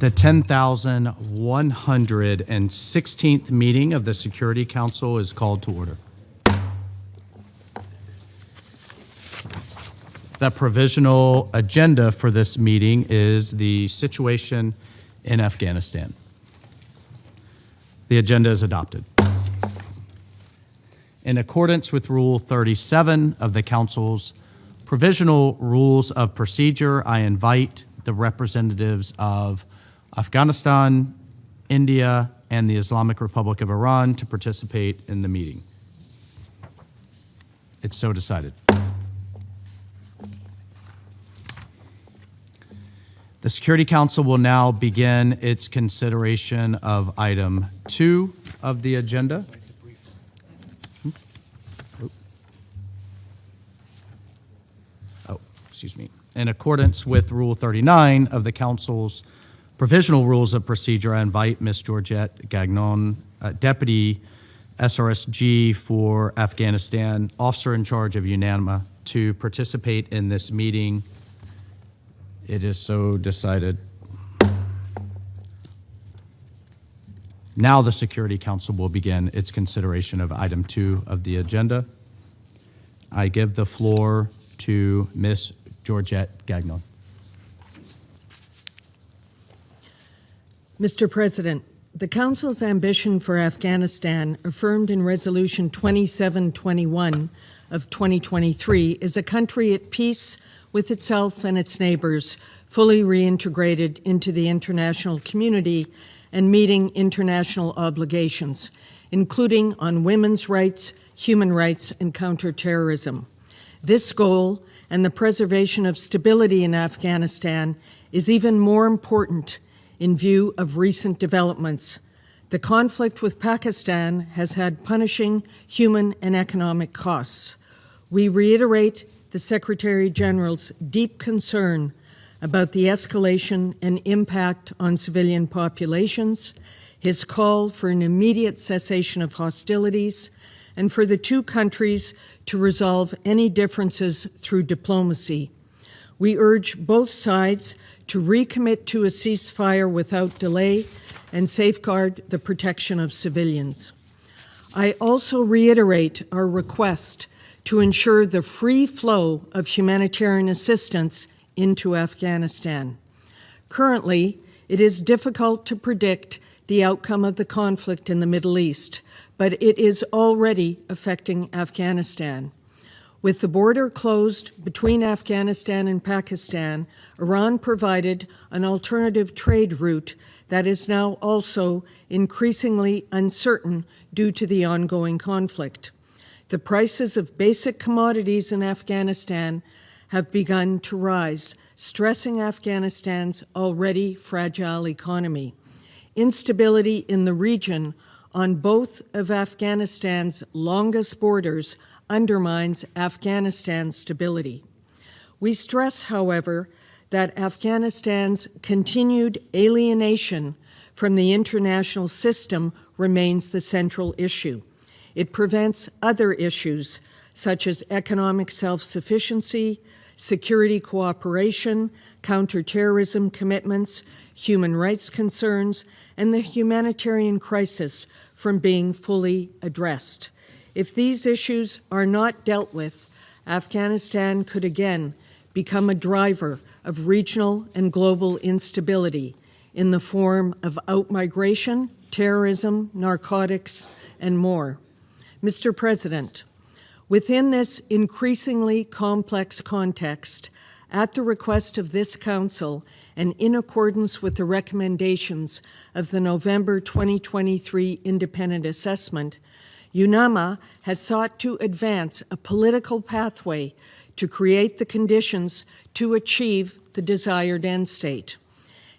The 10,116th meeting of the Security Council is called to order. The provisional agenda for this meeting is the situation in Afghanistan. The agenda is adopted. In accordance with Rule 37 of the Council's Provisional Rules of Procedure, I invite the representatives of Afghanistan, India, and the Islamic Republic of Iran to participate in the meeting. It's so decided. The Security Council will now begin its consideration of item 2 of the agenda. In accordance with Rule 39 of the Council's Provisional Rules of Procedure, I invite Ms. Georgette Gagnon, Deputy SRSG for Afghanistan, Officer in charge of UNMA, to participate in this meeting. It is so decided. Now the Security Council will begin its consideration of item 2 of the agenda. I give the floor to Ms. Georgette Gagnon. Mr. President, the Council's ambition for Afghanistan, affirmed in Resolution 2721 of 2023, is a country at peace with itself and its neighbors, fully reintegrated into the international community and meeting international obligations, including on women's rights, human rights, and counterterrorism. This goal and the preservation of stability in Afghanistan is even more important in view of recent developments. The conflict with Pakistan has had punishing human and economic costs. We reiterate the Secretary General's deep concern about the escalation and impact on civilian populations, his call for an immediate cessation of hostilities, and for the two countries to resolve any differences through diplomacy. We urge both sides to recommit to a ceasefire without delay and safeguard the protection of civilians. I also reiterate our request to ensure the free flow of humanitarian assistance into Afghanistan. Currently, it is difficult to predict the outcome of the conflict in the Middle East, but it is already affecting Afghanistan. With the border closed between Afghanistan and Pakistan, Iran provided an alternative trade route that is now also increasingly uncertain due to the ongoing conflict. The prices of basic commodities in Afghanistan have begun to rise, stressing Afghanistan's already fragile economy. Instability in the region on both of Afghanistan's longest borders undermines Afghanistan's stability. We stress, however, that Afghanistan's continued alienation from the international system remains the central issue. It prevents other issues such as economic self-sufficiency, security cooperation, counterterrorism commitments, human rights concerns, and the humanitarian crisis from being fully addressed. If these issues are not dealt with, Afghanistan could again become a driver of regional and global instability in the form of outmigration, terrorism, narcotics, and more. Mr. President, within this increasingly complex context, at the request of this Council and in accordance with the recommendations of the November 2023 Independent Assessment, UNMA has sought to advance a political pathway to create the conditions to achieve the desired end state.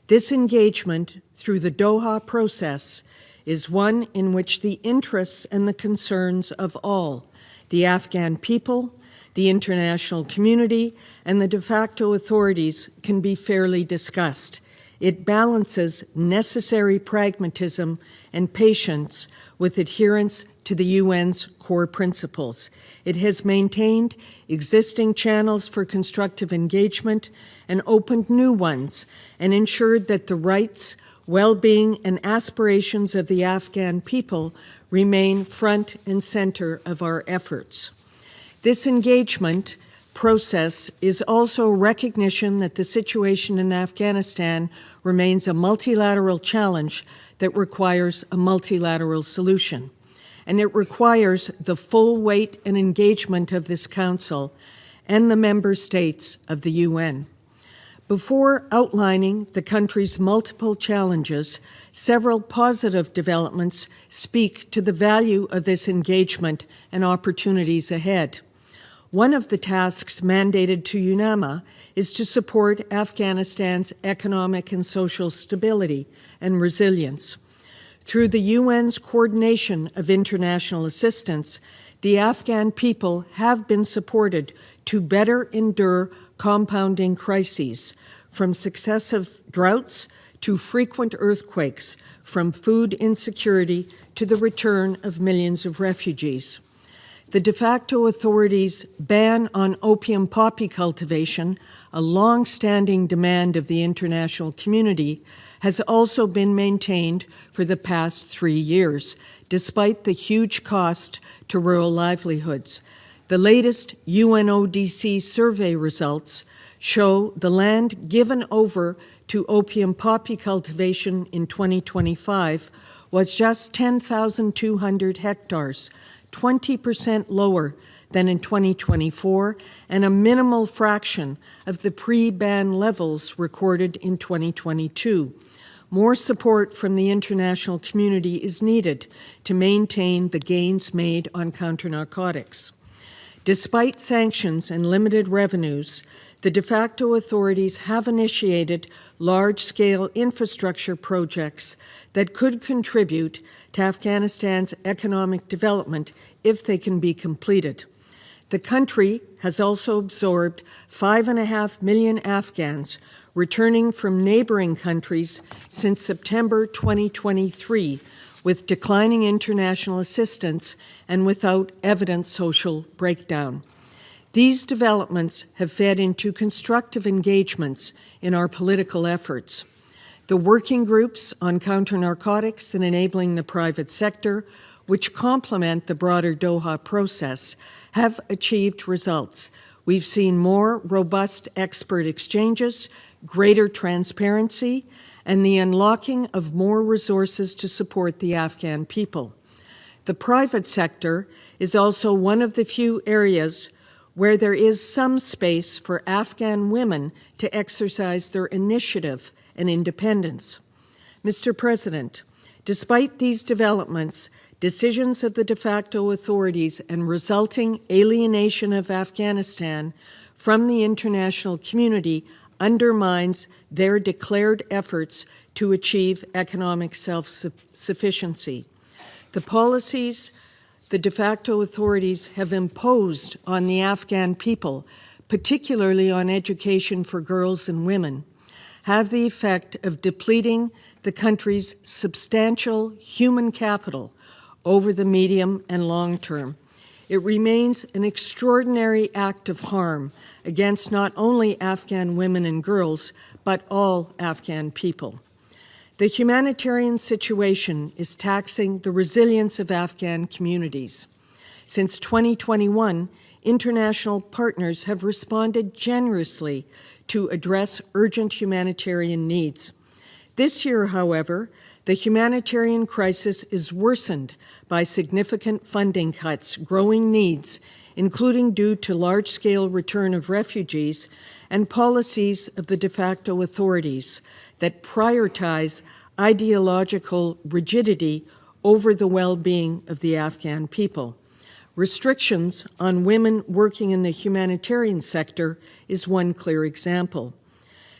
This engagement through the Doha process is one in which the interests and the concerns of all, the Afghan people, the international community, and the de facto authorities can be fairly discussed. It balances necessary pragmatism and patience with adherence to the UN's core principles. It has maintained existing channels for constructive engagement and opened new ones, and ensured that the rights Well-being and aspirations of the Afghan people remain front and center of our efforts. This engagement process is also a recognition that the situation in Afghanistan remains a multilateral challenge that requires a multilateral solution. And it requires the full weight and engagement of this Council and the member states of the UN. Before outlining the country's multiple challenges, several positive developments speak to the value of this engagement and opportunities ahead. One of the tasks mandated to UNMA is to support Afghanistan's economic and social stability and resilience. Through the UN's coordination of international assistance, the Afghan people have been supported to better endure compounding crises, from successive droughts to frequent earthquakes, from food insecurity to the return of millions of refugees. The de facto authorities' ban on opium poppy cultivation, a long-standing demand of the international community, has also been maintained for the past 3 years, despite the huge cost to rural livelihoods. The latest UNODC survey results show the land given over to opium poppy cultivation in 2025 was just 10,200 hectares, 20% lower than in 2024, and a minimal fraction of the pre-ban levels recorded in 2022. More support from the international community is needed to maintain the gains made on counter-narcotics. Despite sanctions and limited revenues, the de facto authorities have initiated large-scale infrastructure projects that could contribute to Afghanistan's economic development if they can be completed. The country has also absorbed 5.5 million Afghans returning from neighboring countries since September 2023, with declining international assistance and without evident social breakdown. These developments have fed into constructive engagements in our political efforts. The working groups on counter-narcotics and enabling the private sector, which complement the broader Doha process, have achieved results. We've seen more robust expert exchanges, greater transparency, and the unlocking of more resources to support the Afghan people. The private sector is also one of the few areas where there is some space for Afghan women to exercise their initiative and independence. Mr. President, despite these developments, decisions of the de facto authorities and resulting alienation of Afghanistan from the international community undermines their declared efforts to achieve economic self-sufficiency. The policies the de facto authorities have imposed on the Afghan people, particularly on education for girls and women, have the effect of depleting the country's substantial human capital over the medium and long term. It remains an extraordinary act of harm against not only Afghan women and girls, but all Afghan people. The humanitarian situation is taxing the resilience of Afghan communities. Since 2021, international partners have responded generously to address urgent humanitarian needs. This year, however, the humanitarian crisis is worsened by significant funding cuts, growing needs, including due to large-scale return of refugees and policies of the de facto authorities that prioritize ideological rigidity over the well-being of the Afghan people. Restrictions on women working in the humanitarian sector is one clear example.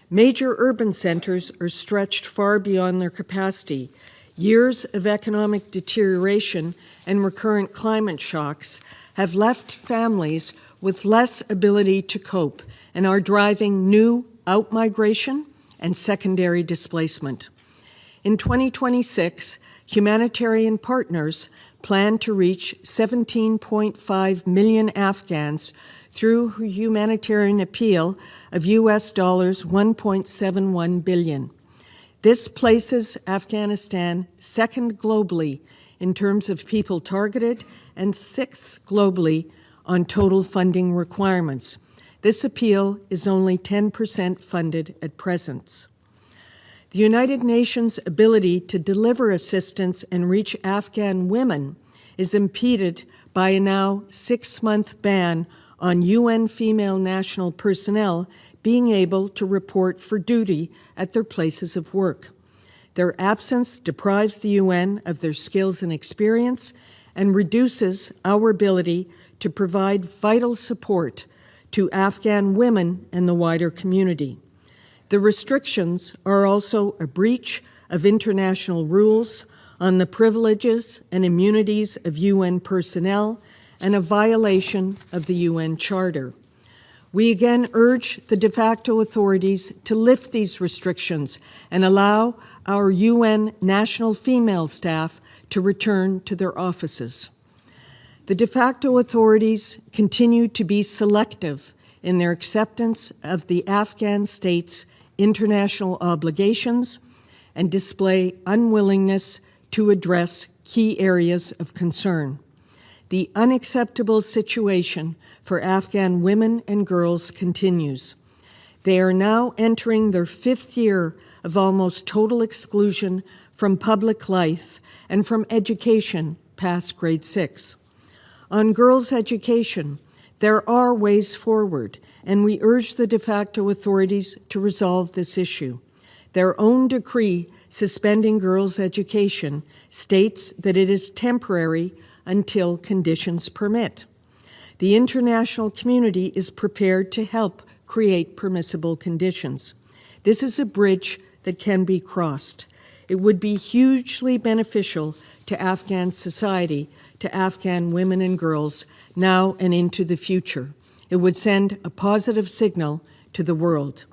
Major urban centers are stretched far beyond their capacity. Years of economic deterioration and recurrent climate shocks have left families with less ability to cope and are driving new outmigration and secondary displacement. In 2026, humanitarian partners plan to reach 17.5 million Afghans through humanitarian appeal of US $1.71 billion. This places Afghanistan second globally in terms of people targeted and sixth globally on total funding requirements. This appeal is only 10% funded at present. The United Nations' ability to deliver assistance and reach Afghan women is impeded by a now 6-month ban on UN female national personnel being able to report for duty at their places of work. Their absence deprives the UN of their skills and experience and reduces our ability to provide vital support to Afghan women and the wider community. The restrictions are also a breach of international rules on the privileges and immunities of UN personnel and a violation of the UN Charter. We again urge the de facto authorities to lift these restrictions and allow our UN national female staff to return to their offices. The de facto authorities continue to be selective in their acceptance of the Afghan state's international obligations and display unwillingness to address key areas of concern. The unacceptable situation for Afghan women and girls continues. They are now entering their 5th year of almost total exclusion from public life and from education past grade 6. On girls' education, there are ways forward, and we urge the de facto authorities to resolve this issue. Their own decree suspending girls' education states that it is temporary until conditions permit. The international community is prepared to help create permissible conditions. This is a bridge that can be crossed. It would be hugely beneficial to Afghan society, to Afghan women and girls, now and into the future. It would send a positive signal to the world.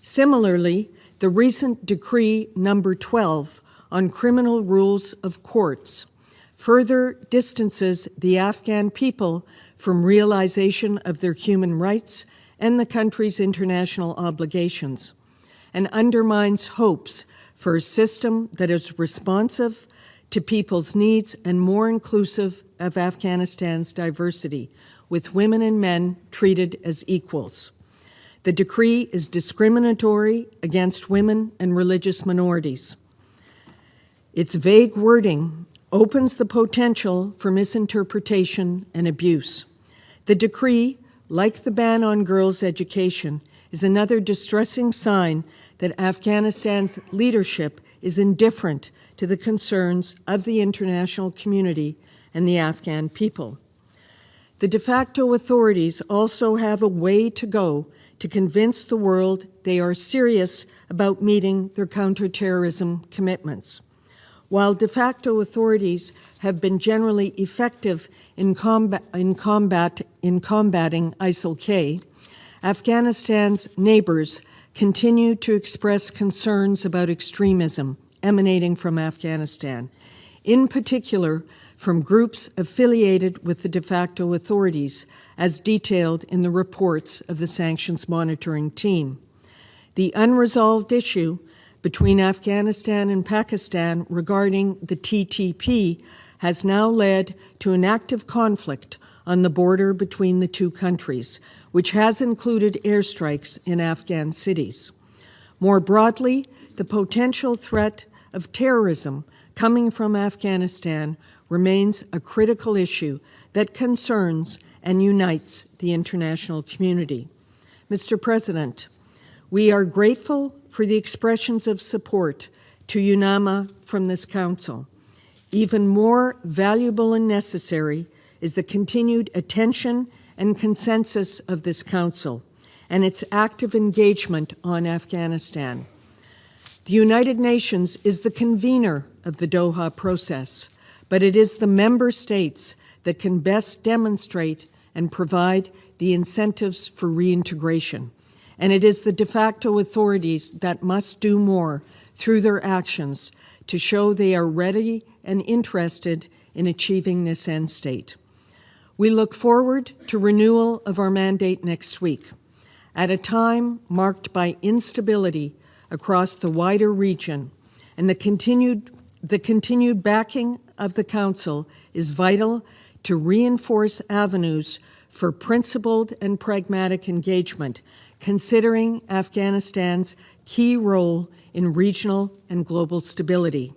Similarly, the recent Decree number 12 on criminal rules of courts further distances the Afghan people from realization of their human rights and the country's international obligations, and undermines hopes for a system that is responsive to people's needs and more inclusive of Afghanistan's diversity, with women and men treated as equals. The decree is discriminatory against women and religious minorities. Its vague wording opens the potential for misinterpretation and abuse. The decree, like the ban on girls' education, is another distressing sign that Afghanistan's leadership is indifferent to the concerns of the international community and the Afghan people. The de facto authorities also have a way to go to convince the world they are serious about meeting their counterterrorism commitments. While de facto authorities have been generally effective in combating ISIL-K, Afghanistan's neighbors continue to express concerns about extremism emanating from Afghanistan, in particular from groups affiliated with the de facto authorities, as detailed in the reports of the sanctions monitoring team. The unresolved issue between Afghanistan and Pakistan regarding the TTP has now led to an active conflict on the border between the two countries, which has included airstrikes in Afghan cities. More broadly, the potential threat of terrorism coming from Afghanistan remains a critical issue that concerns and unites the international community. Mr. President, we are grateful for the expressions of support to UNMA from this Council. Even more valuable and necessary is the continued attention and consensus of this Council and its active engagement on Afghanistan. The United Nations is the convener of the Doha process, but it is the member states that can best demonstrate and provide the incentives for reintegration. And it is the de facto authorities that must do more through their actions to show they are ready and interested in achieving this end state. We look forward to renewal of our mandate next week. At a time marked by instability across the wider region, and the continued backing of the Council is vital to reinforce avenues for principled and pragmatic engagement, considering Afghanistan's key role in regional and global stability.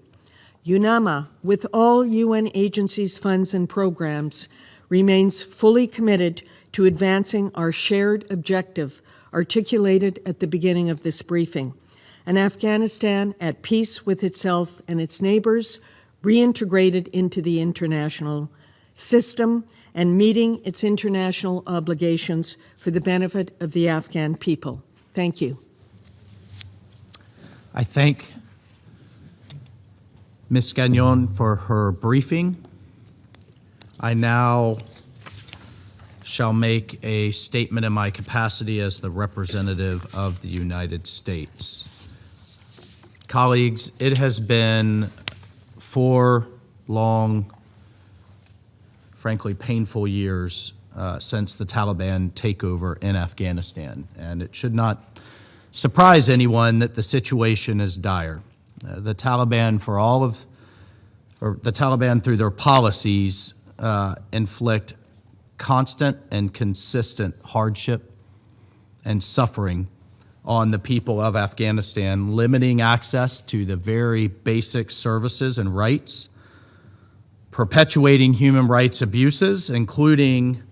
UNMA, with all UN agencies, funds, and programs, remains fully committed to advancing our shared objective articulated at the beginning of this briefing: an Afghanistan at peace with itself and its neighbors, reintegrated into the international system, and meeting its international obligations for the benefit of the Afghan people. Thank you. I thank Ms. Gagnon for her briefing. I now shall make a statement in my capacity as the representative of the United States. Colleagues, it has been 4 long, frankly painful years since the Taliban takeover in Afghanistan, and it should not surprise anyone that the situation is dire. The Taliban, through their policies, inflict constant and consistent hardship and suffering on the people of Afghanistan, limiting access to the very basic services and rights, perpetuating human rights abuses, including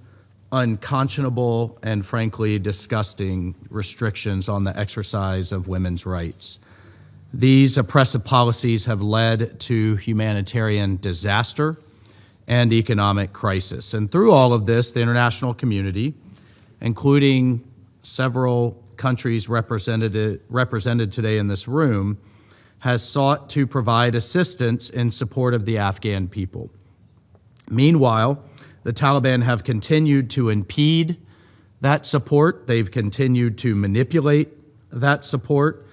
unconscionable and frankly disgusting restrictions on the exercise of women's rights. These oppressive policies have led to humanitarian disaster and economic crisis. And through all of this, the international community, including several countries represented today in this room, has sought to provide assistance in support of the Afghan people. Meanwhile, the Taliban have continued to impede that support. They've continued to manipulate that support.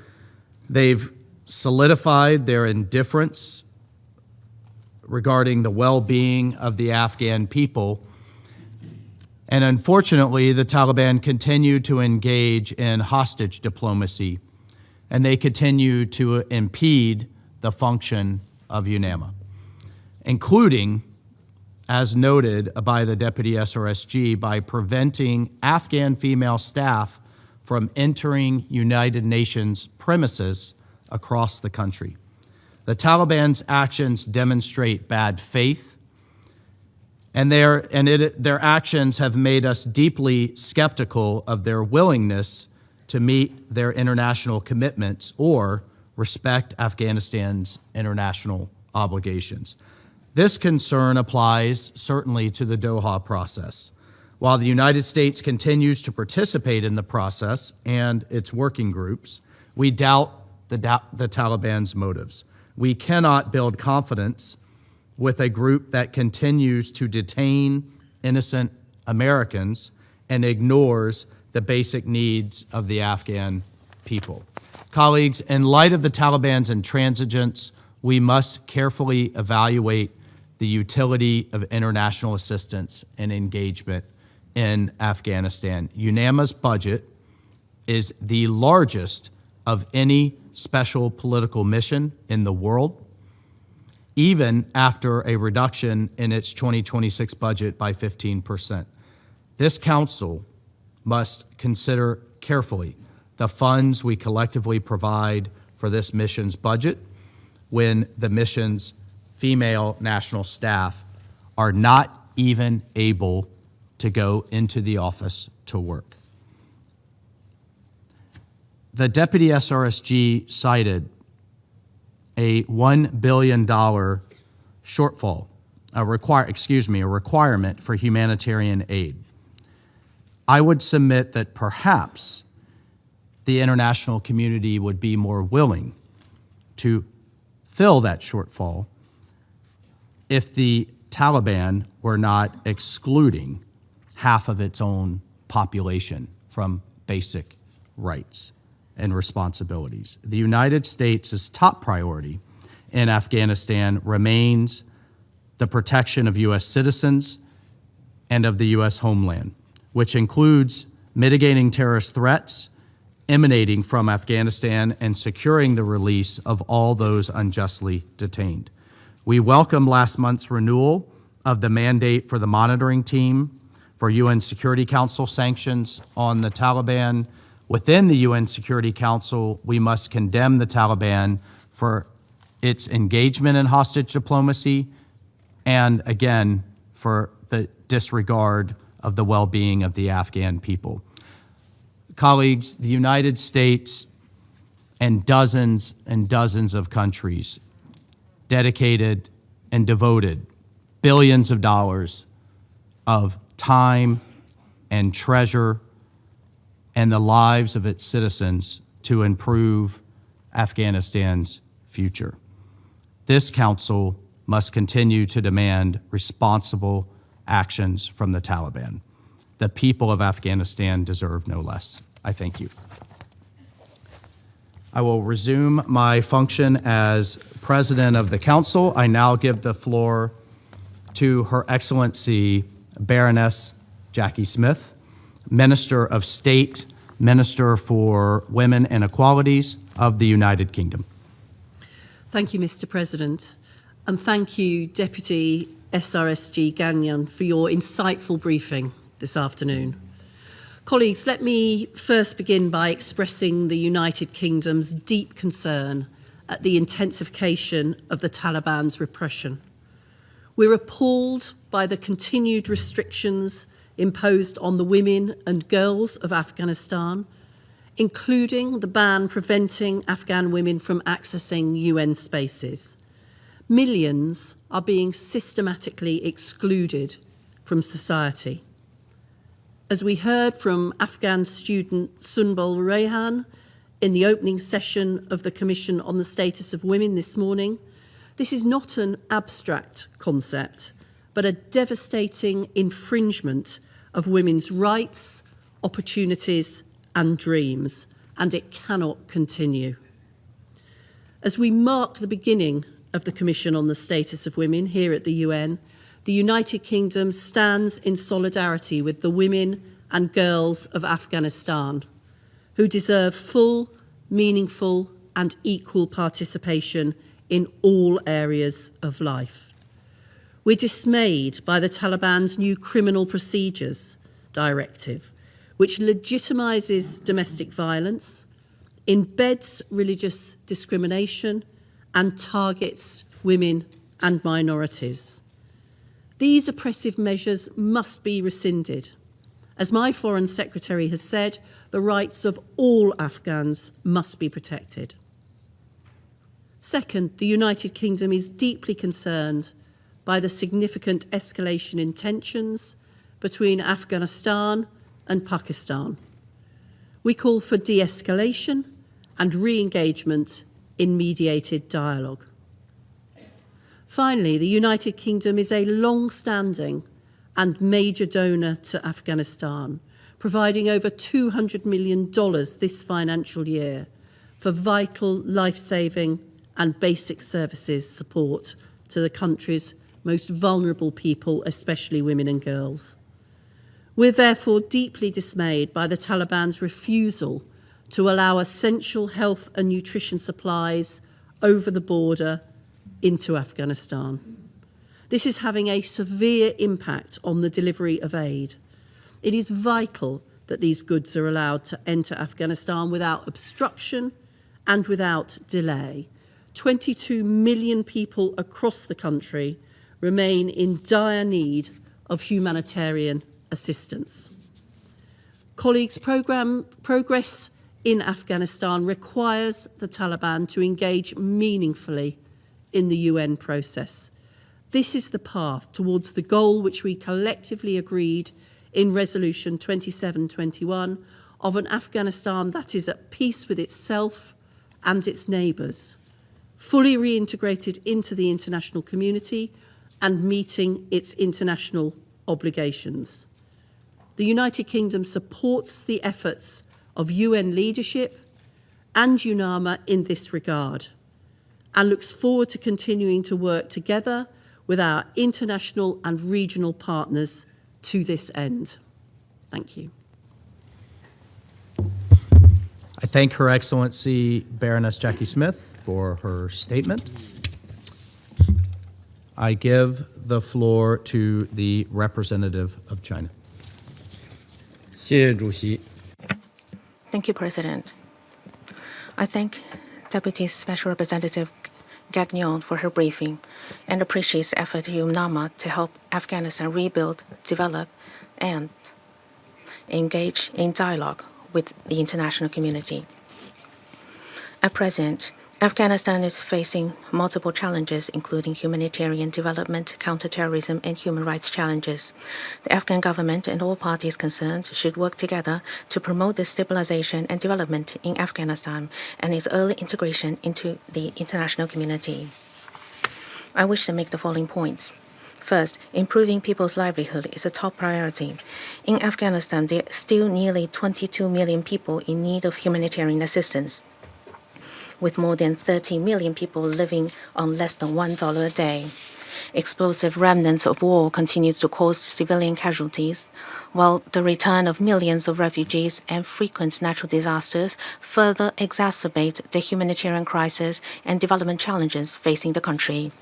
They've solidified their indifference regarding the well-being of the Afghan people. And unfortunately, the Taliban continue to engage in hostage diplomacy, and they continue to impede the function of UNMA, including, as noted by the Deputy SRSG, by preventing Afghan female staff from entering United Nations premises across the country. The Taliban's actions demonstrate bad faith, and their actions have made us deeply skeptical of their willingness to meet their international commitments or respect Afghanistan's international obligations. This concern applies certainly to the Doha process. While the United States continues to participate in the process and its working groups, we doubt the Taliban's motives. We cannot build confidence with a group that continues to detain innocent Americans and ignores the basic needs of the Afghan people. Colleagues, in light of the Taliban's intransigence, we must carefully evaluate the utility of international assistance and engagement in Afghanistan. UNAMA's budget is the largest of any special political mission in the world, even after a reduction in its 2026 budget by 15%. This council must consider carefully the funds we collectively provide for this mission's budget when the mission's female national staff are not even able to go into the office to work. The Deputy SRSG cited a $1 billion shortfall, a requirement for humanitarian aid. I would submit that perhaps the international community would be more willing to fill that shortfall if the Taliban were not excluding half of its own population from basic rights and responsibilities. The United States' top priority in Afghanistan remains the protection of U.S. citizens and of the U.S. homeland, which includes mitigating terrorist threats emanating from Afghanistan and securing the release of all those unjustly detained. We welcome last month's renewal of the mandate for the monitoring team for UN Security Council sanctions on the Taliban. Within the UN Security Council, we must condemn the Taliban for its engagement in hostage diplomacy and, again, for the disregard of the well-being of the Afghan people. Colleagues, the United States and dozens of countries dedicated and devoted billions of dollars of time and treasure and the lives of its citizens to improve Afghanistan's future. This Council must continue to demand responsible actions from the Taliban. The people of Afghanistan deserve no less. I thank you. I will resume my function as President of the Council. I now give the floor to Her Excellency Baroness Jackie Smith, Minister of State, Minister for Women and Equalities of the United Kingdom. Thank you, Mr. President, and thank you, Deputy SRSG Gagnon, for your insightful briefing this afternoon. Colleagues, let me first begin by expressing the United Kingdom's deep concern at the intensification of the Taliban's repression. We're appalled by the continued restrictions imposed on the women and girls of Afghanistan, including the ban preventing Afghan women from accessing UN spaces. Millions are being systematically excluded from society. As we heard from Afghan student Sunbul Rayhan in the opening session of the Commission on the Status of Women this morning, this is not an abstract concept, but a devastating infringement of women's rights, opportunities, and dreams, and it cannot continue. As we mark the beginning of the Commission on the Status of Women here at the UN, the United Kingdom stands in solidarity with the women and girls of Afghanistan, who deserve full, meaningful, and equal participation in all areas of life. We're dismayed by the Taliban's new criminal procedures directive, which legitimises domestic violence, embeds religious discrimination, and targets women and minorities. These oppressive measures must be rescinded. As my Foreign Secretary has said, the rights of all Afghans must be protected. Second, the United Kingdom is deeply concerned by the significant escalation in tensions between Afghanistan and Pakistan. We call for de-escalation and re-engagement in mediated dialogue. Finally, the United Kingdom is a long-standing and major donor to Afghanistan, providing over $200 million this financial year for vital life-saving and basic services support to the country's most vulnerable people, especially women and girls. We're therefore deeply dismayed by the Taliban's refusal to allow essential health and nutrition supplies over the border into Afghanistan. This is having a severe impact on the delivery of aid. It is vital that these goods are allowed to enter Afghanistan without obstruction and without delay. 22 million people across the country remain in dire need of humanitarian assistance. Colleagues, progress in Afghanistan requires the Taliban to engage meaningfully in the UN process. This is the path towards the goal which we collectively agreed in Resolution 2721 of an Afghanistan that is at peace with itself and its neighbours, fully reintegrated into the international community and meeting its international obligations. The United Kingdom supports the efforts of UN leadership and UNMA in this regard and looks forward to continuing to work together with our international and regional partners to this end. Thank you. I thank Her Excellency Baroness Jackie Smith for her statement. I give the floor to the representative of China. 谢谢主席。 Thank you, President. I thank Deputy Special Representative Gagnon for her briefing and appreciates the effort of UNMA to help Afghanistan rebuild, develop, and engage in dialogue with the international community. At present, Afghanistan is facing multiple challenges, including humanitarian development, counterterrorism, and human rights challenges. The Afghan government and all parties concerned should work together to promote the stabilization and development in Afghanistan and its early integration into the international community. I wish to make the following points. First, improving people's livelihood is a top priority. In Afghanistan, there are still nearly 22 million people in need of humanitarian assistance, with more than 30 million people living on less than $1 a day. Explosive remnants of war continues to cause civilian casualties, while the return of millions of refugees and frequent natural disasters further exacerbate the humanitarian crisis and development challenges facing the country.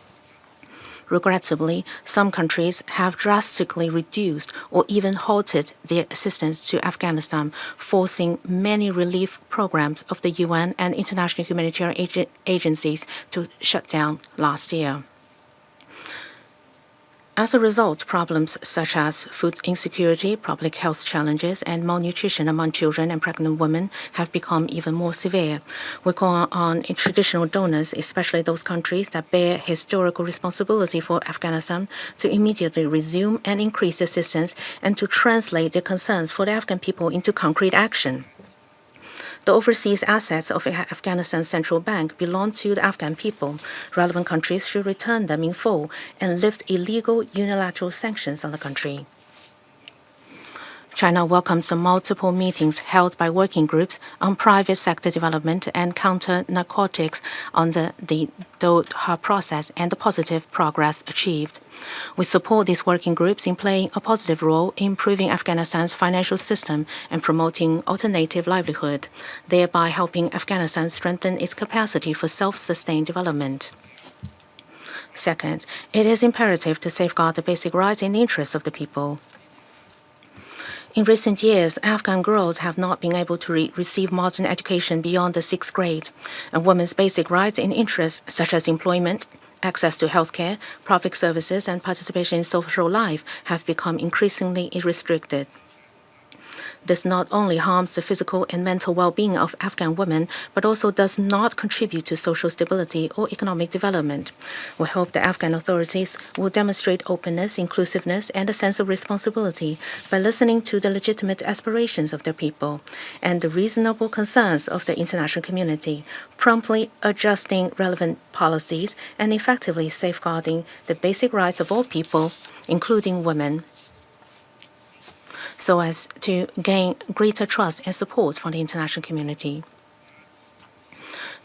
Regrettably, some countries have drastically reduced or even halted their assistance to Afghanistan, forcing many relief programs of the UN and international humanitarian agencies to shut down last year. As a result, problems such as food insecurity, public health challenges, and malnutrition among children and pregnant women have become even more severe. We call on traditional donors, especially those countries that bear historical responsibility for Afghanistan, to immediately resume and increase assistance and to translate their concerns for the Afghan people into concrete action. The overseas assets of Afghanistan's central bank belong to the Afghan people. Relevant countries should return them in full and lift illegal unilateral sanctions on the country. China welcomes the multiple meetings held by working groups on private sector development and counter-narcotics under the Doha process and the positive progress achieved. We support these working groups in playing a positive role in improving Afghanistan's financial system and promoting alternative livelihood, thereby helping Afghanistan strengthen its capacity for self-sustained development. Second, it is imperative to safeguard the basic rights and interests of the people. In recent years, Afghan girls have not been able to receive modern education beyond the 6th grade, and women's basic rights and interests, such as employment, access to healthcare, public services, and participation in social life, have become increasingly restricted. This not only harms the physical and mental well-being of Afghan women, but also does not contribute to social stability or economic development. We hope the Afghan authorities will demonstrate openness, inclusiveness, and a sense of responsibility by listening to the legitimate aspirations of their people and the reasonable concerns of the international community, promptly adjusting relevant policies and effectively safeguarding the basic rights of all people, including women, so as to gain greater trust and support from the international community.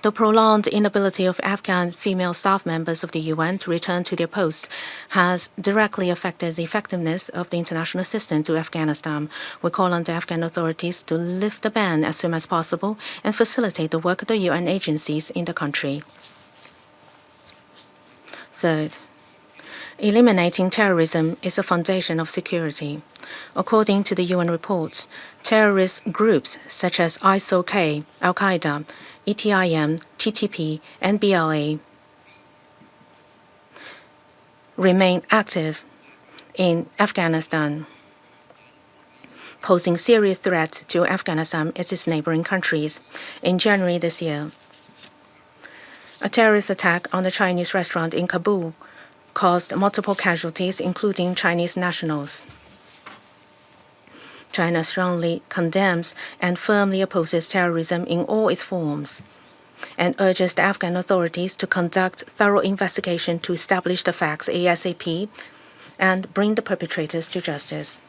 The prolonged inability of Afghan female staff members of the UN to return to their posts has directly affected the effectiveness of the international assistance to Afghanistan. We call on the Afghan authorities to lift the ban as soon as possible and facilitate the work of the UN agencies in the country. Third, eliminating terrorism is a foundation of security. According to the UN reports, terrorist groups such as ISIL-K, Al-Qaeda, ETIM, TTP, and BLA remain active in Afghanistan, posing serious threats to Afghanistan and its neighboring countries. In January this year, a terrorist attack on a Chinese restaurant in Kabul caused multiple casualties, including Chinese nationals. China strongly condemns and firmly opposes terrorism in all its forms and urges the Afghan authorities to conduct thorough investigation to establish the facts ASAP and bring the perpetrators to justice.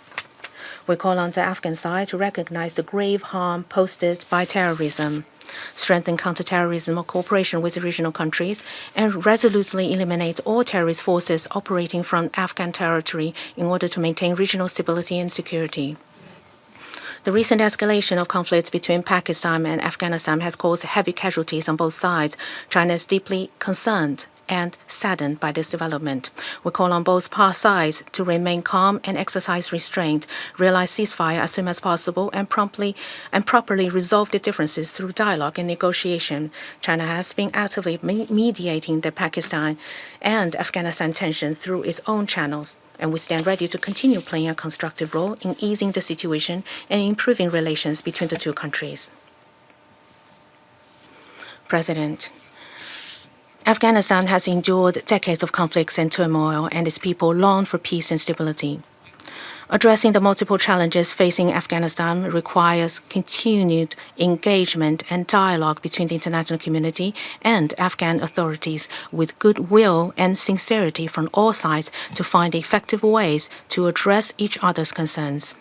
We call on the Afghan side to recognize the grave harm posed by terrorism, strengthen counterterrorism or cooperation with regional countries, and resolutely eliminate all terrorist forces operating from Afghan territory in order to maintain regional stability and security. The recent escalation of conflicts between Pakistan and Afghanistan has caused heavy casualties on both sides. China is deeply concerned and saddened by this development. We call on both sides to remain calm and exercise restraint, realize ceasefire as soon as possible, and properly resolve the differences through dialogue and negotiation. China has been actively mediating the Pakistan and Afghanistan tensions through its own channels, and we stand ready to continue playing a constructive role in easing the situation and improving relations between the two countries. President, Afghanistan has endured decades of conflicts and turmoil, and its people long for peace and stability. Addressing the multiple challenges facing Afghanistan requires continued engagement and dialogue between the international community and Afghan authorities, with goodwill and sincerity from all sides to find effective ways to address each other's concerns.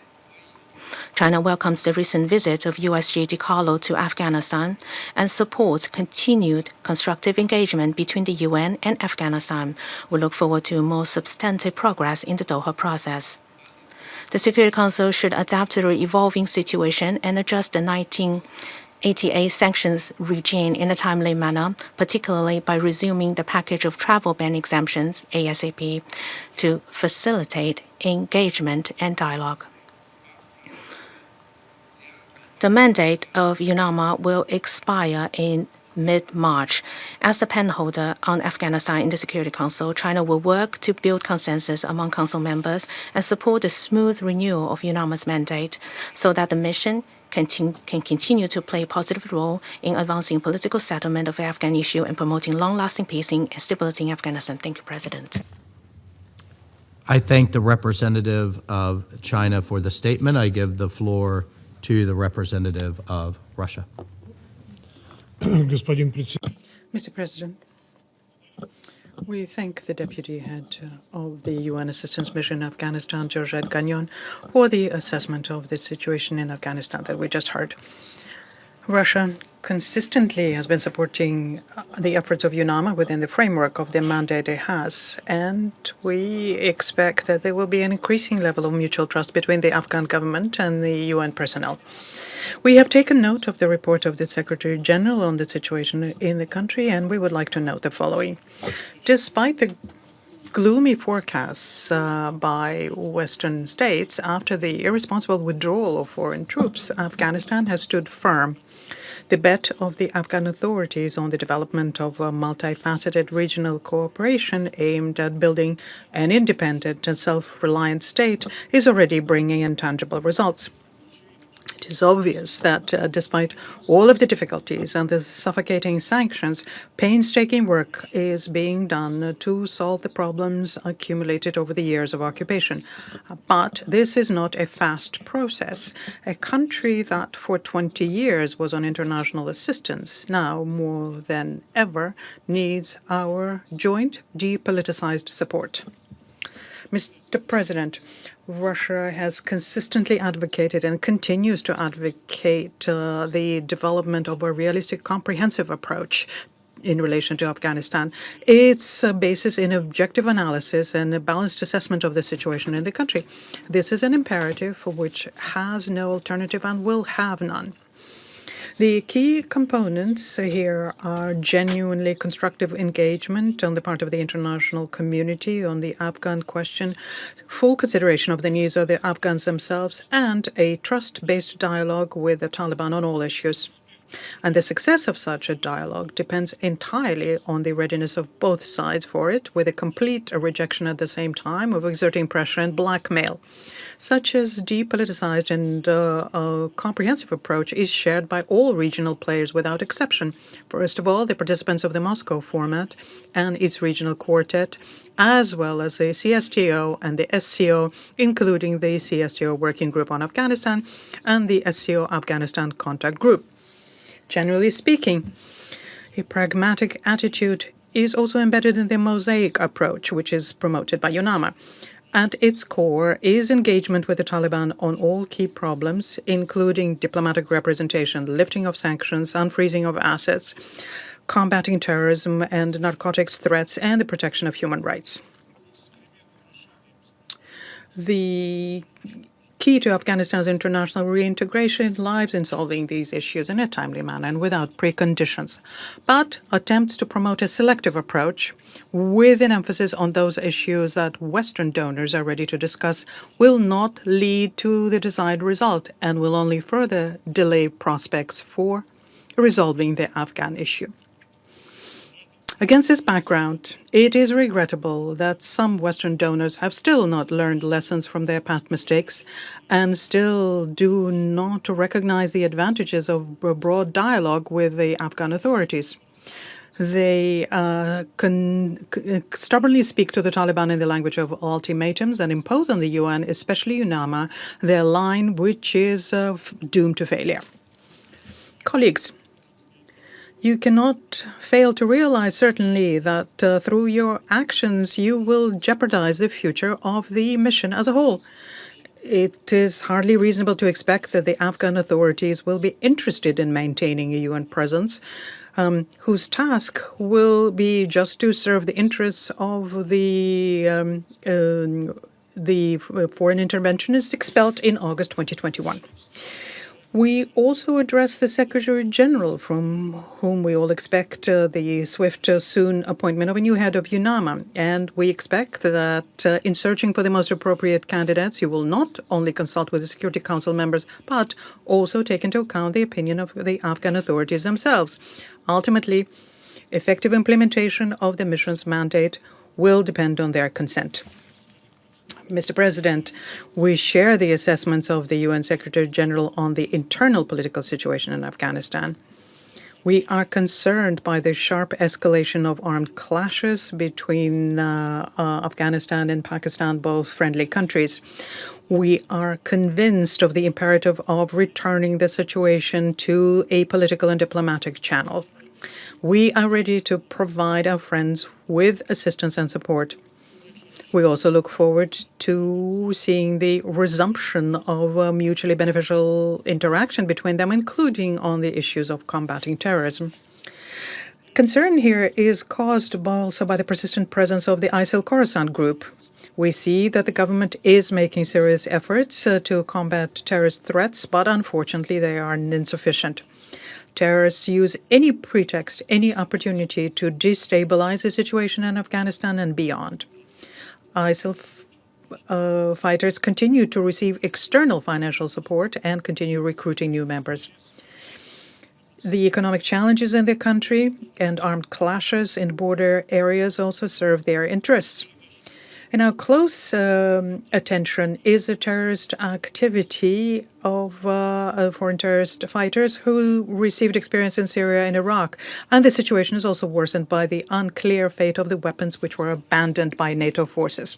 China welcomes the recent visit of USG DiCarlo to Afghanistan and supports continued constructive engagement between the UN and Afghanistan. We look forward to more substantive progress in the Doha process. The Security Council should adapt to the evolving situation and adjust the 1988 sanctions regime in a timely manner, particularly by resuming the package of travel ban exemptions, ASAP, to facilitate engagement and dialogue. The mandate of UNMA will expire in mid-March. As the penholder on Afghanistan in the Security Council, China will work to build consensus among Council members and support the smooth renewal of UNMA's mandate so that the mission can continue to play a positive role in advancing political settlement of the Afghan issue and promoting long-lasting peace and stability in Afghanistan. Thank you, President. I thank the representative of China for the statement. I give the floor to the representative of Russia. Mr. President, we thank the Deputy Head of the UN Assistance Mission in Afghanistan, Georgette Gagnon, for the assessment of the situation in Afghanistan that we just heard. Russia consistently has been supporting the efforts of UNAMA within the framework of the mandate it has, and we expect that there will be an increasing level of mutual trust between the Afghan government and the UN personnel. We have taken note of the report of the Secretary General on the situation in the country, and we would like to note the following. Despite the gloomy forecasts by Western states after the irresponsible withdrawal of foreign troops, Afghanistan has stood firm. The bet of the Afghan authorities on the development of a multifaceted regional cooperation aimed at building an independent and self-reliant state is already bringing in tangible results. It is obvious that despite all of the difficulties and the suffocating sanctions, painstaking work is being done to solve the problems accumulated over the years of occupation. But this is not a fast process. A country that for 20 years was on international assistance now more than ever needs our joint depoliticized support. Mr. President, Russia has consistently advocated and continues to advocate the development of a realistic, comprehensive approach in relation to Afghanistan. Its basis in objective analysis and a balanced assessment of the situation in the country. This is an imperative for which has no alternative and will have none. The key components here are genuinely constructive engagement on the part of the international community on the Afghan question, full consideration of the needs of the Afghans themselves, and a trust-based dialogue with the Taliban on all issues. And the success of such a dialogue depends entirely on the readiness of both sides for it, with a complete rejection at the same time of exerting pressure and blackmail. Such as depoliticized and a comprehensive approach is shared by all regional players without exception. First of all, the participants of the Moscow format and its regional quartet, as well as the CSTO and the SCO, including the CSTO Working Group on Afghanistan and the SCO Afghanistan Contact Group. Generally speaking, a pragmatic attitude is also embedded in the mosaic approach, which is promoted by UNAMA. At its core is engagement with the Taliban on all key problems, including diplomatic representation, lifting of sanctions, unfreezing of assets, combating terrorism and narcotics threats, and the protection of human rights. The key to Afghanistan's international reintegration lies in solving these issues in a timely manner and without preconditions. But attempts to promote a selective approach with an emphasis on those issues that Western donors are ready to discuss will not lead to the desired result and will only further delay prospects for resolving the Afghan issue. Against this background, it is regrettable that some Western donors have still not learned lessons from their past mistakes and still do not recognize the advantages of a broad dialogue with the Afghan authorities. They stubbornly speak to the Taliban in the language of ultimatums and impose on the UN, especially UNAMA, their line, which is doomed to failure. Colleagues, you cannot fail to realize certainly that through your actions you will jeopardize the future of the mission as a whole. It is hardly reasonable to expect that the Afghan authorities will be interested in maintaining a UN presence whose task will be just to serve the interests of the foreign interventionists expelled in August 2021. We also address the Secretary General, from whom we all expect the swift, soon appointment of a new head of UNAMA. And we expect that in searching for the most appropriate candidates, you will not only consult with the Security Council members, but also take into account the opinion of the Afghan authorities themselves. Ultimately, effective implementation of the mission's mandate will depend on their consent. Mr. President, we share the assessments of the UN Secretary General on the internal political situation in Afghanistan. We are concerned by the sharp escalation of armed clashes between Afghanistan and Pakistan, both friendly countries. We are convinced of the imperative of returning the situation to a political and diplomatic channel. We are ready to provide our friends with assistance and support. We also look forward to seeing the resumption of mutually beneficial interaction between them, including on the issues of combating terrorism. Concern here is caused also by the persistent presence of the ISIL Khorasan group. We see that the government is making serious efforts to combat terrorist threats, but unfortunately they are insufficient. Terrorists use any pretext, any opportunity to destabilize the situation in Afghanistan and beyond. ISIL fighters continue to receive external financial support and continue recruiting new members. The economic challenges in the country and armed clashes in border areas also serve their interests. In our close attention is the terrorist activity of foreign terrorist fighters who received experience in Syria and Iraq. And the situation is also worsened by the unclear fate of the weapons which were abandoned by NATO forces.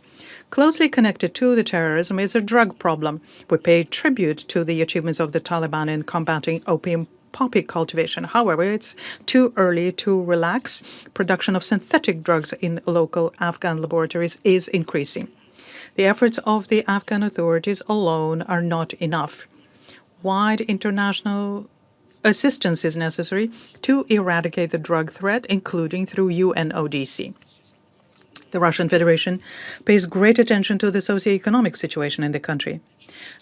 Closely connected to the terrorism is a drug problem. We pay tribute to the achievements of the Taliban in combating opium poppy cultivation. However, it's too early to relax. Production of synthetic drugs in local Afghan laboratories is increasing. The efforts of the Afghan authorities alone are not enough. Wide international assistance is necessary to eradicate the drug threat, including through UNODC. The Russian Federation pays great attention to the socioeconomic situation in the country.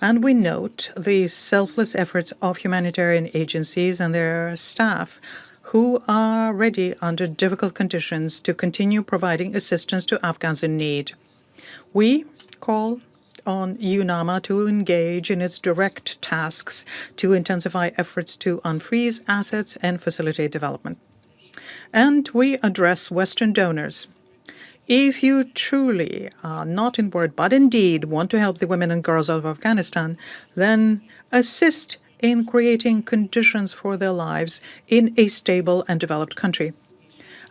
And we note the selfless efforts of humanitarian agencies and their staff who are ready under difficult conditions to continue providing assistance to Afghans in need. We call on UNAMA to engage in its direct tasks to intensify efforts to unfreeze assets and facilitate development. And we address Western donors. If you truly, not in word but in deed, want to help the women and girls of Afghanistan, then assist in creating conditions for their lives in a stable and developed country.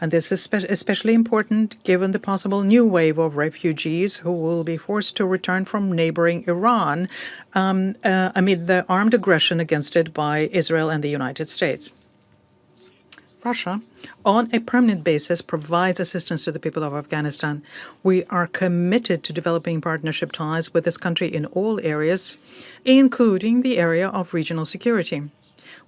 And this is especially important given the possible new wave of refugees who will be forced to return from neighboring Iran amid the armed aggression against it by Israel and the United States. Russia, on a permanent basis, provides assistance to the people of Afghanistan. We are committed to developing partnership ties with this country in all areas, including the area of regional security.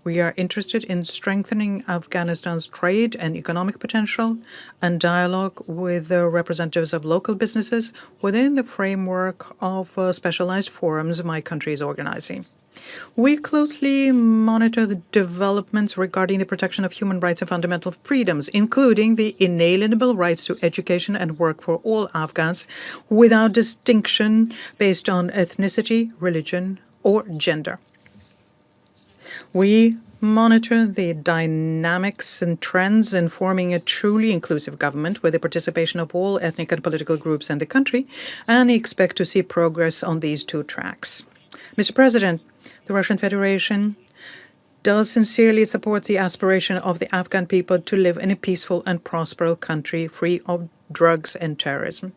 We are interested in strengthening Afghanistan's trade and economic potential and dialogue with the representatives of local businesses within the framework of specialized forums my country is organizing. We closely monitor the developments regarding the protection of human rights and fundamental freedoms, including the inalienable rights to education and work for all Afghans without distinction based on ethnicity, religion, or gender. We monitor the dynamics and trends in forming a truly inclusive government with the participation of all ethnic and political groups in the country, and expect to see progress on these two tracks. Mr. President, the Russian Federation does sincerely support the aspiration of the Afghan people to live in a peaceful and prosperous country free of drugs and terrorism.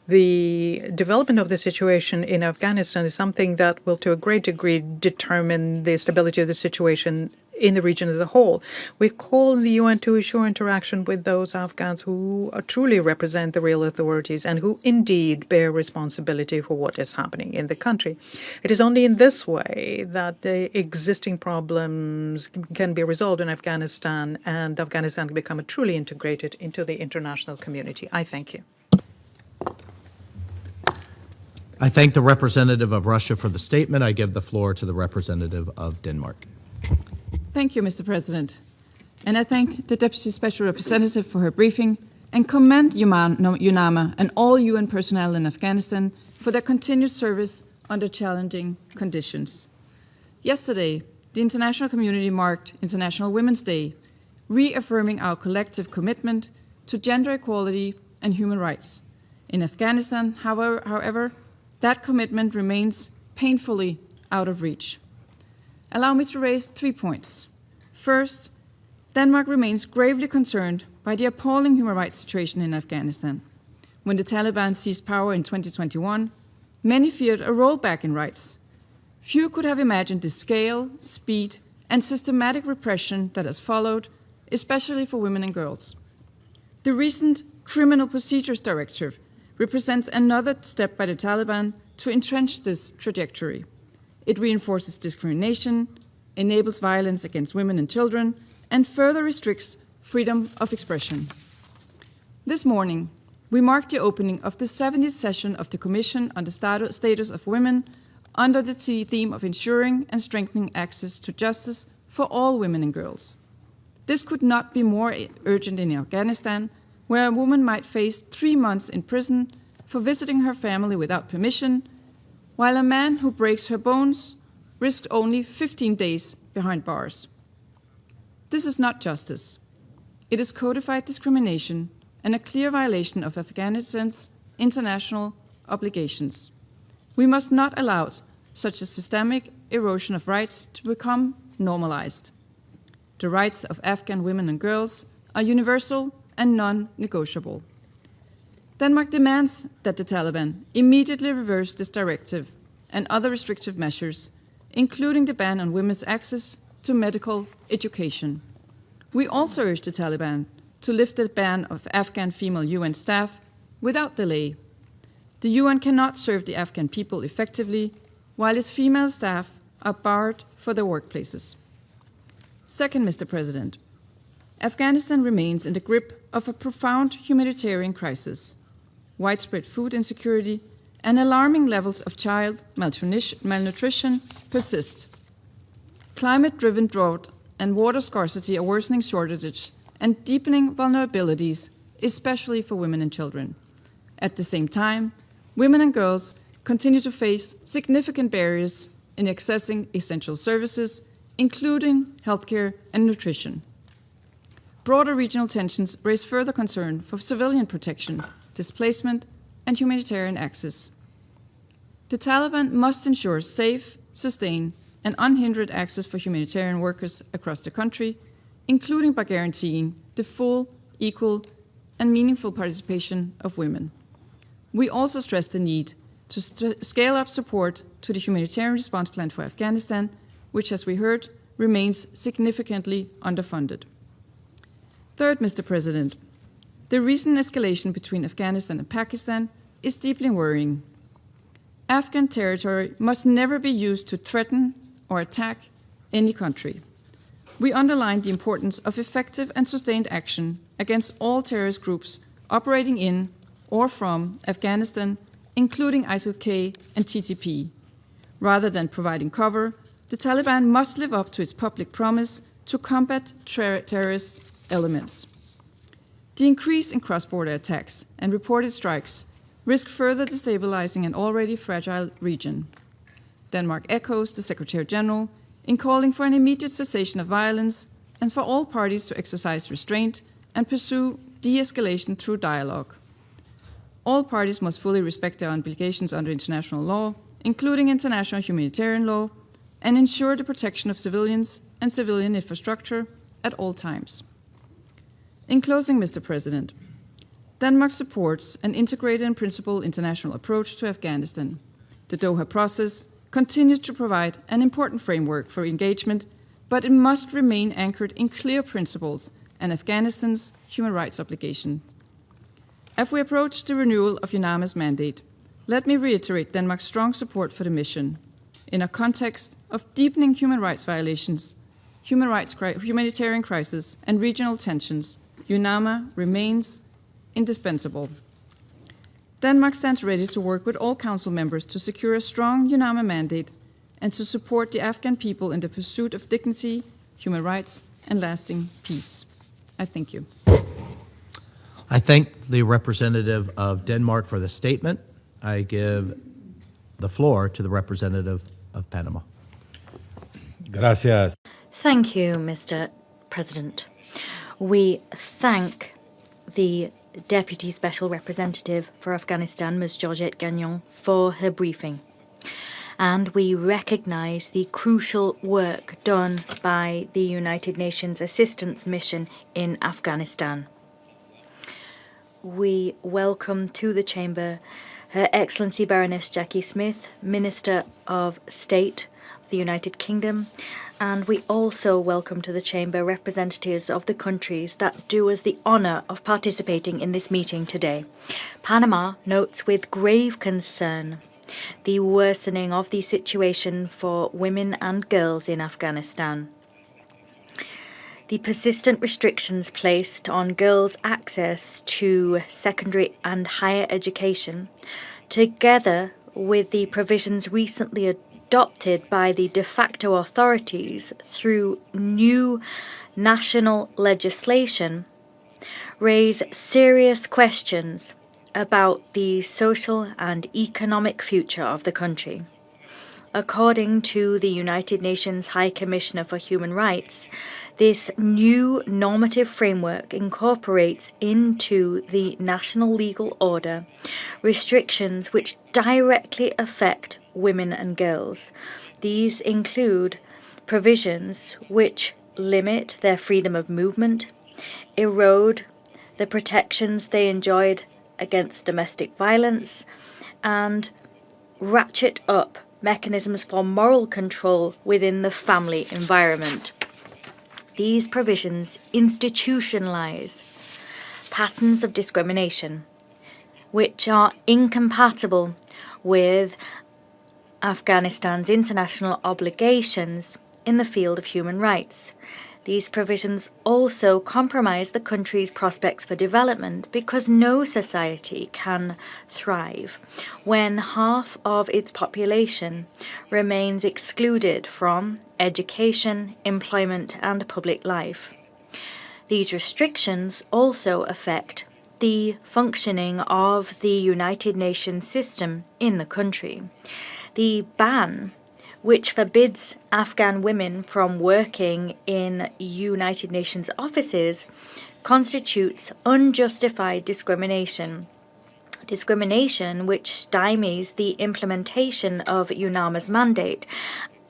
The development of the situation in Afghanistan is something that will to a great degree determine the stability of the situation in the region as a whole. We call on the UN to ensure interaction with those Afghans who truly represent the real authorities and who indeed bear responsibility for what is happening in the country. It is only in this way that the existing problems can be resolved in Afghanistan and Afghanistan can become truly integrated into the international community. I thank you. I thank the representative of Russia for the statement. I give the floor to the representative of Denmark. Thank you, Mr. President. And I thank the Deputy Special Representative for her briefing and commend UNMA and all UN personnel in Afghanistan for their continued service under challenging conditions. Yesterday, the international community marked International Women's Day, reaffirming our collective commitment to gender equality and human rights. In Afghanistan, however, that commitment remains painfully out of reach. Allow me to raise 3 points. First, Denmark remains gravely concerned by the appalling human rights situation in Afghanistan. When the Taliban seized power in 2021, many feared a rollback in rights. Few could have imagined the scale, speed, and systematic repression that has followed, especially for women and girls. The recent Criminal Procedures Directive represents another step by the Taliban to entrench this trajectory. It reinforces discrimination, enables violence against women and children, and further restricts freedom of expression. This morning, we marked the opening of the 70th session of the Commission on the Status of Women under the theme of ensuring and strengthening access to justice for all women and girls. This could not be more urgent in Afghanistan, where a woman might face 3 months in prison for visiting her family without permission, while a man who breaks her bones risked only 15 days behind bars. This is not justice. It is codified discrimination and a clear violation of Afghanistan's international obligations. We must not allow such a systemic erosion of rights to become normalized. The rights of Afghan women and girls are universal and non-negotiable. Denmark demands that the Taliban immediately reverse this directive and other restrictive measures, including the ban on women's access to medical education. We also urge the Taliban to lift the ban of Afghan female UN staff without delay. The UN cannot serve the Afghan people effectively while its female staff are barred for their workplaces. Second, Mr. President, Afghanistan remains in the grip of a profound humanitarian crisis. Widespread food insecurity and alarming levels of child malnutrition persist. Climate-driven drought and water scarcity are worsening shortages and deepening vulnerabilities, especially for women and children. At the same time, women and girls continue to face significant barriers in accessing essential services, including healthcare and nutrition. Broader regional tensions raise further concern for civilian protection, displacement, and humanitarian access. The Taliban must ensure safe, sustained, and unhindered access for humanitarian workers across the country, including by guaranteeing the full, equal, and meaningful participation of women. We also stress the need to scale up support to the Humanitarian Response Plan for Afghanistan, which, as we heard, remains significantly underfunded. Third, Mr. President, the recent escalation between Afghanistan and Pakistan is deeply worrying. Afghan territory must never be used to threaten or attack any country. We underlined the importance of effective and sustained action against all terrorist groups operating in or from Afghanistan, including ISIL-K and TTP. Rather than providing cover, the Taliban must live up to its public promise to combat terrorist elements. The increase in cross-border attacks and reported strikes risk further destabilizing an already fragile region. Denmark echoes the Secretary General in calling for an immediate cessation of violence and for all parties to exercise restraint and pursue de-escalation through dialogue. All parties must fully respect their obligations under international law, including international humanitarian law, and ensure the protection of civilians and civilian infrastructure at all times. In closing, Mr. President, Denmark supports an integrated and principled international approach to Afghanistan. The Doha process continues to provide an important framework for engagement, but it must remain anchored in clear principles and Afghanistan's human rights obligation. As we approach the renewal of UNAMA's mandate, let me reiterate Denmark's strong support for the mission. In a context of deepening human rights violations, humanitarian crisis, and regional tensions, UNAMA remains indispensable. Denmark stands ready to work with all Council members to secure a strong UNAMA mandate and to support the Afghan people in the pursuit of dignity, human rights, and lasting peace. I thank you. I thank the representative of Denmark for the statement. I give the floor to the representative of Panama. Gracias. Thank you, Mr. President. We thank the Deputy Special Representative for Afghanistan, Ms. Georgette Gagnon, for her briefing. And we recognize the crucial work done by the United Nations Assistance Mission in Afghanistan. We welcome to the Chamber Her Excellency Baroness Jackie Smith, Minister of State of the United Kingdom, and we also welcome to the Chamber representatives of the countries that do us the honour of participating in this meeting today. Panama notes with grave concern the worsening of the situation for women and girls in Afghanistan. The persistent restrictions placed on girls' access to secondary and higher education, together with the provisions recently adopted by the de facto authorities through new national legislation, raise serious questions about the social and economic future of the country. According to the United Nations High Commissioner for Human Rights, this new normative framework incorporates into the national legal order restrictions which directly affect women and girls. These include provisions which limit their freedom of movement, erode the protections they enjoyed against domestic violence, and ratchet up mechanisms for moral control within the family environment. These provisions institutionalize patterns of discrimination which are incompatible with Afghanistan's international obligations in the field of human rights. These provisions also compromise the country's prospects for development because no society can thrive when half of its population remains excluded from education, employment, and public life. These restrictions also affect the functioning of the United Nations system in the country. The ban which forbids Afghan women from working in United Nations offices, constitutes unjustified discrimination. Discrimination which stymies the implementation of UNAMA's mandate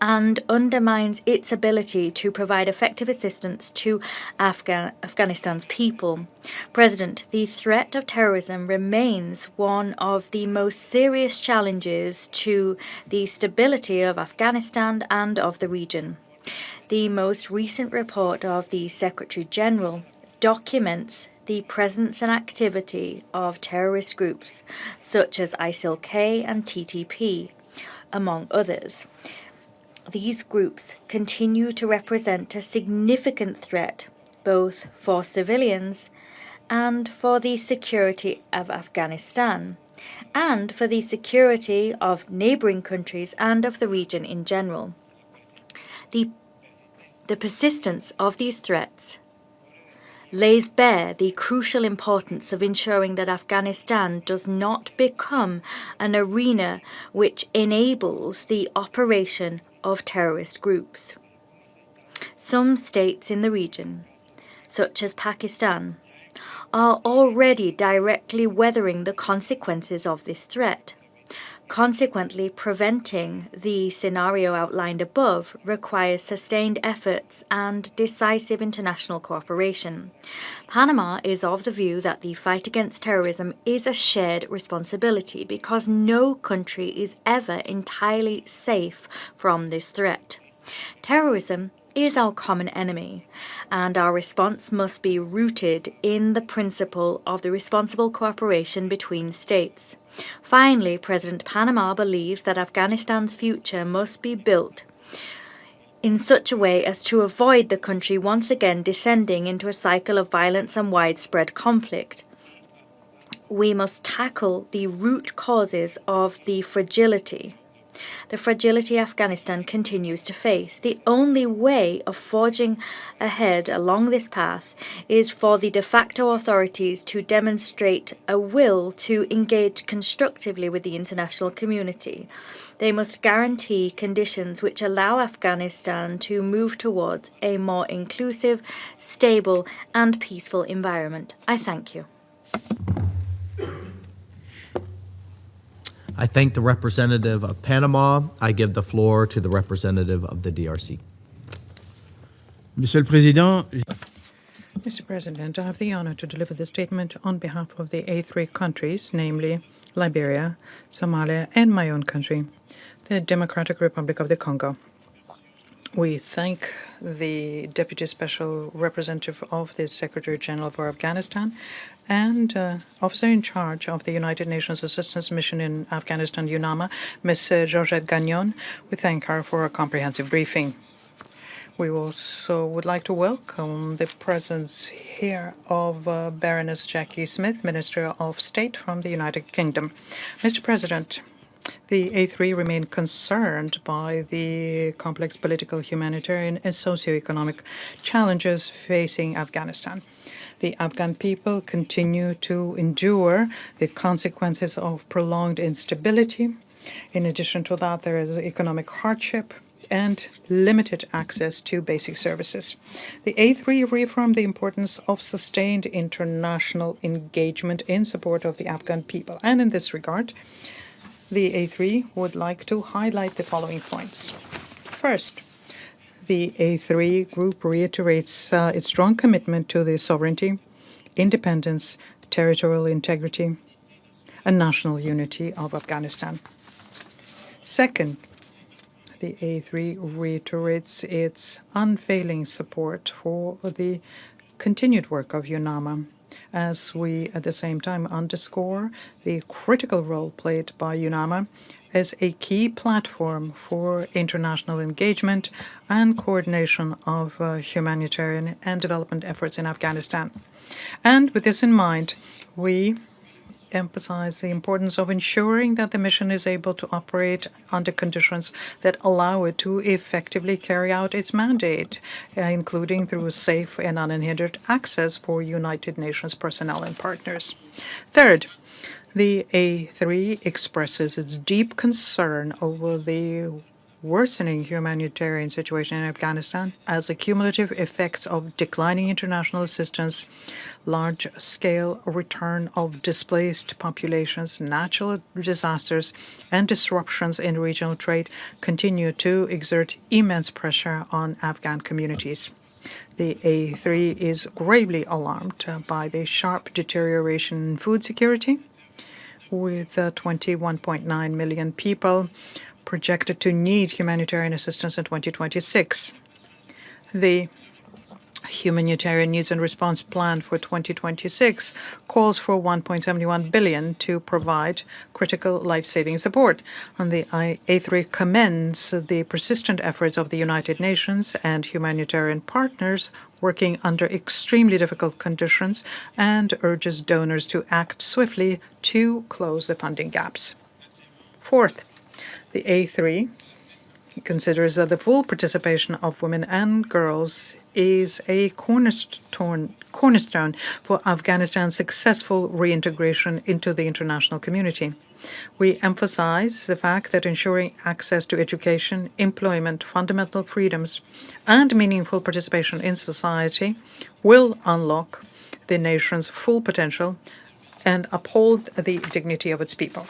and undermines its ability to provide effective assistance to Afghanistan's people. President, the threat of terrorism remains one of the most serious challenges to the stability of Afghanistan and of the region. The most recent report of the Secretary General documents the presence and activity of terrorist groups such as ISIL-K and TTP, among others. these groups continue to represent a significant threat both for civilians and for the security of Afghanistan, and for the security of neighbouring countries and of the region in general. The persistence of these threats lays bare the crucial importance of ensuring that Afghanistan does not become an arena which enables the operation of terrorist groups. Some states in the region, such as Pakistan, are already directly weathering the consequences of this threat. Consequently, preventing the scenario outlined above requires sustained efforts and decisive international cooperation. Panama is of the view that the fight against terrorism is a shared responsibility because no country is ever entirely safe from this threat. Terrorism is our common enemy, and our response must be rooted in the principle of the responsible cooperation between states. Finally, President Panama believes that Afghanistan's future must be built in such a way as to avoid the country once again descending into a cycle of violence and widespread conflict. We must tackle the root causes of the fragility Afghanistan continues to face. The only way of forging ahead along this path is for the de facto authorities to demonstrate a will to engage constructively with the international community. They must guarantee conditions which allow Afghanistan to move towards a more inclusive, stable, and peaceful environment. I thank you. I thank the representative of Panama. I give the floor to the representative of the DRC. Monsieur le Président, Mr. President, I have the honor to deliver the statement on behalf of the A3 countries, namely Liberia, Somalia, and my own country, the Democratic Republic of the Congo. We thank the Deputy Special Representative of the Secretary General for Afghanistan and Officer in Charge of the United Nations Assistance Mission in Afghanistan, UNMA, Ms. Georgette Gagnon. We thank her for a comprehensive briefing. We also would like to welcome the presence here of Baroness Jackie Smith, Minister of State from the United Kingdom. Mr. President, the A3 remain concerned by the complex political, humanitarian, and socioeconomic challenges facing Afghanistan. The Afghan people continue to endure the consequences of prolonged instability. In addition to that, there is economic hardship and limited access to basic services. The A3 reaffirmed the importance of sustained international engagement in support of the Afghan people. And in this regard, the A3 would like to highlight the following points. First, the A3 group reiterates its strong commitment to the sovereignty, independence, territorial integrity, and national unity of Afghanistan. Second, the A3 reiterates its unfailing support for the continued work of UNMA, as we at the same time underscore the critical role played by UNMA as a key platform for international engagement and coordination of humanitarian and development efforts in Afghanistan. And with this in mind, we emphasize the importance of ensuring that the mission is able to operate under conditions that allow it to effectively carry out its mandate, including through safe and unhindered access for United Nations personnel and partners. Third, the A3 expresses its deep concern over the worsening humanitarian situation in Afghanistan as the cumulative effects of declining international assistance, large-scale return of displaced populations, natural disasters, and disruptions in regional trade continue to exert immense pressure on Afghan communities. The A3 is gravely alarmed by the sharp deterioration in food security, with 21.9 million people projected to need humanitarian assistance in 2026. The Humanitarian Needs and Response Plan for 2026 calls for 1.71 billion to provide critical life-saving support. And the A3 commends the persistent efforts of the United Nations and humanitarian partners working under extremely difficult conditions and urges donors to act swiftly to close the funding gaps. Fourth, the A3 considers that the full participation of women and girls is a cornerstone for Afghanistan's successful reintegration into the international community. We emphasize the fact that ensuring access to education, employment, fundamental freedoms, and meaningful participation in society will unlock the nation's full potential and uphold the dignity of its people.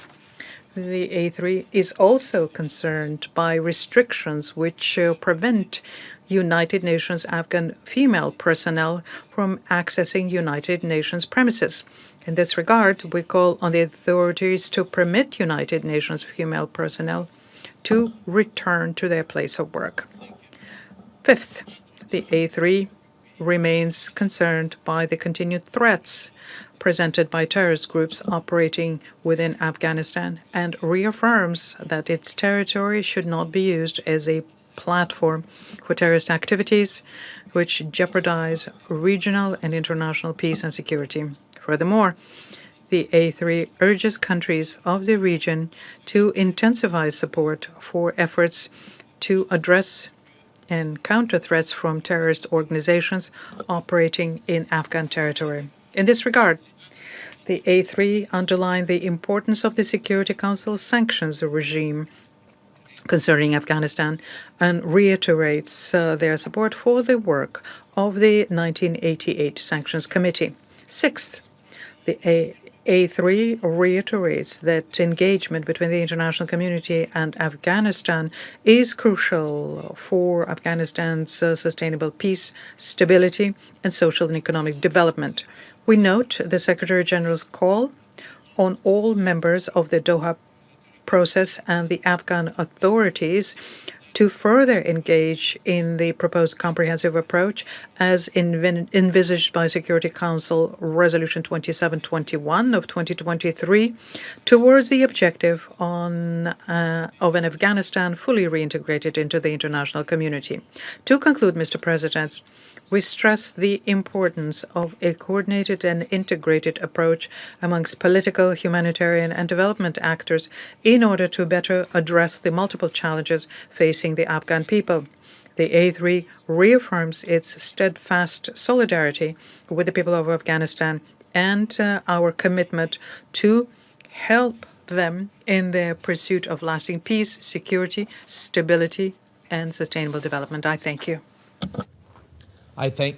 The A3 is also concerned by restrictions which prevent United Nations Afghan female personnel from accessing United Nations premises. In this regard, we call on the authorities to permit United Nations female personnel to return to their place of work. Fifth, the A3 remains concerned by the continued threats presented by terrorist groups operating within Afghanistan and reaffirms that its territory should not be used as a platform for terrorist activities which jeopardize regional and international peace and security. Furthermore, the A3 urges countries of the region to intensify support for efforts to address and counter threats from terrorist organizations operating in Afghan territory. In this regard, the A3 underlined the importance of the Security Council sanctions regime concerning Afghanistan and reiterates their support for the work of the 1988 Sanctions Committee. Sixth, the A3 reiterates that engagement between the international community and Afghanistan is crucial for Afghanistan's sustainable peace, stability, and social and economic development. We note the Secretary General's call on all members of the Doha process and the Afghan authorities to further engage in the proposed comprehensive approach as envisaged by Security Council Resolution 2721 of 2023 towards the objective of an Afghanistan fully reintegrated into the international community. To conclude, Mr. President, we stress the importance of a coordinated and integrated approach amongst political, humanitarian, and development actors in order to better address the multiple challenges facing the Afghan people. The A3 reaffirms its steadfast solidarity with the people of Afghanistan and our commitment to help them in their pursuit of lasting peace, security, stability, and sustainable development. I thank you. I thank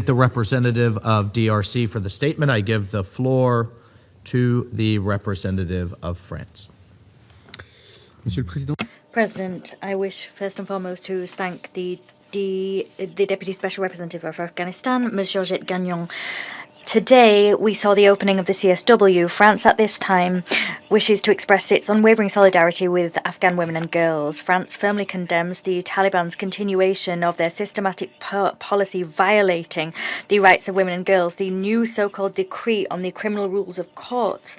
the representative of DRC for the statement. I give the floor to the representative of France. Monsieur le Président. President, I wish first and foremost to thank the Deputy Special Representative of Afghanistan, Ms. Georgette Gagnon. Today, we saw the opening of the CSW. France at this time wishes to express its unwavering solidarity with Afghan women and girls. France firmly condemns the Taliban's continuation of their systematic policy violating the rights of women and girls. The new so-called decree on the criminal rules of courts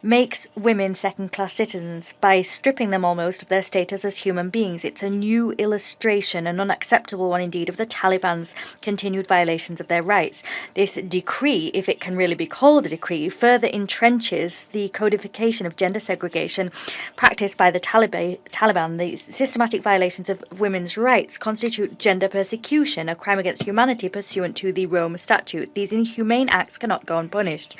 makes women second-class citizens by stripping them almost of their status as human beings. It's a new illustration, an unacceptable one indeed, of the Taliban's continued violations of their rights. This decree, if it can really be called a decree, further entrenches the codification of gender segregation practiced by the Taliban. The systematic violations of women's rights constitute gender persecution, a crime against humanity pursuant to the Rome Statute. These inhumane acts cannot go unpunished.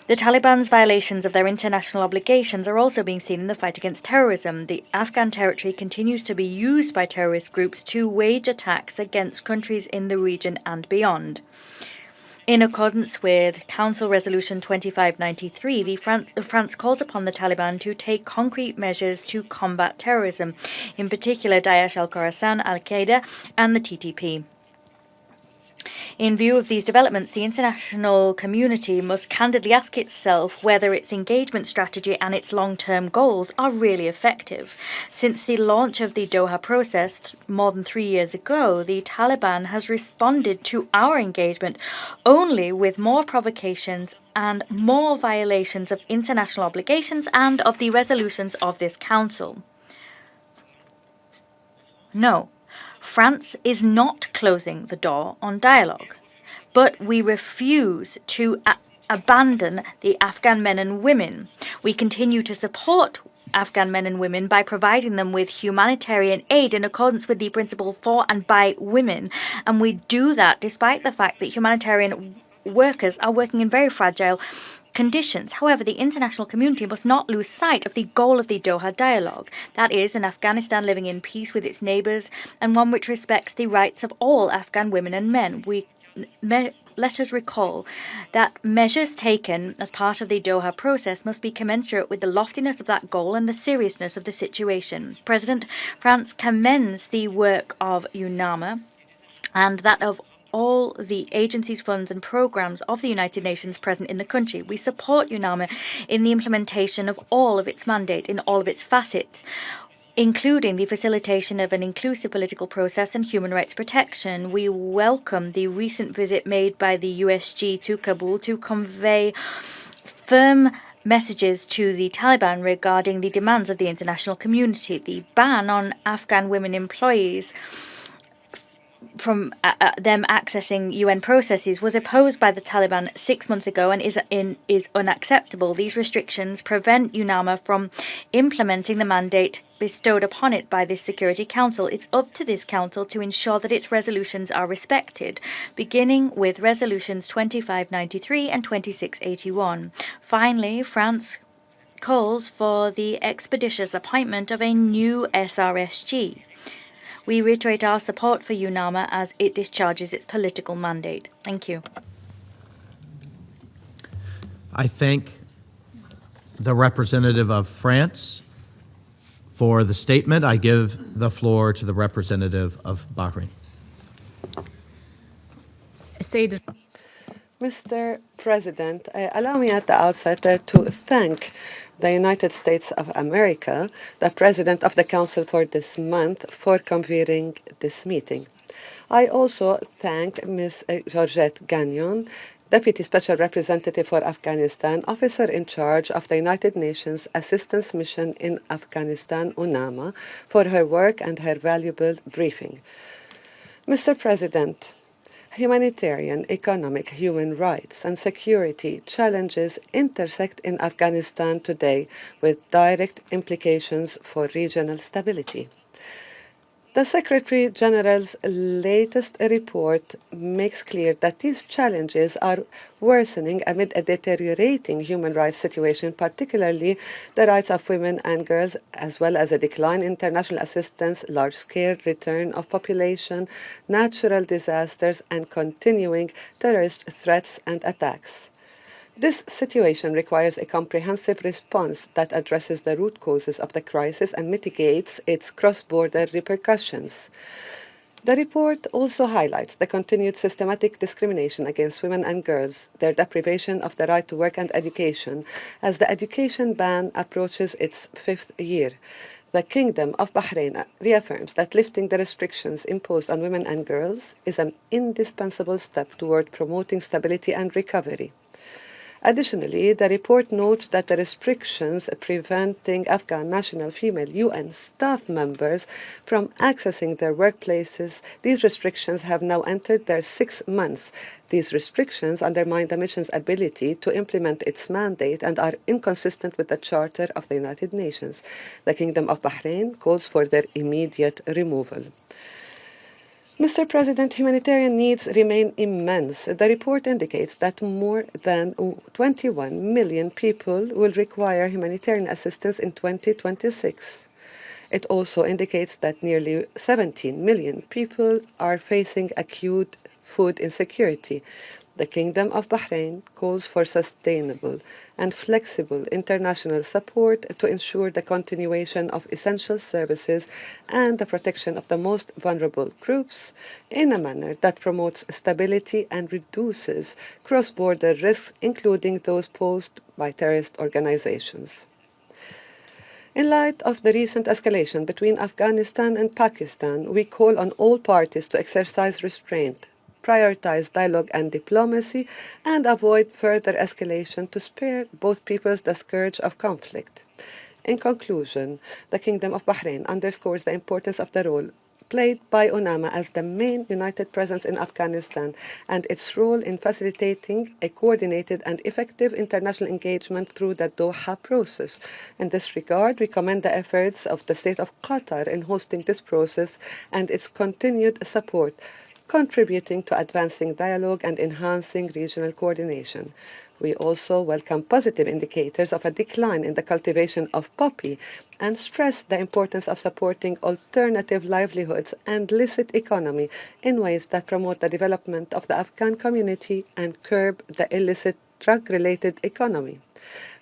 The Taliban's violations of their international obligations are also being seen in the fight against terrorism. The Afghan territory continues to be used by terrorist groups to wage attacks against countries in the region and beyond. In accordance with Council Resolution 2593, France calls upon the Taliban to take concrete measures to combat terrorism, in particular Daesh al-Khorasan, Al-Qaeda, and the TTP. In view of these developments, the international community must candidly ask itself whether its engagement strategy and its long-term goals are really effective. Since the launch of the Doha process more than 3 years ago, the Taliban has responded to our engagement only with more provocations and more violations of international obligations and of the resolutions of this Council. No, France is not closing the door on dialogue, but we refuse to abandon the Afghan men and women. We continue to support Afghan men and women by providing them with humanitarian aid in accordance with the principle for and by women, and we do that despite the fact that humanitarian workers are working in very fragile conditions. However, the international community must not lose sight of the goal of the Doha dialogue. That is, an Afghanistan living in peace with its neighbours and one which respects the rights of all Afghan women and men. Let us recall that measures taken as part of the Doha process must be commensurate with the loftiness of that goal and the seriousness of the situation. President, France commends the work of UNAMA and that of all the agencies, funds and programs of the United Nations present in the country. We support UNAMA in the implementation of all of its mandate in all of its facets, including the facilitation of an inclusive political process and human rights protection. We welcome the recent visit made by the USG to Kabul to convey firm messages to the Taliban regarding the demands of the international community. The ban on Afghan women employees from them accessing UN processes was opposed by the Taliban 6 months ago and is unacceptable. These restrictions prevent UNAMA from implementing the mandate bestowed upon it by this Security Council. It's up to this Council to ensure that its resolutions are respected, beginning with resolutions 2593 and 2681. Finally, France calls for the expeditious appointment of a new SRSG. We reiterate our support for UNAMA as it discharges its political mandate. Thank you. I thank the representative of France for the statement. I give the floor to the representative of Bahrain. Mr. President, allow me at the outset to thank the United States of America, the President of the Council for this month, for convening this meeting. I also thank Ms. Georgette Gagnon, Deputy Special Representative for Afghanistan, Officer in charge of the United Nations Assistance Mission in Afghanistan, UNAMA, for her work and her valuable briefing. Mr. President, humanitarian, economic, human rights, and security challenges intersect in Afghanistan today with direct implications for regional stability. The Secretary General's latest report makes clear that these challenges are worsening amid a deteriorating human rights situation, particularly the rights of women and girls, as well as a decline in international assistance, large-scale return of population, natural disasters, and continuing terrorist threats and attacks. This situation requires a comprehensive response that addresses the root causes of the crisis and mitigates its cross-border repercussions. The report also highlights the continued systematic discrimination against women and girls, their deprivation of the right to work and education, as the education ban approaches its 5th year. The Kingdom of Bahrain reaffirms that lifting the restrictions imposed on women and girls is an indispensable step toward promoting stability and recovery. Additionally, the report notes that the restrictions preventing Afghan national female UN staff members from accessing their workplaces, these restrictions have now entered their 6th month. These restrictions undermine the mission's ability to implement its mandate and are inconsistent with the Charter of the United Nations. The Kingdom of Bahrain calls for their immediate removal. Mr. President, humanitarian needs remain immense. The report indicates that more than 21 million people will require humanitarian assistance in 2026. It also indicates that nearly 17 million people are facing acute food insecurity. The Kingdom of Bahrain calls for sustainable and flexible international support to ensure the continuation of essential services and the protection of the most vulnerable groups in a manner that promotes stability and reduces cross-border risks, including those posed by terrorist organizations. In light of the recent escalation between Afghanistan and Pakistan, we call on all parties to exercise restraint, prioritize dialogue and diplomacy, and avoid further escalation to spare both peoples the scourge of conflict. In conclusion, the Kingdom of Bahrain underscores the importance of the role played by UNMA as the main united presence in Afghanistan and its role in facilitating a coordinated and effective international engagement through the Doha process. In this regard, we commend the efforts of the State of Qatar in hosting this process and its continued support, contributing to advancing dialogue and enhancing regional coordination. We also welcome positive indicators of a decline in the cultivation of poppy and stress the importance of supporting alternative livelihoods and licit economy in ways that promote the development of the Afghan community and curb the illicit drug-related economy.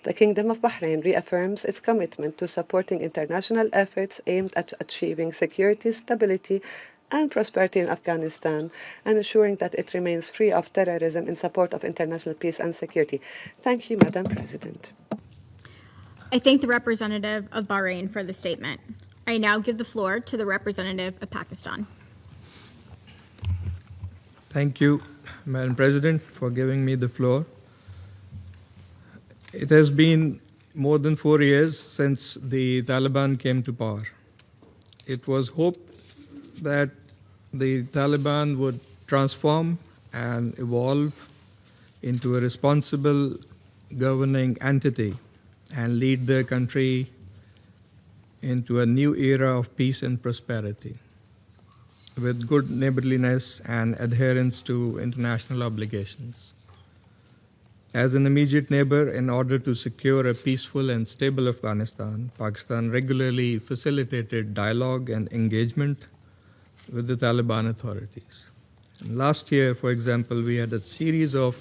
The Kingdom of Bahrain reaffirms its commitment to supporting international efforts aimed at achieving security, stability, and prosperity in Afghanistan, and ensuring that it remains free of terrorism in support of international peace and security. Thank you, Madam President. I thank the representative of Bahrain for the statement. I now give the floor to the representative of Pakistan. Thank you, Madam President, for giving me the floor. It has been more than 4 years since the Taliban came to power. It was hoped that the Taliban would transform and evolve into a responsible governing entity and lead the country into a new era of peace and prosperity with good neighborliness and adherence to international obligations. As an immediate neighbor, in order to secure a peaceful and stable Afghanistan, Pakistan regularly facilitated dialogue and engagement with the Taliban authorities. Last year, for example, we had a series of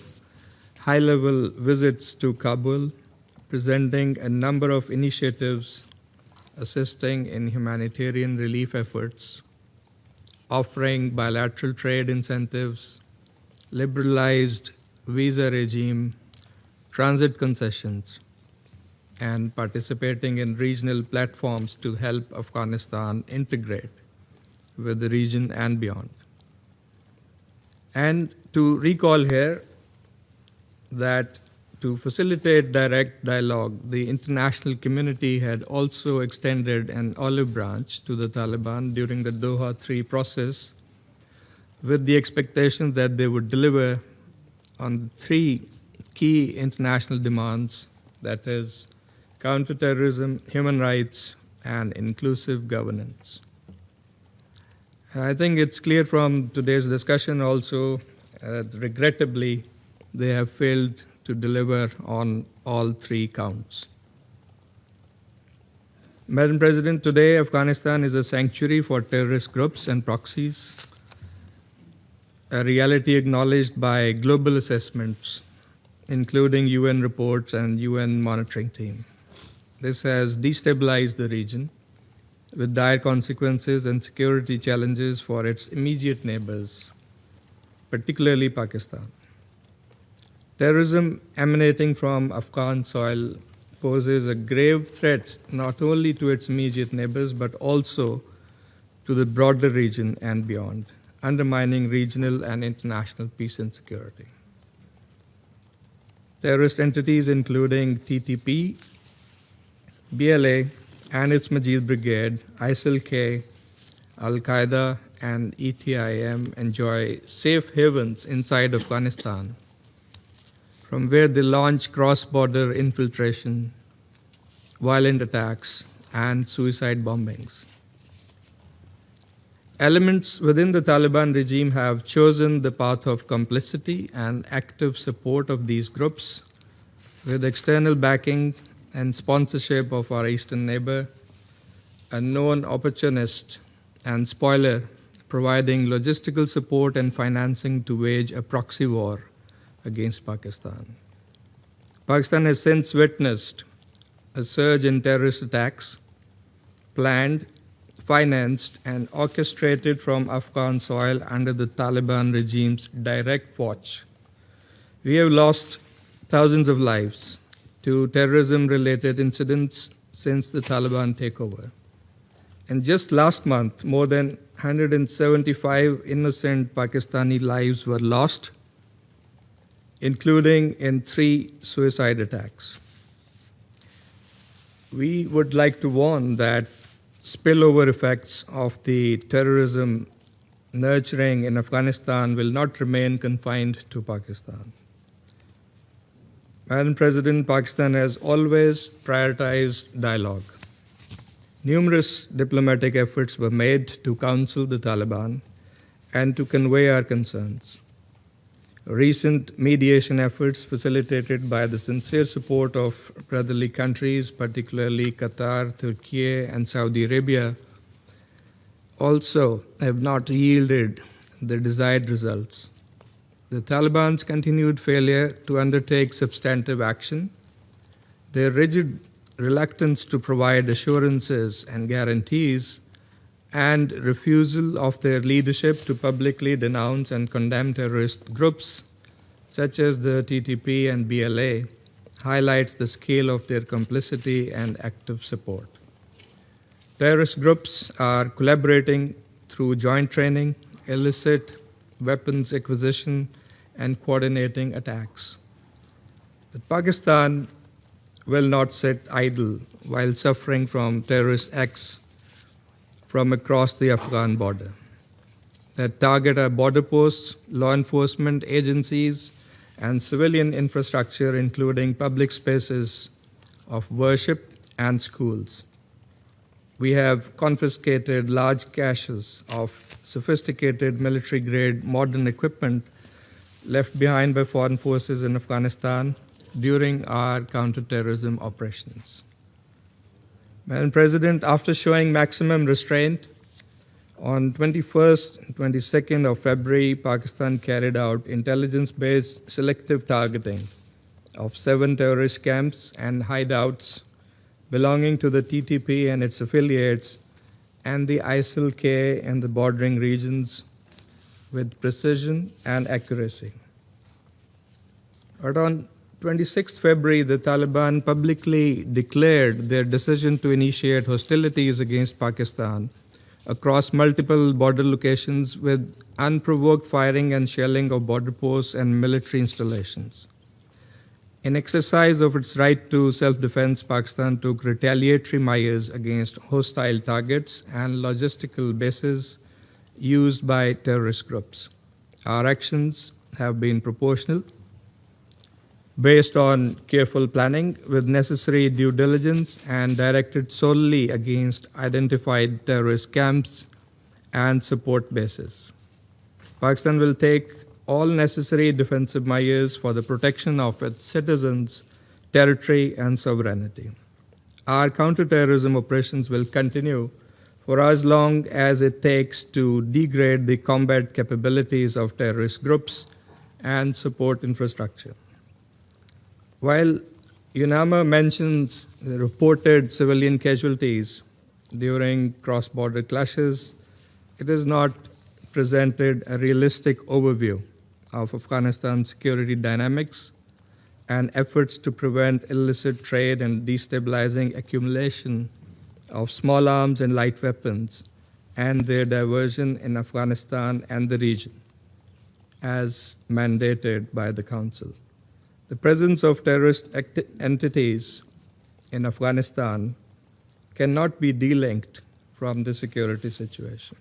high-level visits to Kabul, presenting a number of initiatives assisting in humanitarian relief efforts, offering bilateral trade incentives, liberalized visa regime, transit concessions, and participating in regional platforms to help Afghanistan integrate with the region and beyond. And to recall here that to facilitate direct dialogue, the international community had also extended an olive branch to the Taliban during the Doha III process with the expectation that they would deliver on 3 key international demands, that is, counterterrorism, human rights, and inclusive governance. And I think it's clear from today's discussion also that regrettably they have failed to deliver on all 3 counts. Madam President, today Afghanistan is a sanctuary for terrorist groups and proxies, a reality acknowledged by global assessments, including UN reports and UN monitoring team. This has destabilized the region with dire consequences and security challenges for its immediate neighbors, particularly Pakistan. Terrorism emanating from Afghan soil poses a grave threat not only to its immediate neighbors but also to the broader region and beyond, undermining regional and international peace and security. Terrorist entities including TTP, BLA, and its Majid Brigade, ISIL-K, Al-Qaeda, and ETIM enjoy safe havens inside Afghanistan, from where they launch cross-border infiltration, violent attacks, and suicide bombings. Elements within the Taliban regime have chosen the path of complicity and active support of these groups, with external backing and sponsorship of our eastern neighbor, a known opportunist and spoiler, providing logistical support and financing to wage a proxy war against Pakistan. Pakistan has since witnessed a surge in terrorist attacks, planned, financed, and orchestrated from Afghan soil under the Taliban regime's direct watch. We have lost thousands of lives to terrorism-related incidents since the Taliban takeover. And just last month, more than 175 innocent Pakistani lives were lost, including in 3 suicide attacks. We would like to warn that spillover effects of the terrorism nurturing in Afghanistan will not remain confined to Pakistan. Madam President, Pakistan has always prioritized dialogue. Numerous diplomatic efforts were made to counsel the Taliban and to convey our concerns. Recent mediation efforts facilitated by the sincere support of brotherly countries, particularly Qatar, Turkey, and Saudi Arabia, also have not yielded the desired results. The Taliban's continued failure to undertake substantive action, their rigid reluctance to provide assurances and guarantees, and refusal of their leadership to publicly denounce and condemn terrorist groups such as the TTP and BLA highlights the scale of their complicity and active support. Terrorist groups are collaborating through joint training, illicit weapons acquisition, and coordinating attacks. But Pakistan will not sit idle while suffering from terrorist acts from across the Afghan border that target our border posts, law enforcement agencies, and civilian infrastructure, including public spaces of worship and schools. We have confiscated large caches of sophisticated military-grade modern equipment left behind by foreign forces in Afghanistan during our counterterrorism operations. Madam President, after showing maximum restraint, on 21st and 22nd of February, Pakistan carried out intelligence-based selective targeting of 7 terrorist camps and hideouts belonging to the TTP and its affiliates and the ISIL-K and the bordering regions with precision and accuracy. But on 26th February, the Taliban publicly declared their decision to initiate hostilities against Pakistan across multiple border locations with unprovoked firing and shelling of border posts and military installations. In exercise of its right to self-defense, Pakistan took retaliatory measures against hostile targets and logistical bases used by terrorist groups. Our actions have been proportional, based on careful planning with necessary due diligence and directed solely against identified terrorist camps and support bases. Pakistan will take all necessary defensive measures for the protection of its citizens, territory, and sovereignty. Our counterterrorism operations will continue for as long as it takes to degrade the combat capabilities of terrorist groups and support infrastructure. While UNMA mentions the reported civilian casualties during cross-border clashes, it has not presented a realistic overview of Afghanistan's security dynamics and efforts to prevent illicit trade and destabilizing accumulation of small arms and light weapons and their diversion in Afghanistan and the region, as mandated by the Council. The presence of terrorist entities in Afghanistan cannot be delinked from the security situation.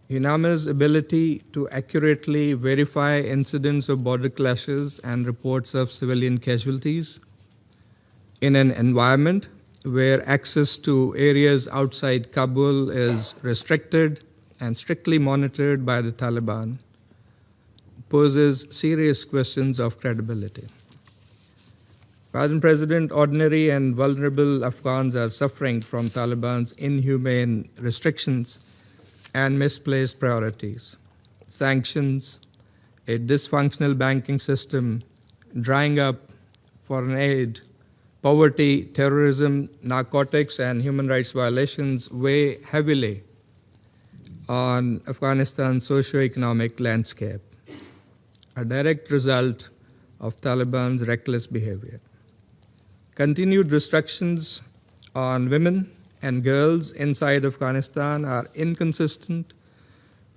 UNAMA's ability to accurately verify incidents of border clashes and reports of civilian casualties in an environment where access to areas outside Kabul is restricted and strictly monitored by the Taliban poses serious questions of credibility. Madam President, ordinary and vulnerable Afghans are suffering from Taliban's inhumane restrictions and misplaced priorities, sanctions, a dysfunctional banking system, drying up foreign aid, poverty, terrorism, narcotics, and human rights violations weigh heavily on Afghanistan's socio-economic landscape, a direct result of Taliban's reckless behavior. Continued restrictions on women and girls inside Afghanistan are inconsistent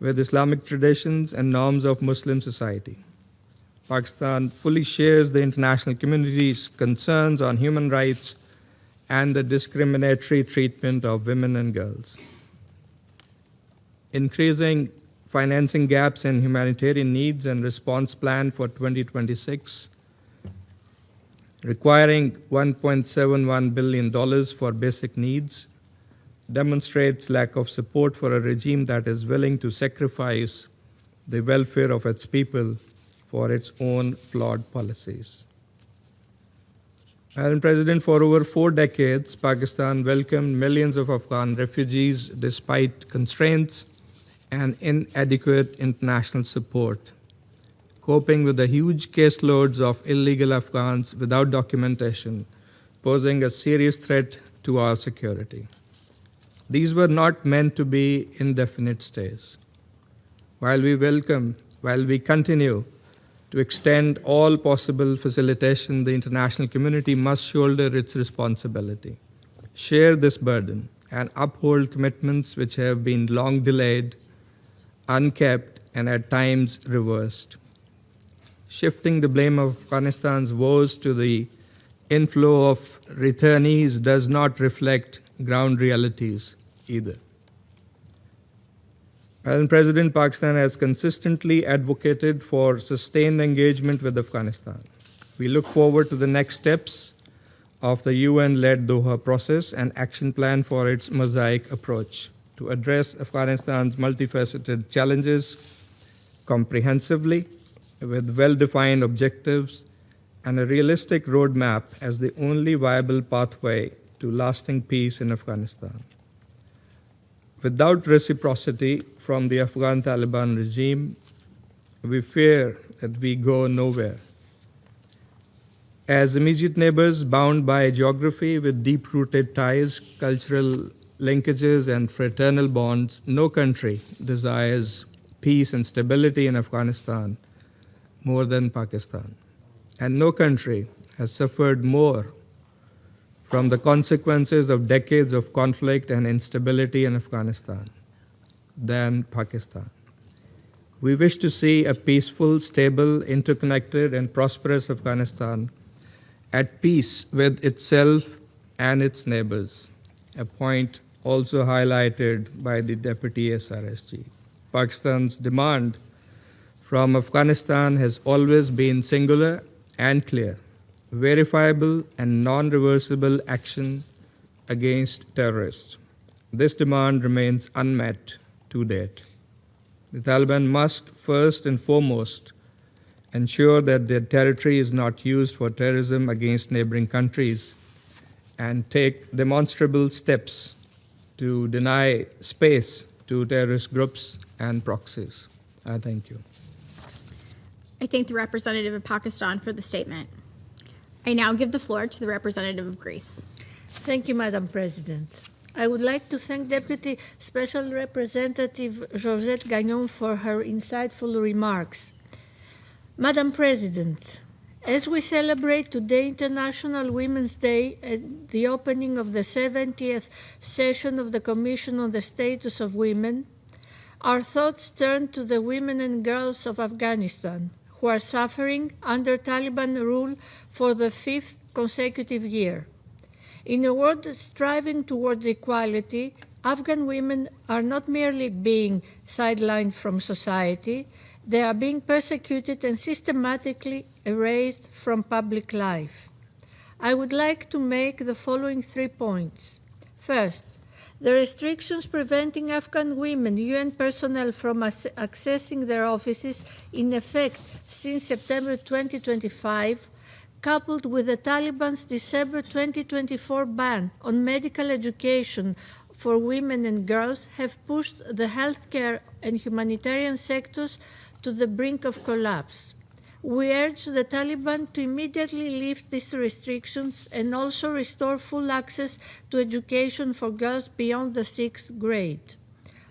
with Islamic traditions and norms of Muslim society. Pakistan fully shares the international community's concerns on human rights and the discriminatory treatment of women and girls. Increasing financing gaps in humanitarian needs and response plan for 2026, requiring $1.71 billion for basic needs, demonstrates lack of support for a regime that is willing to sacrifice the welfare of its people for its own flawed policies. Madam President, for over 4 decades, Pakistan welcomed millions of Afghan refugees despite constraints and inadequate international support, coping with the huge caseloads of illegal Afghans without documentation, posing a serious threat to our security. These were not meant to be indefinite stays. While we continue to extend all possible facilitation, the international community must shoulder its responsibility, share this burden, and uphold commitments which have been long delayed, unkept, and at times reversed. Shifting the blame of Afghanistan's woes to the inflow of returnees does not reflect ground realities either. Madam President, Pakistan has consistently advocated for sustained engagement with Afghanistan. We look forward to the next steps of the UN-led Doha process and action plan for its mosaic approach to address Afghanistan's multifaceted challenges comprehensively with well-defined objectives and a realistic roadmap as the only viable pathway to lasting peace in Afghanistan. Without reciprocity from the Afghan Taliban regime, we fear that we go nowhere. As immediate neighbors bound by geography with deep-rooted ties, cultural linkages, and fraternal bonds, no country desires peace and stability in Afghanistan more than Pakistan. And no country has suffered more from the consequences of decades of conflict and instability in Afghanistan than Pakistan. We wish to see a peaceful, stable, interconnected, and prosperous Afghanistan at peace with itself and its neighbors, a point also highlighted by the Deputy SRSG. Pakistan's demand from Afghanistan has always been singular and clear: verifiable and non-reversible action against terrorists. This demand remains unmet to date. The Taliban must first and foremost ensure that their territory is not used for terrorism against neighboring countries and take demonstrable steps to deny space to terrorist groups and proxies. I thank you. I thank the representative of Pakistan for the statement. I now give the floor to the representative of Greece. Thank you, Madam President. I would like to thank Deputy Special Representative Georgette Gagnon for her insightful remarks. Madam President, as we celebrate today International Women's Day and the opening of the 70th session of the Commission on the Status of Women, our thoughts turn to the women and girls of Afghanistan who are suffering under Taliban rule for the 5th consecutive year. In a world striving towards equality, Afghan women are not merely being sidelined from society, they are being persecuted and systematically erased from public life. I would like to make the following 3 points. First, the restrictions preventing Afghan women, UN personnel from accessing their offices in effect since September 2025, coupled with the Taliban's December 2024 ban on medical education for women and girls, have pushed the healthcare and humanitarian sectors to the brink of collapse. We urge the Taliban to immediately lift these restrictions and also restore full access to education for girls beyond the 6th grade.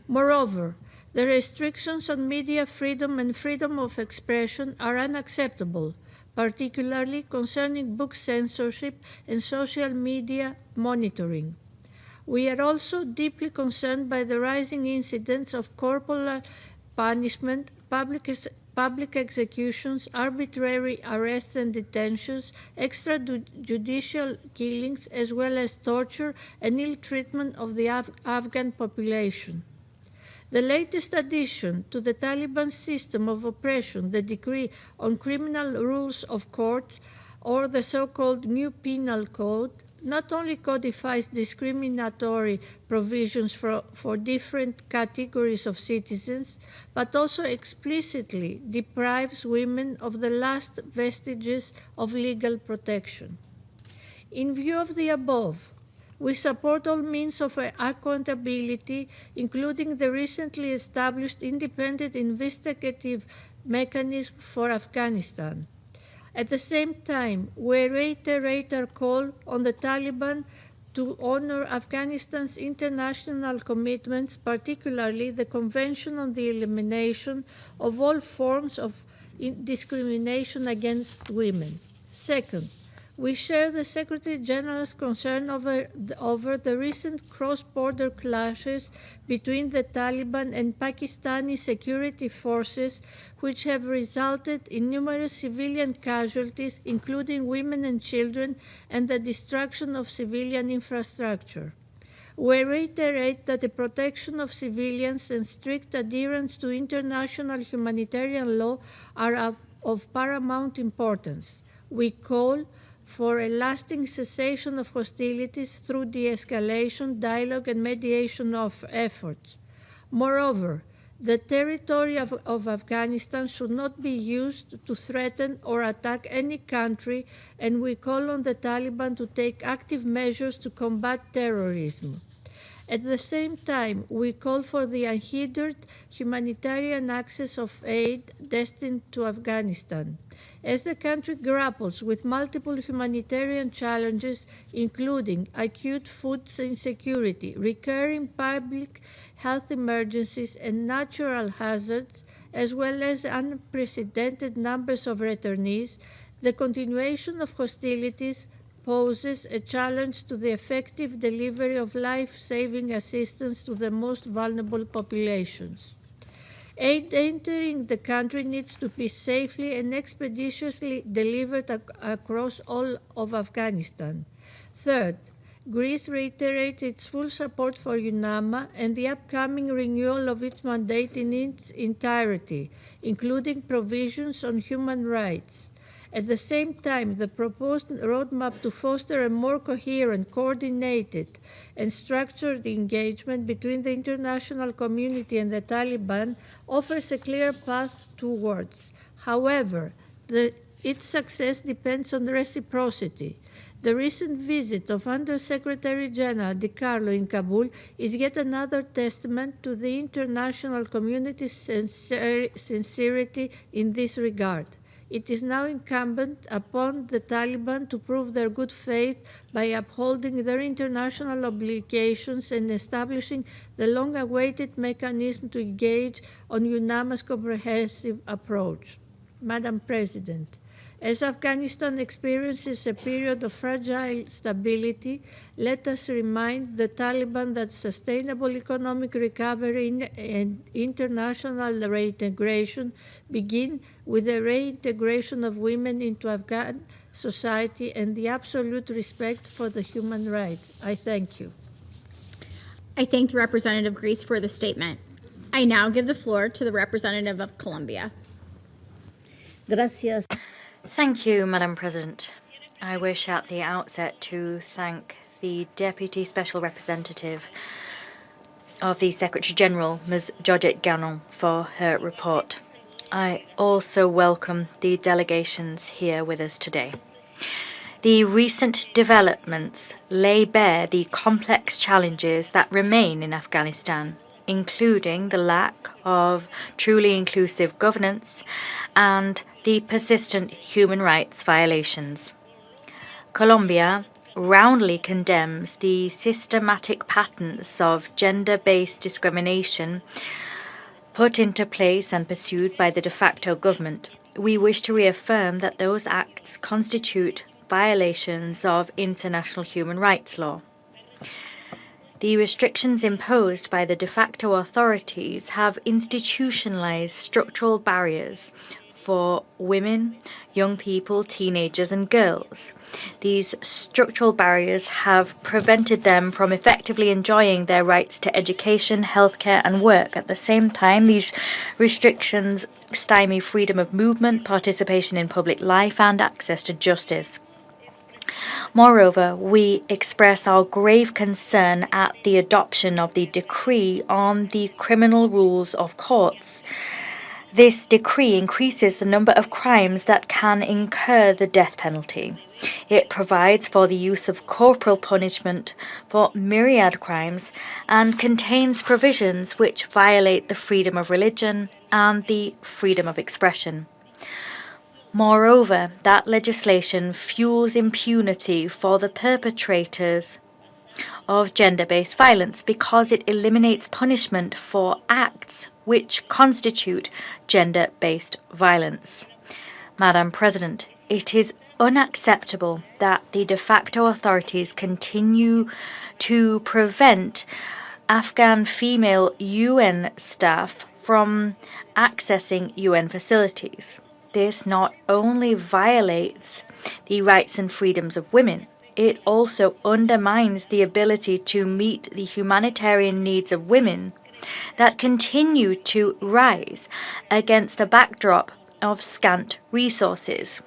Moreover, the restrictions on media freedom and freedom of expression are unacceptable, particularly concerning book censorship and social media monitoring. We are also deeply concerned by the rising incidence of corporal punishment, public executions, arbitrary arrests and detentions, extrajudicial killings, as well as torture and ill treatment of the Afghan population. The latest addition to the Taliban system of oppression, the decree on criminal rules of courts, or the so-called New Penal Code, not only codifies discriminatory provisions for different categories of citizens, but also explicitly deprives women of the last vestiges of legal protection. In view of the above, we support all means of accountability, including the recently established independent investigative mechanism for Afghanistan. At the same time, we reiterate our call on the Taliban to honor Afghanistan's international commitments, particularly the Convention on the Elimination of All Forms of Discrimination Against Women. Second, we share the Secretary General's concern over the recent cross-border clashes between the Taliban and Pakistani security forces, which have resulted in numerous civilian casualties, including women and children, and the destruction of civilian infrastructure. We reiterate that the protection of civilians and strict adherence to international humanitarian law are of paramount importance. We call for a lasting cessation of hostilities through de-escalation, dialogue, and mediation of efforts. Moreover, the territory of Afghanistan should not be used to threaten or attack any country, and we call on the Taliban to take active measures to combat terrorism. At the same time, we call for the unhindered humanitarian access of aid destined to Afghanistan. As the country grapples with multiple humanitarian challenges, including acute food insecurity, recurring public health emergencies, and natural hazards, as well as unprecedented numbers of returnees, the continuation of hostilities poses a challenge to the effective delivery of life-saving assistance to the most vulnerable populations. Aid entering the country needs to be safely and expeditiously delivered across all of Afghanistan. Third, Greece reiterates its full support for UNMA and the upcoming renewal of its mandate in its entirety, including provisions on human rights. At the same time, the proposed roadmap to foster a more coherent, coordinated, and structured engagement between the international community and the Taliban offers a clear path towards. However, its success depends on reciprocity. The recent visit of Under-Secretary General Di Carlo in Kabul is yet another testament to the international community's sincerity in this regard. It is now incumbent upon the Taliban to prove their good faith by upholding their international obligations and establishing the long-awaited mechanism to engage on UNAMA's comprehensive approach. Madam President, as Afghanistan experiences a period of fragile stability, let us remind the Taliban that sustainable economic recovery and international reintegration begin with the reintegration of women into Afghan society and the absolute respect for the human rights. I thank you. I thank the representative of Greece for the statement. I now give the floor to the representative of Colombia. Gracias. Thank you, Madam President. I wish at the outset to thank the Deputy Special Representative of the Secretary General, Ms. Georgette Gagnon, for her report. I also welcome the delegations here with us today. The recent developments lay bare the complex challenges that remain in Afghanistan, including the lack of truly inclusive governance and the persistent human rights violations. Colombia roundly condemns the systematic patterns of gender-based discrimination put into place and pursued by the de facto government. We wish to reaffirm that those acts constitute violations of international human rights law. The restrictions imposed by the de facto authorities have institutionalized structural barriers for women, young people, teenagers, and girls. These structural barriers have prevented them from effectively enjoying their rights to education, healthcare, and work. At the same time, these restrictions stymie freedom of movement, participation in public life, and access to justice. Moreover, we express our grave concern at the adoption of the decree on the criminal rules of courts. This decree increases the number of crimes that can incur the death penalty. It provides for the use of corporal punishment for myriad crimes and contains provisions which violate the freedom of religion and the freedom of expression. Moreover, that legislation fuels impunity for the perpetrators of gender-based violence because it eliminates punishment for acts which constitute gender-based violence. Madam President, it is unacceptable that the de facto authorities continue to prevent Afghan female UN staff from accessing UN facilities. This not only violates the rights and freedoms of women, it also undermines the ability to meet the humanitarian needs of women that continue to rise against a backdrop of scant resources.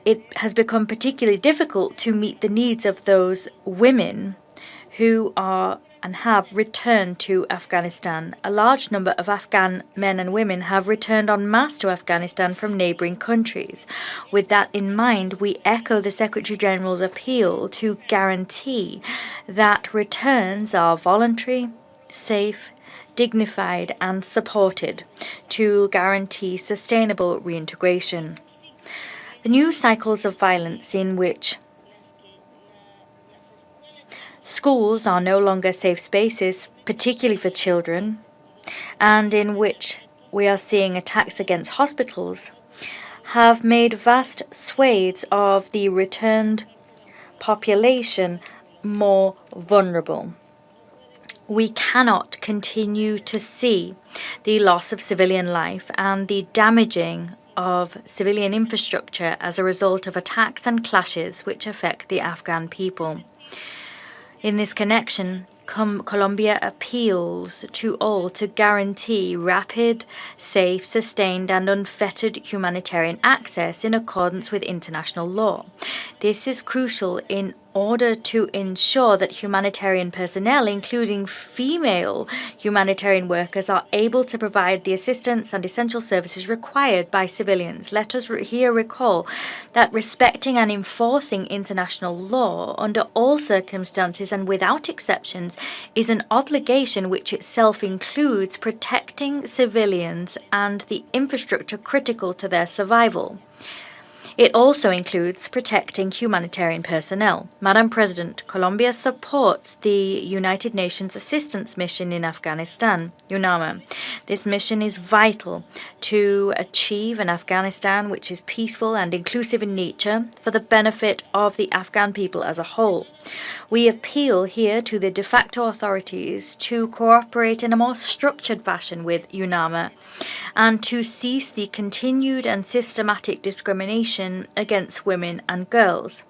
It has become particularly difficult to meet the needs of those women who are and have returned to Afghanistan. A large number of Afghan men and women have returned en masse to Afghanistan from neighbouring countries. With that in mind, we echo the Secretary General's appeal to guarantee that returns are voluntary, safe, dignified and supported to guarantee sustainable reintegration. The new cycles of violence in which schools are no longer safe spaces, particularly for children, and in which we are seeing attacks against hospitals, have made vast swathes of the returned population more vulnerable. We cannot continue to see the loss of civilian life and the damaging of civilian infrastructure as a result of attacks and clashes which affect the Afghan people. In this connection, Colombia appeals to all to guarantee rapid, safe, sustained and unfettered humanitarian access in accordance with international law. This is crucial in order to ensure that humanitarian personnel, including female humanitarian workers, are able to provide the assistance and essential services required by civilians. Let us here recall that respecting and enforcing international law under all circumstances and without exceptions is an obligation which itself includes protecting civilians and the infrastructure critical to their survival. It also includes protecting humanitarian personnel. Madam President, Colombia supports the United Nations Assistance Mission in Afghanistan, UNMA. This mission is vital to achieve an Afghanistan which is peaceful and inclusive in nature for the benefit of the Afghan people as a whole. We appeal here to the de facto authorities to cooperate in a more structured fashion with UNMA and to cease the continued and systematic discrimination against women and girls.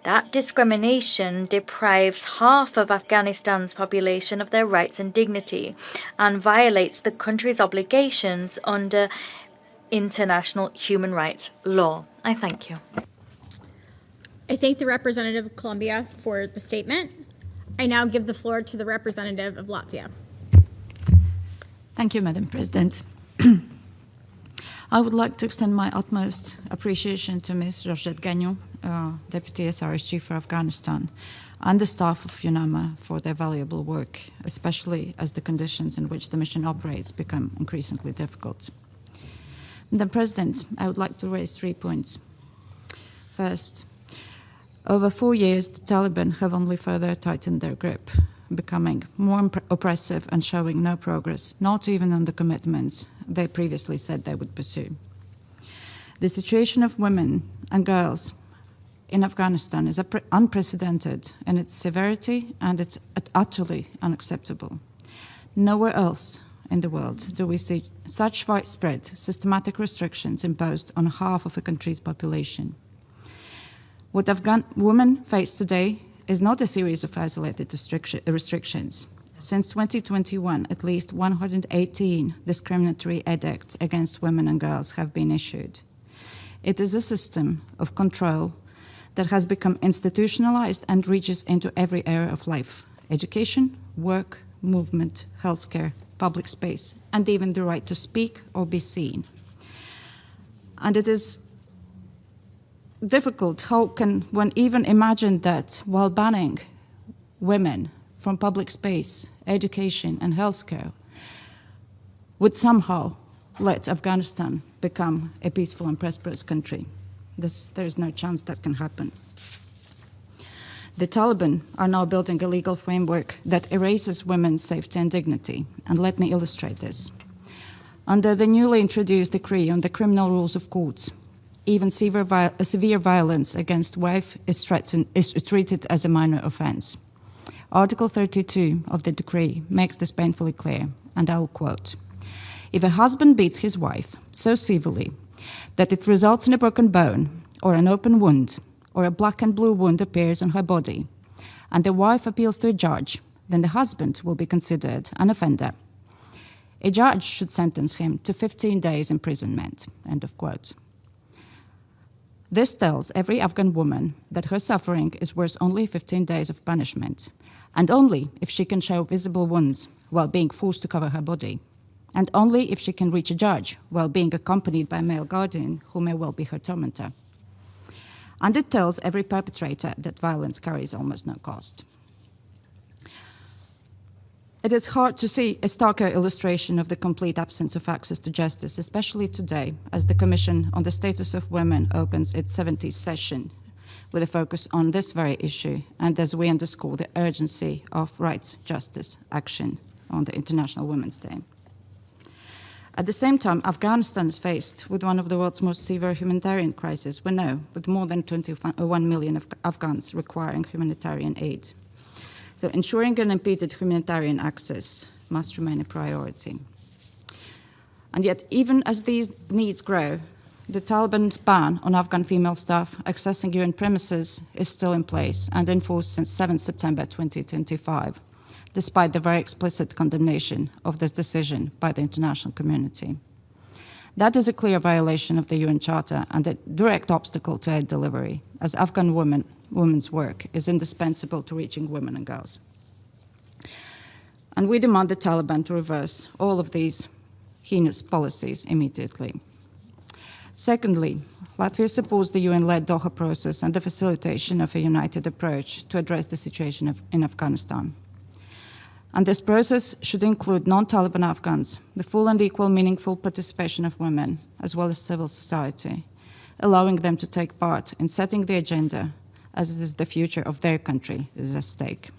That discrimination deprives half of Afghanistan's population of their rights and dignity and violates the country's obligations under international human rights law. I thank you. I thank the representative of Colombia for the statement. I now give the floor to the representative of Latvia. Thank you, Madam President. I would like to extend my utmost appreciation to Ms. Georgette Gagnon, Deputy SRSG for Afghanistan. and the staff of UNMA for their valuable work, especially as the conditions in which the mission operates become increasingly difficult. Madam President, I would like to raise 3 points. First, over 4 years, the Taliban have only further tightened their grip, becoming more oppressive and showing no progress, not even on the commitments they previously said they would pursue. The situation of women and girls in Afghanistan is unprecedented in its severity, and it's utterly unacceptable. Nowhere else in the world do we see such widespread, systematic restrictions imposed on half of a country's population. What Afghan women face today is not a series of isolated restrictions. Since 2021, at least 118 discriminatory edicts against women and girls have been issued. It is a system of control that has become institutionalized and reaches into every area of life: education, work, movement, healthcare, public space, and even the right to speak or be seen. And it is difficult, how can one even imagine that while banning women from public space, education, and healthcare would somehow let Afghanistan become a peaceful and prosperous country? There is no chance that can happen. The Taliban are now building a legal framework that erases women's safety and dignity, and let me illustrate this. Under the newly introduced decree on the criminal rules of courts, even severe violence against wife is treated as a minor offense. Article 32 of the decree makes this painfully clear, and I will quote: "If a husband beats his wife so severely that it results in a broken bone or an open wound, or a black and blue wound appears on her body, and the wife appeals to a judge, then the husband will be considered an offender. A judge should sentence him to 15 days imprisonment." End of quote. This tells every Afghan woman that her suffering is worth only 15 days of punishment, and only if she can show visible wounds while being forced to cover her body, and only if she can reach a judge while being accompanied by a male guardian who may well be her tormentor. And it tells every perpetrator that violence carries almost no cost. It is hard to see a starker illustration of the complete absence of access to justice, especially today, as the Commission on the Status of Women opens its 70th session with a focus on this very issue, and as we underscore the urgency of rights, justice, action on the International Women's Day. At the same time, Afghanistan is faced with one of the world's most severe humanitarian crises, we know, with more than 21 million Afghans requiring humanitarian aid. So ensuring unimpeded humanitarian access must remain a priority. And yet, even as these needs grow, the Taliban's ban on Afghan female staff accessing UN premises is still in place and in force since 7 September 2025, despite the very explicit condemnation of this decision by the international community. That is a clear violation of the UN Charter and a direct obstacle to aid delivery, as Afghan women's work is indispensable to reaching women and girls. And we demand the Taliban to reverse all of these heinous policies immediately. Secondly, Latvia supports the UN-led Doha process and the facilitation of a united approach to address the situation in Afghanistan. And this process should include non-Taliban Afghans, the full and equal meaningful participation of women, as well as civil society, allowing them to take part in setting the agenda, as it is the future of their country is at stake.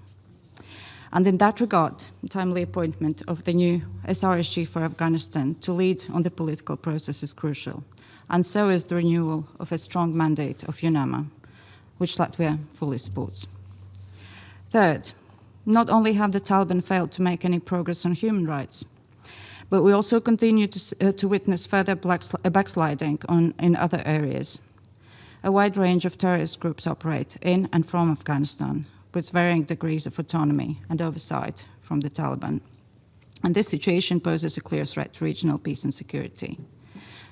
And in that regard, the timely appointment of the new SRSG for Afghanistan to lead on the political process is crucial, and so is the renewal of a strong mandate of UNMA, which Latvia fully supports. Third, not only have the Taliban failed to make any progress on human rights, but we also continue to witness further backsliding in other areas. A wide range of terrorist groups operate in and from Afghanistan, with varying degrees of autonomy and oversight from the Taliban. And this situation poses a clear threat to regional peace and security.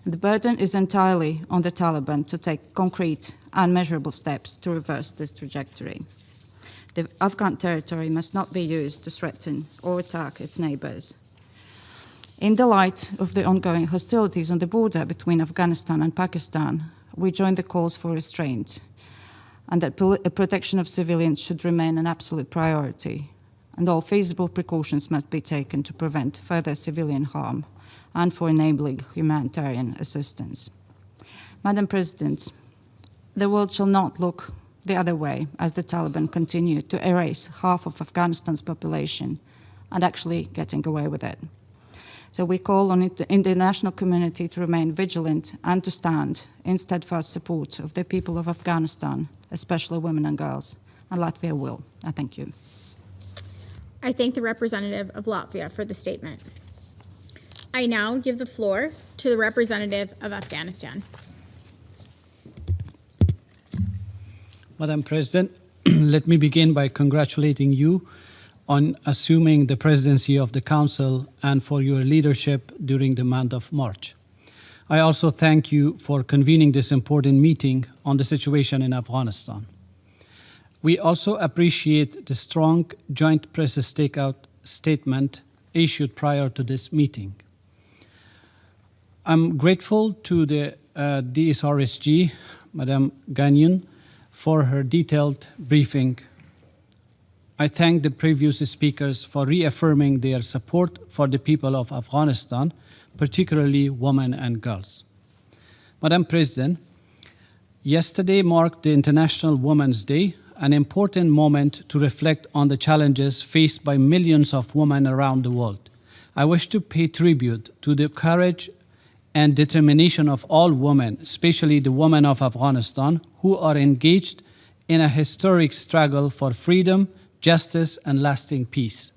The burden is entirely on the Taliban to take concrete and measurable steps to reverse this trajectory. The Afghan territory must not be used to threaten or attack its neighbors. In the light of the ongoing hostilities on the border between Afghanistan and Pakistan, we join the calls for restraint and that protection of civilians should remain an absolute priority, and all feasible precautions must be taken to prevent further civilian harm and for enabling humanitarian assistance. Madam President, the world shall not look the other way as the Taliban continue to erase half of Afghanistan's population and actually getting away with it. So we call on the international community to remain vigilant and to stand in steadfast support of the people of Afghanistan, especially women and girls, and Latvia will. I thank you. I thank the representative of Latvia for the statement. I now give the floor to the representative of Afghanistan. Madam President, let me begin by congratulating you on assuming the presidency of the Council and for your leadership during the month of March. I also thank you for convening this important meeting on the situation in Afghanistan. We also appreciate the strong joint press statement issued prior to this meeting. I'm grateful to the DSRSG, Madam Gagnon, for her detailed briefing. I thank the previous speakers for reaffirming their support for the people of Afghanistan, particularly women and girls. Madam President, yesterday marked the International Women's Day, an important moment to reflect on the challenges faced by millions of women around the world. I wish to pay tribute to the courage and determination of all women, especially the women of Afghanistan, who are engaged in a historic struggle for freedom, justice, and lasting peace.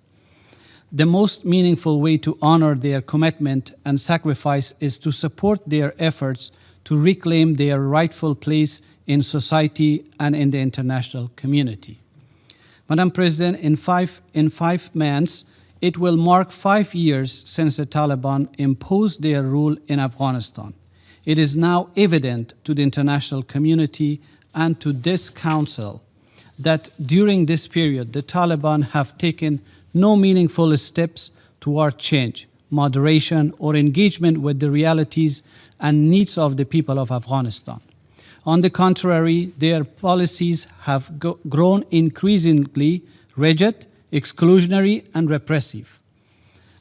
The most meaningful way to honor their commitment and sacrifice is to support their efforts to reclaim their rightful place in society and in the international community. Madam President, in five months, it will mark 5 years since the Taliban imposed their rule in Afghanistan. It is now evident to the international community and to this Council that during this period, the Taliban have taken no meaningful steps toward change, moderation, or engagement with the realities and needs of the people of Afghanistan. On the contrary, their policies have grown increasingly rigid, exclusionary, and repressive.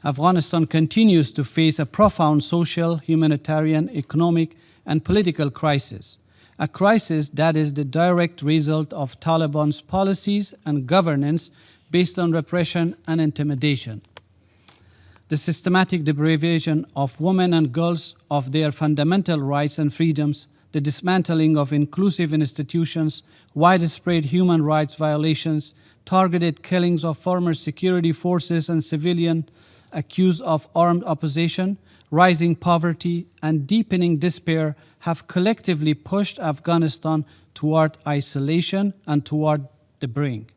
Afghanistan continues to face a profound social, humanitarian, economic, and political crisis, a crisis that is the direct result of Taliban's policies and governance based on repression and intimidation. The systematic deprivation of women and girls of their fundamental rights and freedoms, the dismantling of inclusive institutions, widespread human rights violations, targeted killings of former security forces and civilians accused of armed opposition, rising poverty, and deepening despair have collectively pushed Afghanistan toward isolation and toward the brink.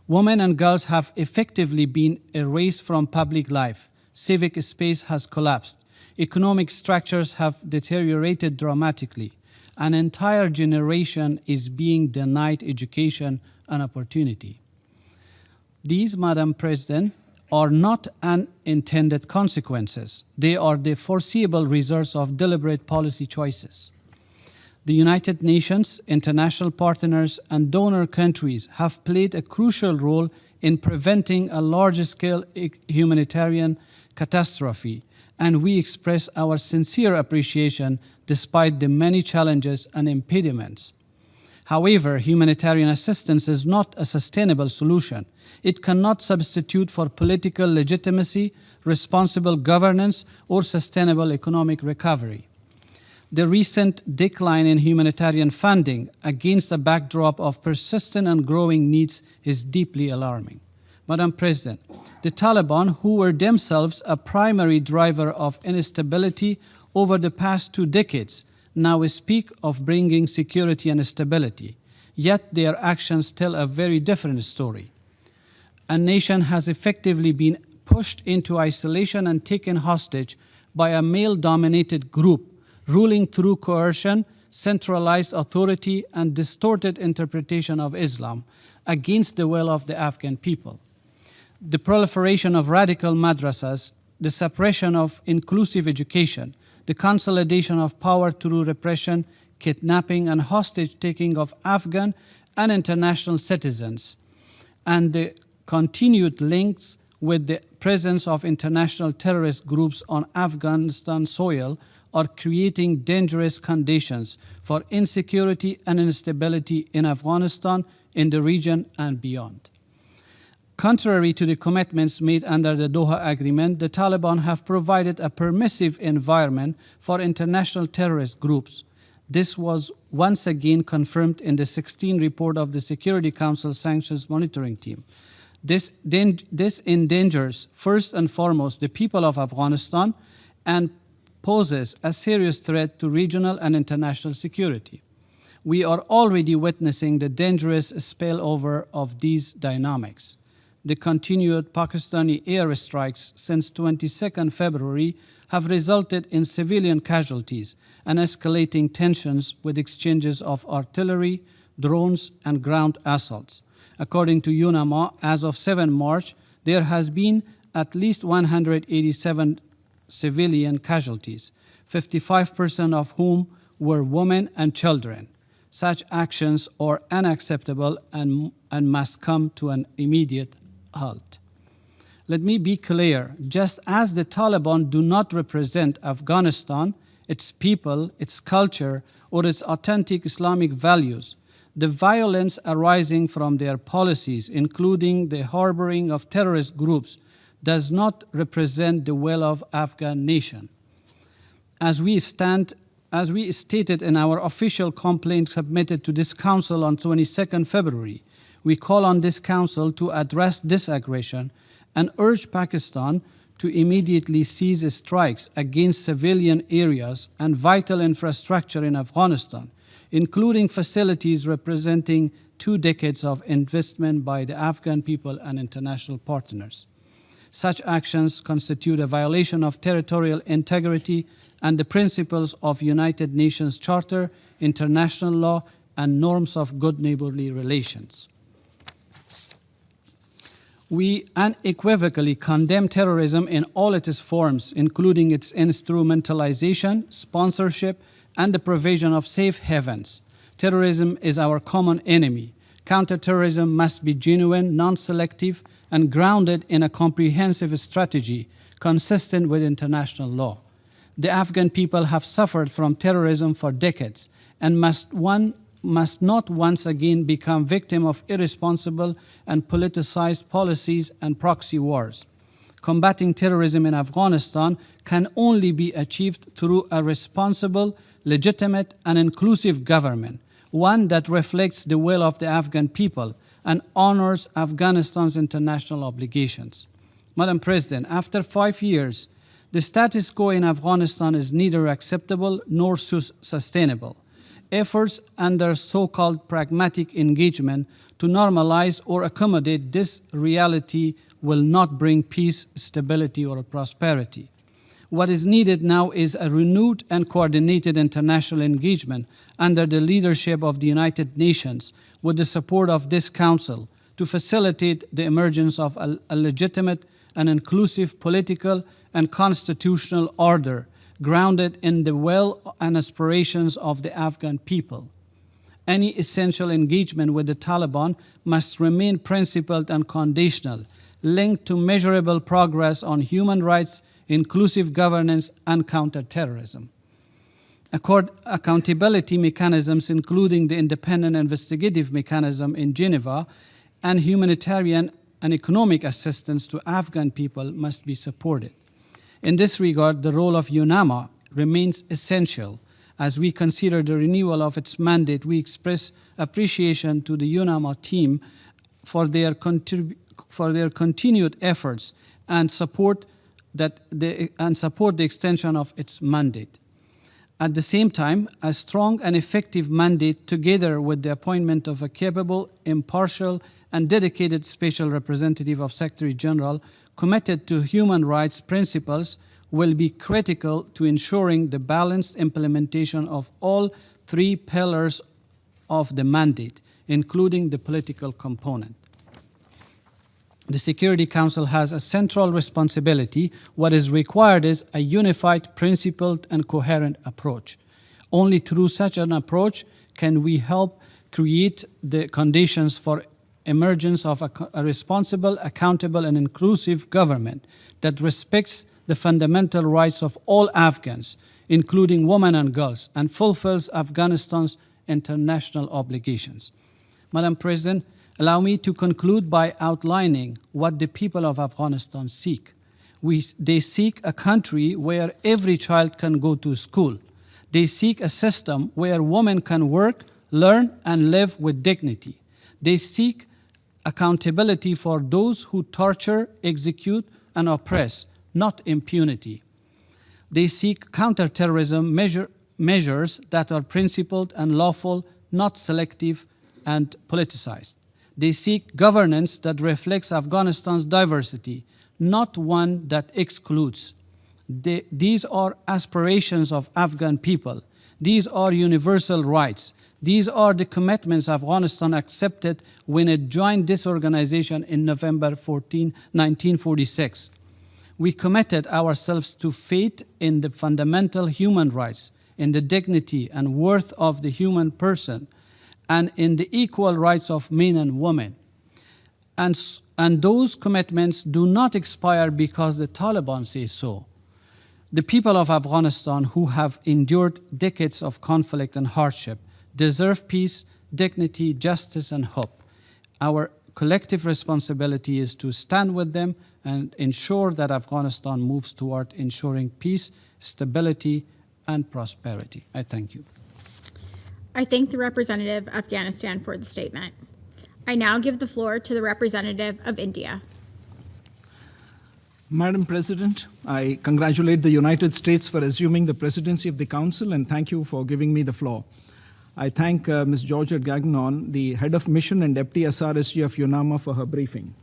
Women and girls have effectively been erased from public life. Civic space has collapsed. Economic structures have deteriorated dramatically. An entire generation is being denied education and opportunity. These, Madam President, are not unintended consequences. They are the foreseeable results of deliberate policy choices. The United Nations, international partners, and donor countries have played a crucial role in preventing a large-scale humanitarian catastrophe, and we express our sincere appreciation despite the many challenges and impediments. However, humanitarian assistance is not a sustainable solution. It cannot substitute for political legitimacy, responsible governance, or sustainable economic recovery. The recent decline in humanitarian funding against a backdrop of persistent and growing needs is deeply alarming. Madam President, the Taliban, who were themselves a primary driver of instability over the past 2 decades, now speak of bringing security and stability, yet their actions tell a very different story. A nation has effectively been pushed into isolation and taken hostage by a male-dominated group, ruling through coercion, centralized authority, and distorted interpretation of Islam against the will of the Afghan people. The proliferation of radical madrasas, the suppression of inclusive education, the consolidation of power through repression, kidnapping, and hostage-taking of Afghan and international citizens, and the continued links with the presence of international terrorist groups on Afghanistan soil are creating dangerous conditions for insecurity and instability in Afghanistan, in the region, and beyond. Contrary to the commitments made under the Doha Agreement, the Taliban have provided a permissive environment for international terrorist groups. This was once again confirmed in the 16th report of the Security Council Sanctions Monitoring Team. This endangers, first and foremost, the people of Afghanistan and poses a serious threat to regional and international security. We are already witnessing the dangerous spillover of these dynamics. The continued Pakistani airstrikes since 22nd February have resulted in civilian casualties and escalating tensions with exchanges of artillery, drones, and ground assaults. According to UNMA, as of 7 March, there has been at least 187 civilian casualties, 55% of whom were women and children. Such actions are unacceptable and must come to an immediate halt. Let me be clear, just as the Taliban do not represent Afghanistan, its people, its culture, or its authentic Islamic values, the violence arising from their policies, including the harboring of terrorist groups, does not represent the will of Afghan nation. As we stated in our official complaint submitted to this Council on 22nd February, we call on this Council to address this aggression and urge Pakistan to immediately cease strikes against civilian areas and vital infrastructure in Afghanistan, including facilities representing 2 decades of investment by the Afghan people and international partners. Such actions constitute a violation of territorial integrity and the principles of United Nations Charter, international law, and norms of good neighborly relations. We unequivocally condemn terrorism in all its forms, including its instrumentalization, sponsorship, and the provision of safe havens. Terrorism is our common enemy. Counterterrorism must be genuine, non-selective, and grounded in a comprehensive strategy consistent with international law. The Afghan people have suffered from terrorism for decades and must not once again become victim of irresponsible and politicized policies and proxy wars. Combating terrorism in Afghanistan can only be achieved through a responsible, legitimate, and inclusive government, one that reflects the will of the Afghan people and honors Afghanistan's international obligations. Madam President, after 5 years, the status quo in Afghanistan is neither acceptable nor sustainable. Efforts under so-called pragmatic engagement to normalize or accommodate this reality will not bring peace, stability, or prosperity. What is needed now is a renewed and coordinated international engagement under the leadership of the United Nations with the support of this Council to facilitate the emergence of a legitimate and inclusive political and constitutional order grounded in the will and aspirations of the Afghan people. Any essential engagement with the Taliban must remain principled and conditional, linked to measurable progress on human rights, inclusive governance, and counterterrorism. Accountability mechanisms, including the independent investigative mechanism in Geneva, and humanitarian and economic assistance to Afghan people must be supported. In this regard, the role of UNMA remains essential. As we consider the renewal of its mandate, we express appreciation to the UNMA team for their continued efforts and support the extension of its mandate. At the same time, a strong and effective mandate, together with the appointment of a capable, impartial, and dedicated special representative of Secretary General committed to human rights principles, will be critical to ensuring the balanced implementation of all 3 pillars of the mandate, including the political component. The Security Council has a central responsibility. What is required is a unified, principled, and coherent approach. Only through such an approach can we help create the conditions for emergence of a responsible, accountable, and inclusive government that respects the fundamental rights of all Afghans, including women and girls, and fulfills Afghanistan's international obligations. Madam President, allow me to conclude by outlining what the people of Afghanistan seek. They seek a country where every child can go to school. They seek a system where women can work, learn, and live with dignity. They seek accountability for those who torture, execute, and oppress, not impunity. They seek counterterrorism measures that are principled and lawful, not selective and politicized. They seek governance that reflects Afghanistan's diversity, not one that excludes. These are aspirations of Afghan people. These are universal rights. These are the commitments Afghanistan accepted when it joined this organization in November 14, 1946. We committed ourselves to faith in the fundamental human rights, in the dignity and worth of the human person, and in the equal rights of men and women. And those commitments do not expire because the Taliban says so. The people of Afghanistan, who have endured decades of conflict and hardship, deserve peace, dignity, justice, and hope. Our collective responsibility is to stand with them and ensure that Afghanistan moves toward ensuring peace, stability, and prosperity. I thank you. I thank the representative of Afghanistan for the statement. I now give the floor to the representative of India. Madam President, I congratulate the United States for assuming the presidency of the Council and thank you for giving me the floor. I thank Ms. Georgette Gagnon, the head of mission and deputy SRSG of UNMA, for her briefing.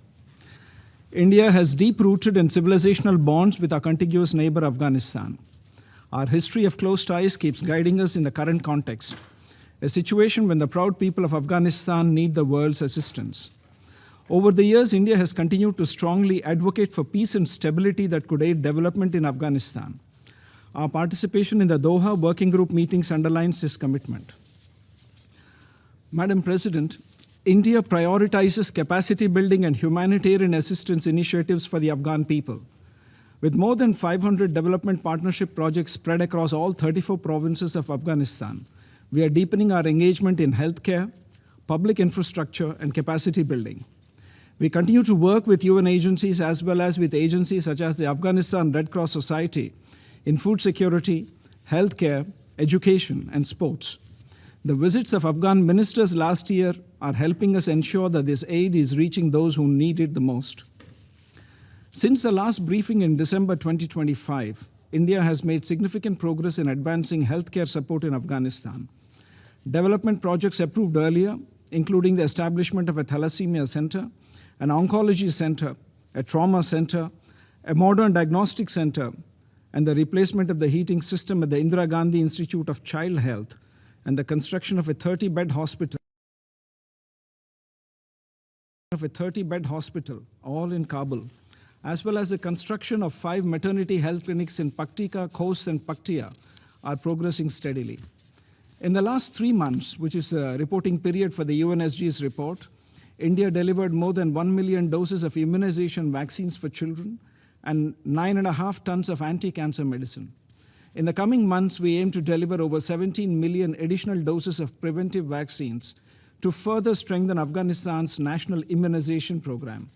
India has deep-rooted and civilizational bonds with our contiguous neighbor Afghanistan. Our history of close ties keeps guiding us in the current context, a situation when the proud people of Afghanistan need the world's assistance. Over the years, India has continued to strongly advocate for peace and stability that could aid development in Afghanistan. Our participation in the Doha Working Group meetings underlines this commitment. Madam President, India prioritizes capacity building and humanitarian assistance initiatives for the Afghan people. With more than 500 development partnership projects spread across all 34 provinces of Afghanistan, we are deepening our engagement in healthcare, public infrastructure, and capacity building. We continue to work with UN agencies as well as with agencies such as the Afghanistan Red Cross Society in food security, healthcare, education, and sports. The visits of Afghan ministers last year are helping us ensure that this aid is reaching those who need it the most. Since the last briefing in December 2025, India has made significant progress in advancing healthcare support in Afghanistan. Development projects approved earlier, including the establishment of a thalassemia center, an oncology center, a trauma center, a modern diagnostic center, and the replacement of the heating system at the Indira Gandhi Institute of Child Health, and the construction of a 30-bed hospital, all in Kabul, as well as the construction of 5 maternity health clinics in Paktika, Khos, and Paktia, are progressing steadily. In the last 3 months, which is the reporting period for the UNSG's report, India delivered more than 1 million doses of immunization vaccines for children and 9.5 tons of anti-cancer medicine. In the coming months, we aim to deliver over 17 million additional doses of preventive vaccines to further strengthen Afghanistan's national immunization program.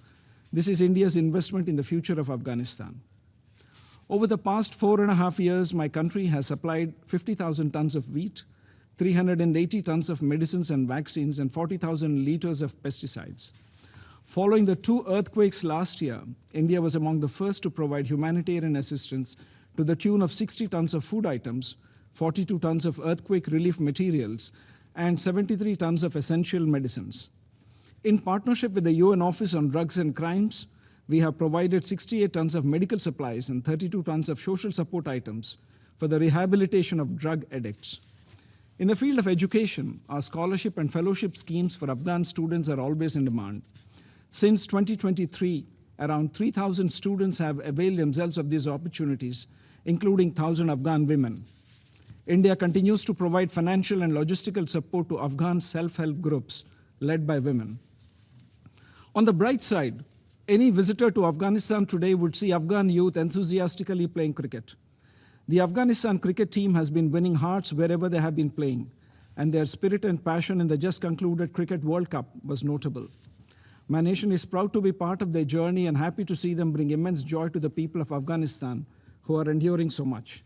This is India's investment in the future of Afghanistan. Over the past 4.5 years, my country has supplied 50,000 tons of wheat, 380 tons of medicines and vaccines, and 40,000 liters of pesticides. Following the 2 earthquakes last year, India was among the first to provide humanitarian assistance to the tune of 60 tons of food items, 42 tons of earthquake relief materials, and 73 tons of essential medicines. In partnership with the UN Office on Drugs and Crimes, we have provided 68 tons of medical supplies and 32 tons of social support items for the rehabilitation of drug addicts. In the field of education, our scholarship and fellowship schemes for Afghan students are always in demand. Since 2023, around 3,000 students have availed themselves of these opportunities, including 1,000 Afghan women. India continues to provide financial and logistical support to Afghan self-help groups led by women. On the bright side, any visitor to Afghanistan today would see Afghan youth enthusiastically playing cricket. The Afghanistan cricket team has been winning hearts wherever they have been playing, and their spirit and passion in the just concluded Cricket World Cup was notable. My nation is proud to be part of their journey and happy to see them bring immense joy to the people of Afghanistan who are enduring so much.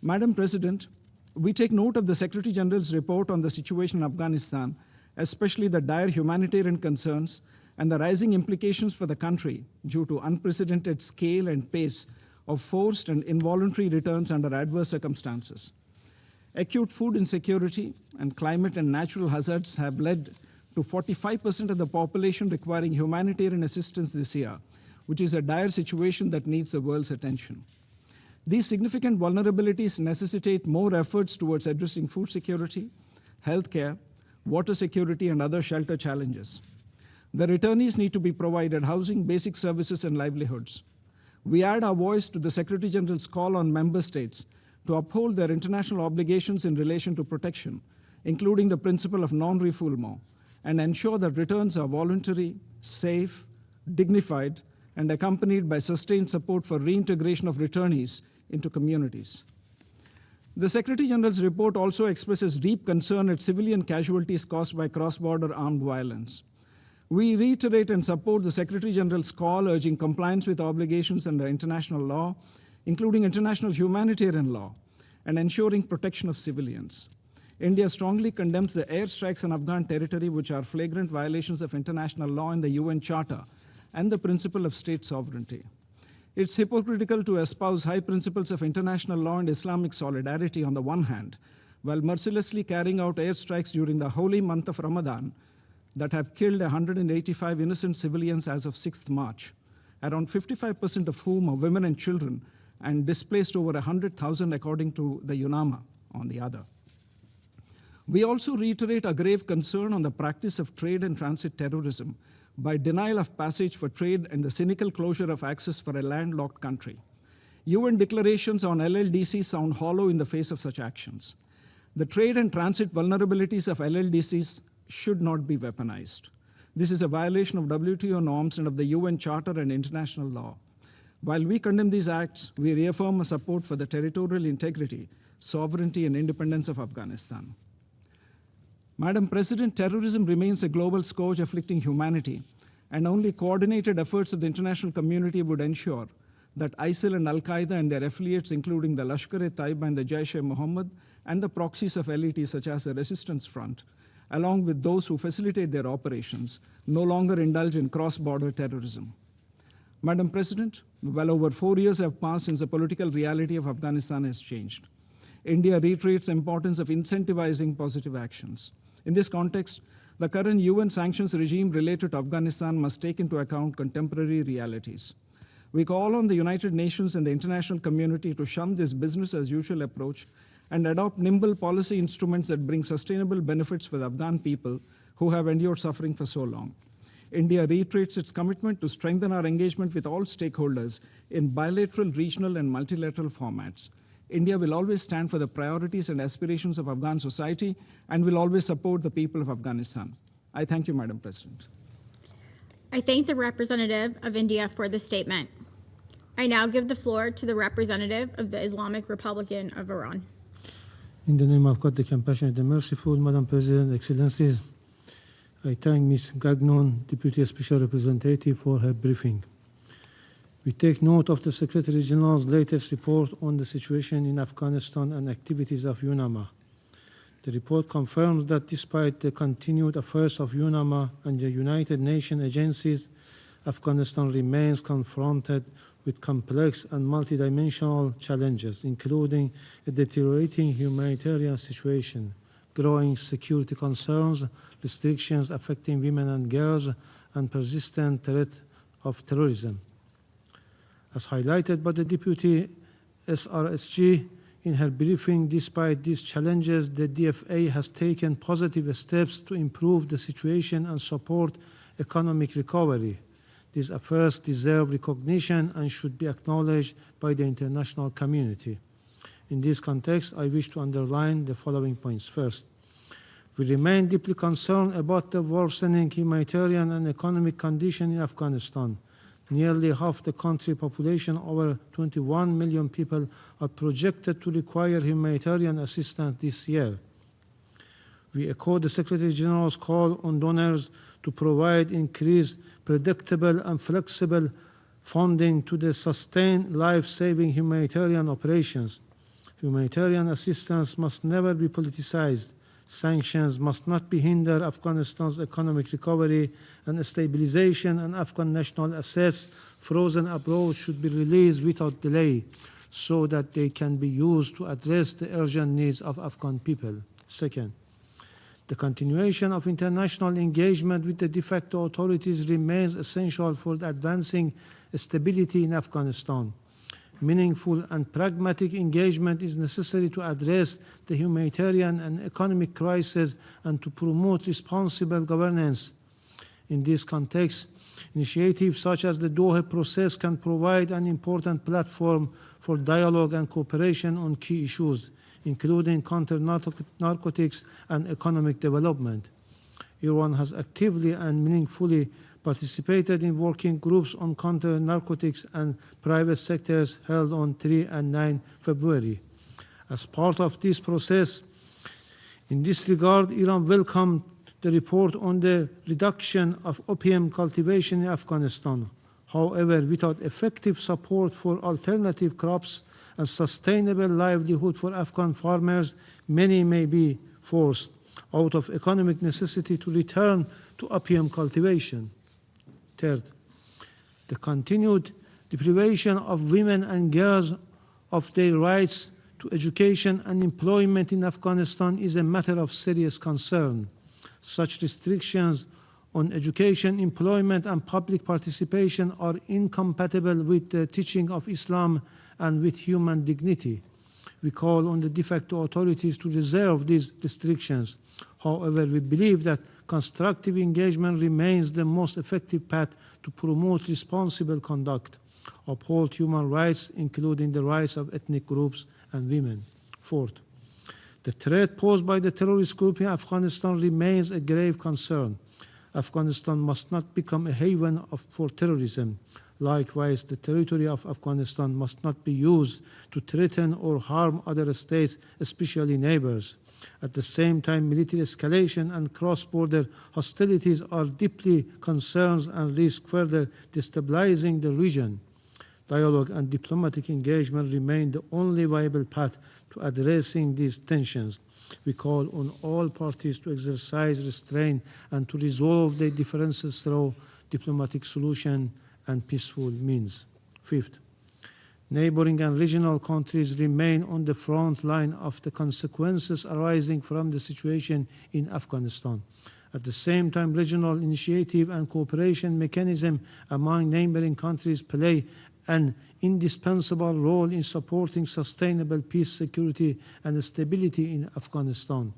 Madam President, we take note of the Secretary General's report on the situation in Afghanistan, especially the dire humanitarian concerns and the rising implications for the country due to unprecedented scale and pace of forced and involuntary returns under adverse circumstances. Acute food insecurity and climate and natural hazards have led to 45% of the population requiring humanitarian assistance this year, which is a dire situation that needs the world's attention. These significant vulnerabilities necessitate more efforts towards addressing food security, healthcare, water security, and other shelter challenges. The returnees need to be provided housing, basic services, and livelihoods. We add our voice to the Secretary General's call on member states to uphold their international obligations in relation to protection, including the principle of non-refoulement, and ensure that returns are voluntary, safe, dignified, and accompanied by sustained support for reintegration of returnees into communities. The Secretary General's report also expresses deep concern at civilian casualties caused by cross-border armed violence. We reiterate and support the Secretary General's call urging compliance with obligations under international law, including international humanitarian law, and ensuring protection of civilians. India strongly condemns the airstrikes on Afghan territory, which are flagrant violations of international law and the UN Charter and the principle of state sovereignty. It's hypocritical to espouse high principles of international law and Islamic solidarity on the one hand, while mercilessly carrying out airstrikes during the holy month of Ramadan that have killed 185 innocent civilians as of 6th March, around 55% of whom are women and children, and displaced over 100,000 according to the UNMA on the other. We also reiterate a grave concern on the practice of trade and transit terrorism by denial of passage for trade and the cynical closure of access for a landlocked country. UN declarations on LLDCs sound hollow in the face of such actions. The trade and transit vulnerabilities of LLDCs should not be weaponized. This is a violation of WTO norms and of the UN Charter and international law. While we condemn these acts, we reaffirm our support for the territorial integrity, sovereignty, and independence of Afghanistan. Madam President, terrorism remains a global scourge afflicting humanity, and only coordinated efforts of the international community would ensure that ISIL and Al-Qaeda and their affiliates, including the Lashkar-e-Taiba and the Jaish-e-Mohammed, and the proxies of LET such as the Resistance Front, along with those who facilitate their operations, no longer indulge in cross-border terrorism. Madam President, well over 4 years have passed since the political reality of Afghanistan has changed. India reiterates the importance of incentivizing positive actions. In this context, the current UN sanctions regime related to Afghanistan must take into account contemporary realities. We call on the United Nations and the international community to shun this business-as-usual approach and adopt nimble policy instruments that bring sustainable benefits for the Afghan people who have endured suffering for so long. India reiterates its commitment to strengthen our engagement with all stakeholders in bilateral, regional, and multilateral formats. India will always stand for the priorities and aspirations of Afghan society and will always support the people of Afghanistan. I thank you, Madam President. I thank the representative of India for the statement. I now give the floor to the representative of the Islamic Republic of Iran. In the name of God, the compassionate, the merciful, Madam President, Excellencies, I thank Ms. Gagnon, Deputy Special Representative, for her briefing. We take note of the Secretary General's latest report on the situation in Afghanistan and activities of UNMA. The report confirms that despite the continued efforts of UNMA and the United Nations agencies, Afghanistan remains confronted with complex and multidimensional challenges, including a deteriorating humanitarian situation, growing security concerns, restrictions affecting women and girls, and persistent threat of terrorism. As highlighted by the Deputy SRSG in her briefing, despite these challenges, the DFA has taken positive steps to improve the situation and support economic recovery. These efforts deserve recognition and should be acknowledged by the international community. In this context, I wish to underline the following points. First, we remain deeply concerned about the worsening humanitarian and economic condition in Afghanistan. Nearly half the country population, over 21 million people, are projected to require humanitarian assistance this year. We echo the Secretary General's call on donors to provide increased, predictable, and flexible funding to the sustained life-saving humanitarian operations. Humanitarian assistance must never be politicized. Sanctions must not hinder Afghanistan's economic recovery and stabilization, and Afghan national assets frozen abroad should be released without delay so that they can be used to address the urgent needs of Afghan people. Second, the continuation of international engagement with the de facto authorities remains essential for advancing stability in Afghanistan. Meaningful and pragmatic engagement is necessary to address the humanitarian and economic crisis and to promote responsible governance. In this context, initiatives such as the Doha process can provide an important platform for dialogue and cooperation on key issues, including counter-narcotics and economic development. Iran has actively and meaningfully participated in working groups on counter-narcotics and private sectors held on 3 and 9 February. As part of this process, in this regard, Iran welcomed the report on the reduction of opium cultivation in Afghanistan. However, without effective support for alternative crops and sustainable livelihood for Afghan farmers, many may be forced out of economic necessity to return to opium cultivation. Third, the continued deprivation of women and girls of their rights to education and employment in Afghanistan is a matter of serious concern. Such restrictions on education, employment, and public participation are incompatible with the teaching of Islam and with human dignity. We call on the de facto authorities to reserve these restrictions. However, we believe that constructive engagement remains the most effective path to promote responsible conduct, uphold human rights, including the rights of ethnic groups and women. Fourth, the threat posed by the terrorist group in Afghanistan remains a grave concern. Afghanistan must not become a haven for terrorism. Likewise, the territory of Afghanistan must not be used to threaten or harm other states, especially neighbors. At the same time, military escalation and cross-border hostilities are deeply concerns and risk further destabilizing the region. Dialogue and diplomatic engagement remain the only viable path to addressing these tensions. We call on all parties to exercise restraint and to resolve their differences through diplomatic solution and peaceful means. Fifth, neighboring and regional countries remain on the front line of the consequences arising from the situation in Afghanistan. At the same time, regional initiative and cooperation mechanism among neighboring countries play an indispensable role in supporting sustainable peace, security, and stability in Afghanistan.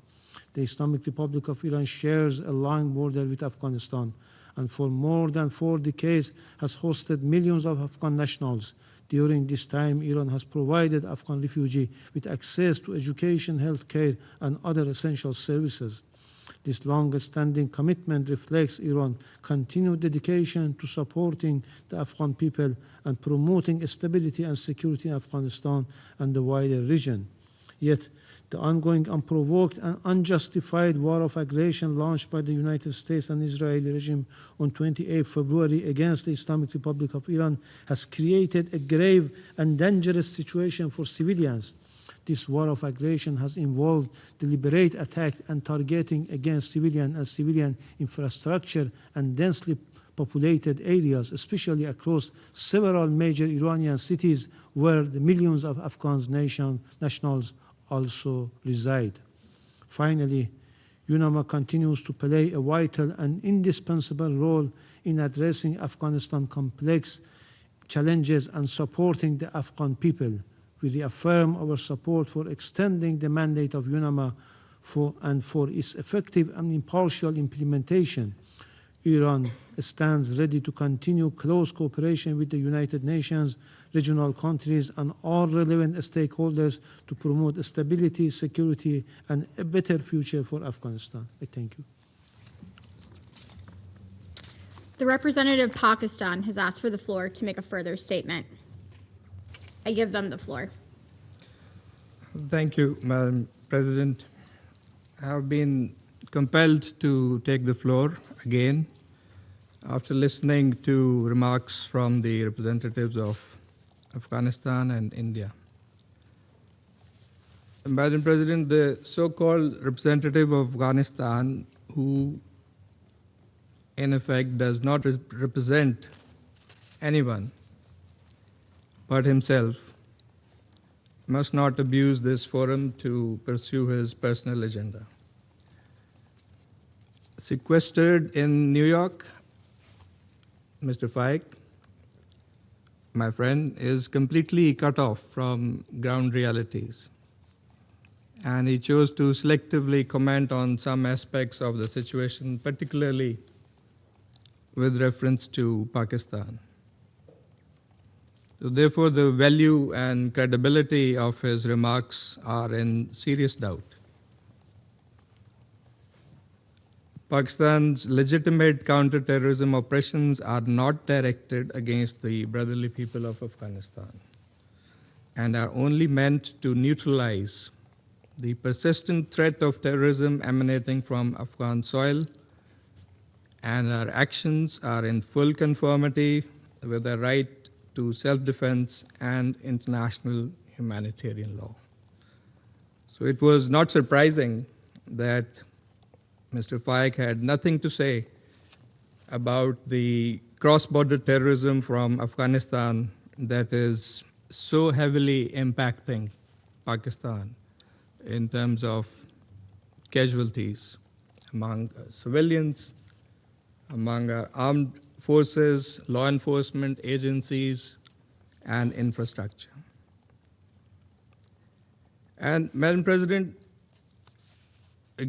The Islamic Republic of Iran shares a long border with Afghanistan, and for more than 4 decades has hosted millions of Afghan nationals. During this time, Iran has provided Afghan refugees with access to education, healthcare, and other essential services. This long-standing commitment reflects Iran's continued dedication to supporting the Afghan people and promoting stability and security in Afghanistan and the wider region. Yet, the ongoing unprovoked and unjustified war of aggression launched by the United States and Israeli regime on 28 February against the Islamic Republic of Iran has created a grave and dangerous situation for civilians. This war of aggression has involved deliberate attack and targeting against civilian and civilian infrastructure and densely populated areas, especially across several major Iranian cities where the millions of Afghan nationals also reside. Finally, UNMA continues to play a vital and indispensable role in addressing Afghanistan's complex challenges and supporting the Afghan people. We reaffirm our support for extending the mandate of UNMA for its effective and impartial implementation. Iran stands ready to continue close cooperation with the United Nations, regional countries, and all relevant stakeholders to promote stability, security, and a better future for Afghanistan. I thank you. The representative of Pakistan has asked for the floor to make a further statement. I give them the floor. Thank you, Madam President. I have been compelled to take the floor again after listening to remarks from the representatives of Afghanistan and India. Madam President, the so-called representative of Afghanistan, who in effect does not represent anyone but himself, must not abuse this forum to pursue his personal agenda. Sequestered in New York, Mr. Faik, my friend, is completely cut off from ground realities. And he chose to selectively comment on some aspects of the situation, particularly with reference to Pakistan. So therefore, the value and credibility of his remarks are in serious doubt. Pakistan's legitimate counter-terrorism operations are not directed against the brotherly people of Afghanistan and are only meant to neutralize the persistent threat of terrorism emanating from Afghan soil, and our actions are in full conformity with the right to self-defense and international humanitarian law. So it was not surprising that Mr. Faik had nothing to say about the cross-border terrorism from Afghanistan that is so heavily impacting Pakistan in terms of casualties among civilians, among our armed forces, law enforcement agencies, and infrastructure. And Madam President,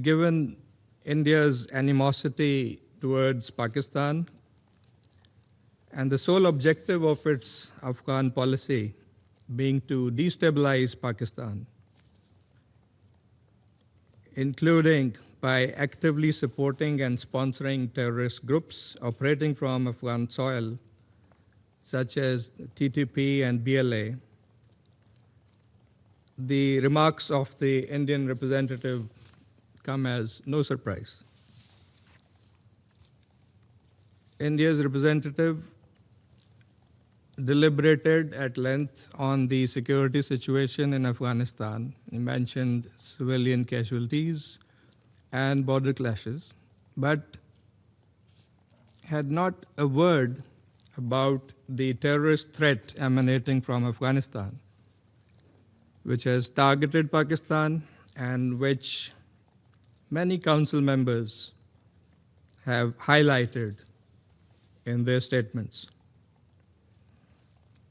given India's animosity towards Pakistan and the sole objective of its Afghan policy being to destabilize Pakistan, including by actively supporting and sponsoring terrorist groups operating from Afghan soil, such as TTP and BLA, the remarks of the Indian representative come as no surprise. India's representative deliberated at length on the security situation in Afghanistan. He mentioned civilian casualties and border clashes, but had not a word about the terrorist threat emanating from Afghanistan, which has targeted Pakistan and which many council members have highlighted in their statements.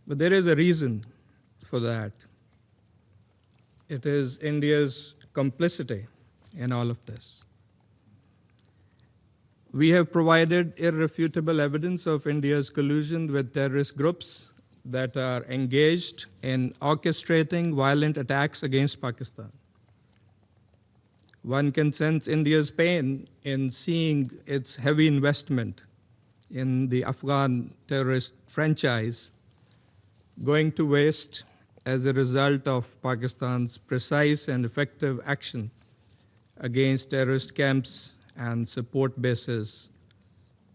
But there is a reason for that. It is India's complicity in all of this. We have provided irrefutable evidence of India's collusion with terrorist groups that are engaged in orchestrating violent attacks against Pakistan. One can sense India's pain in seeing its heavy investment in the Afghan terrorist franchise going to waste as a result of Pakistan's precise and effective action against terrorist camps and support bases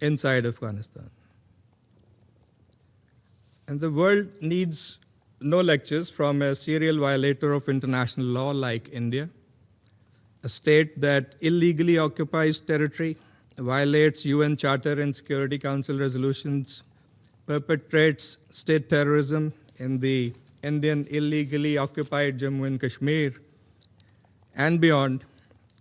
inside Afghanistan. And the world needs no lectures from a serial violator of international law like India, a state that illegally occupies territory, violates UN Charter and Security Council resolutions, perpetrates state terrorism in the Indian illegally occupied Jammu and Kashmir, and beyond,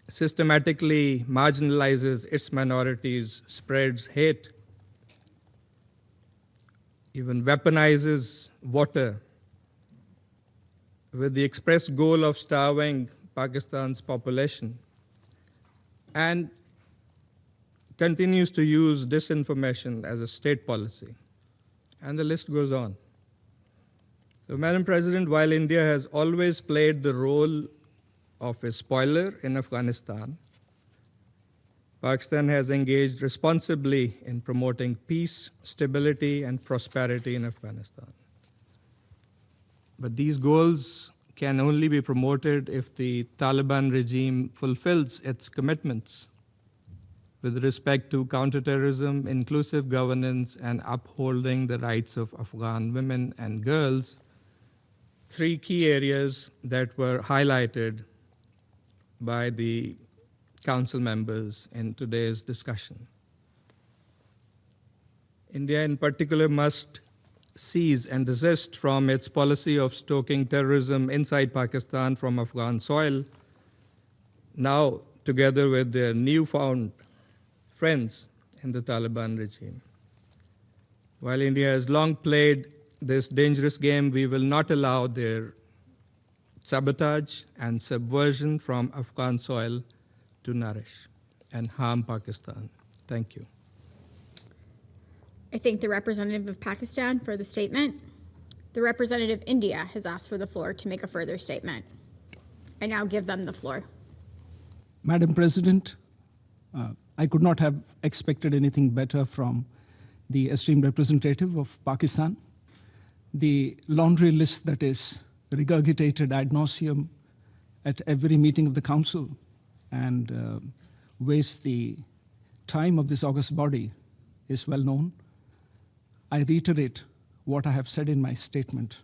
systematically marginalizes its minorities, spreads hate, even weaponizes water with the express goal of starving Pakistan's population, and continues to use disinformation as a state policy. And the list goes on. So, Madam President, while India has always played the role of a spoiler in Afghanistan, Pakistan has engaged responsibly in promoting peace, stability, and prosperity in Afghanistan. But these goals can only be promoted if the Taliban regime fulfills its commitments with respect to counterterrorism, inclusive governance, and upholding the rights of Afghan women and girls, three key areas that were highlighted by the Council members in today's discussion. India in particular must cease and desist from its policy of stoking terrorism inside Pakistan from Afghan soil, now together with their newfound friends in the Taliban regime. While India has long played this dangerous game, we will not allow their sabotage and subversion from Afghan soil to nourish and harm Pakistan. Thank you. I thank the representative of Pakistan for the statement. The representative of India has asked for the floor to make a further statement. I now give them the floor. Madam President, I could not have expected anything better from the esteemed representative of Pakistan. The laundry list that is regurgitated ad nauseum at every meeting of the Council and wastes the time of this august body is well known. I reiterate what I have said in my statement.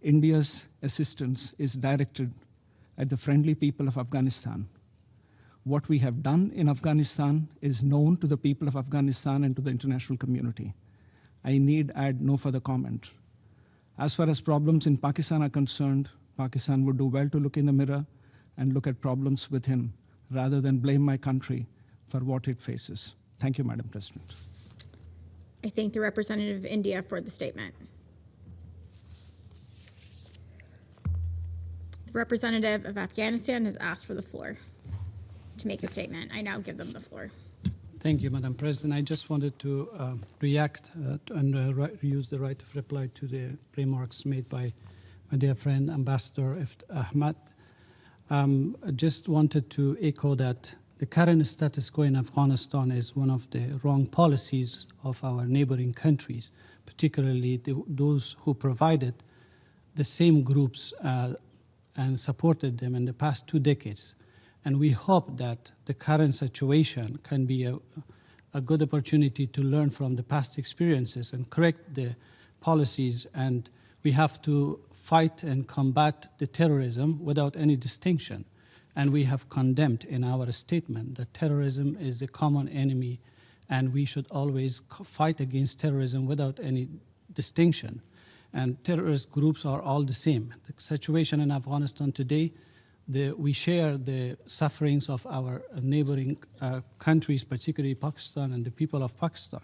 India's assistance is directed at the friendly people of Afghanistan. What we have done in Afghanistan is known to the people of Afghanistan and to the international community. I need add no further comment. As far as problems in Pakistan are concerned, Pakistan would do well to look in the mirror and look at problems within rather than blame my country for what it faces. Thank you, Madam President. I thank the representative of India for the statement. The representative of Afghanistan has asked for the floor to make a statement. I now give them the floor. Thank you, Madam President. I just wanted to react and use the right of reply to the remarks made by my dear friend, Ambassador Ahmad. I just wanted to echo that the current status quo in Afghanistan is one of the wrong policies of our neighboring countries, particularly those who provided the same groups and supported them in the past 2 decades. And we hope that the current situation can be a good opportunity to learn from the past experiences and correct the policies. And we have to fight and combat the terrorism without any distinction. And we have condemned in our statement that terrorism is the common enemy, and we should always fight against terrorism without any distinction. And terrorist groups are all the same. The situation in Afghanistan today, we share the sufferings of our neighboring countries, particularly Pakistan and the people of Pakistan.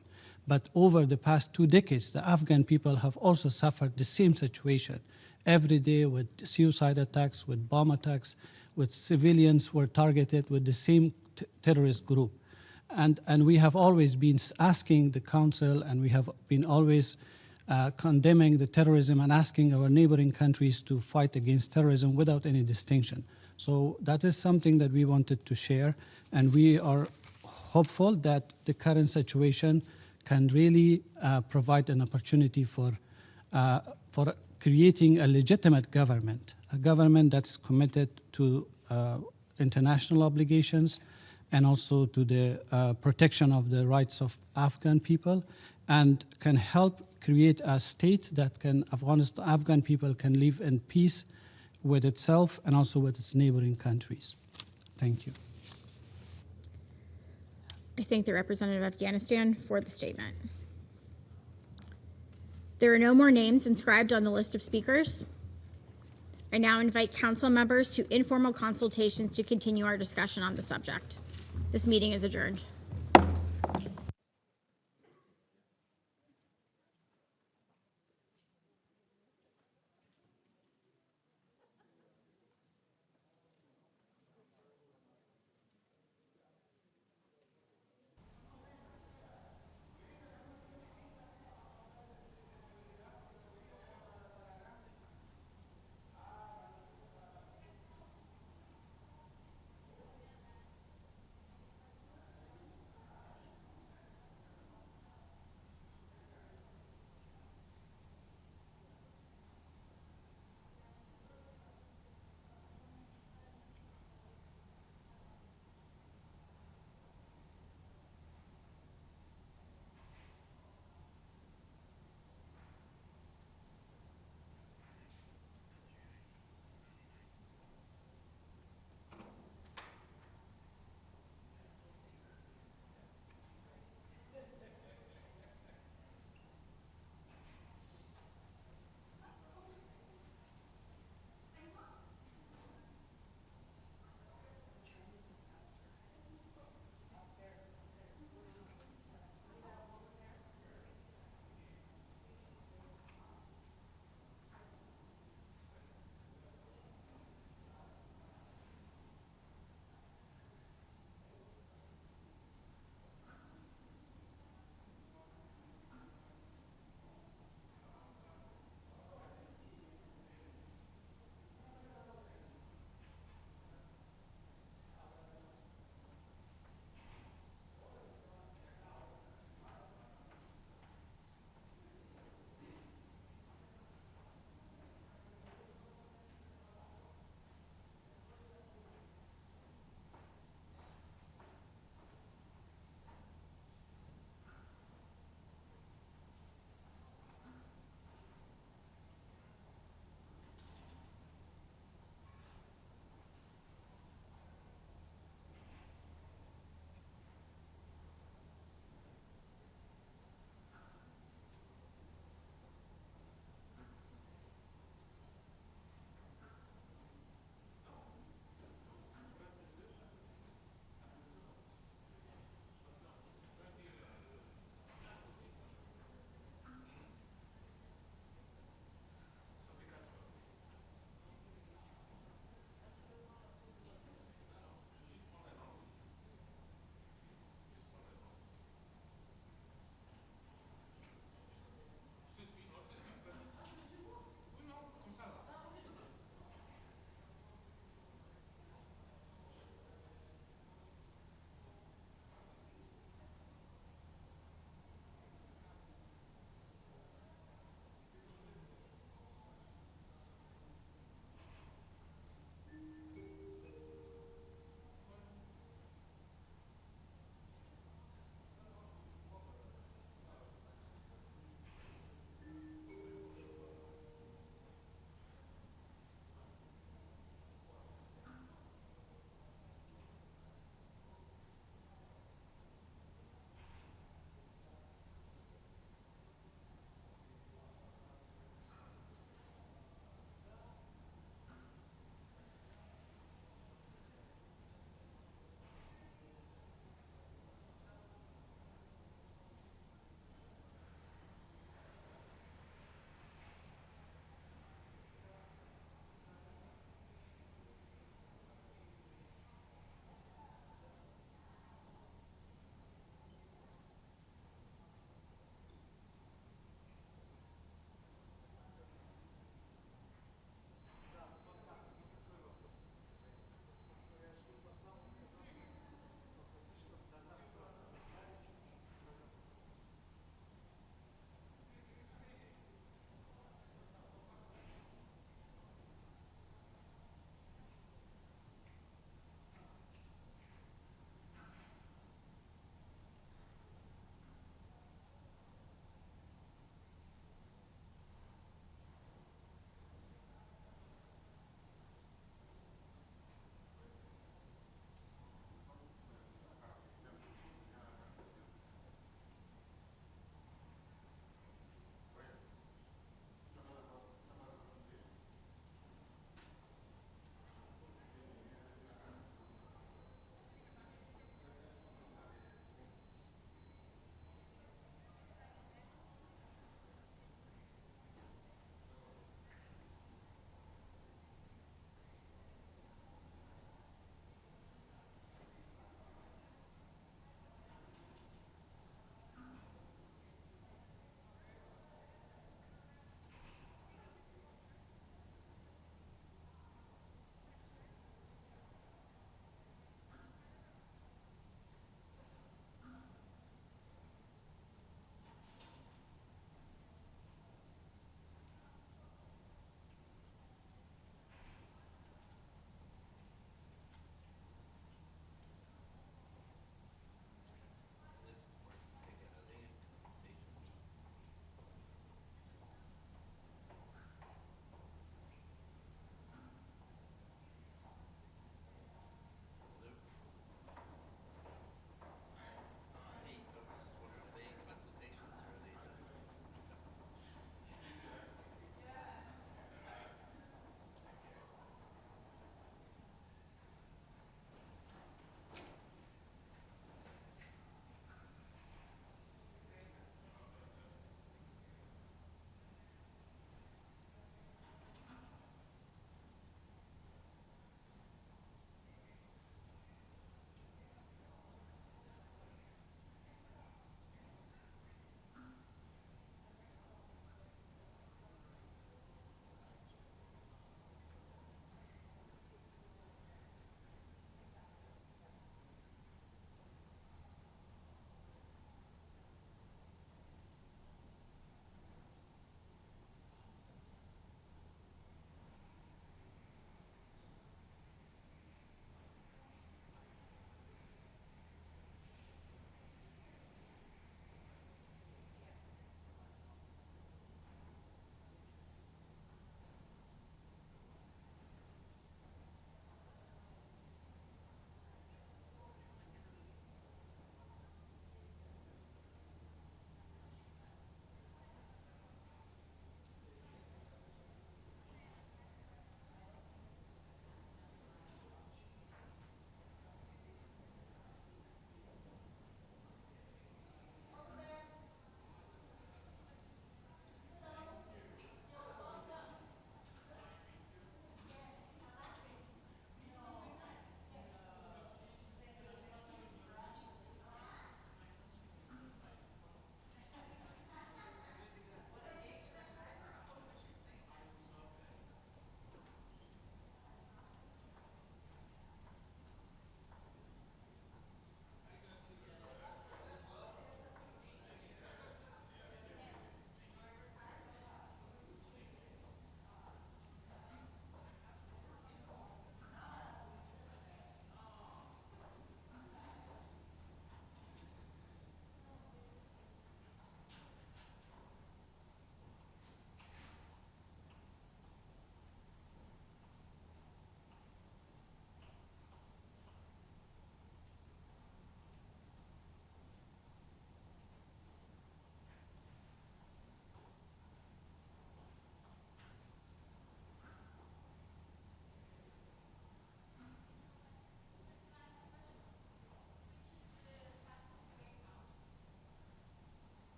But over the past 2 decades, the Afghan people have also suffered the same situation. Every day with suicide attacks, with bomb attacks, with civilians were targeted with the same terrorist group. And we have always been asking the Council, and we have been always condemning the terrorism and asking our neighboring countries to fight against terrorism without any distinction. So that is something that we wanted to share, and we are hopeful that the current situation can really provide an opportunity for creating a legitimate government, a government that's committed to international obligations and also to the protection of the rights of Afghan people, and can help create a state that Afghan people can live in peace with itself and also with its neighboring countries. Thank you. I thank the representative of Afghanistan for the statement. There are no more names inscribed on the list of speakers. I now invite council members to informal consultations to continue our discussion on the subject. This meeting is adjourned.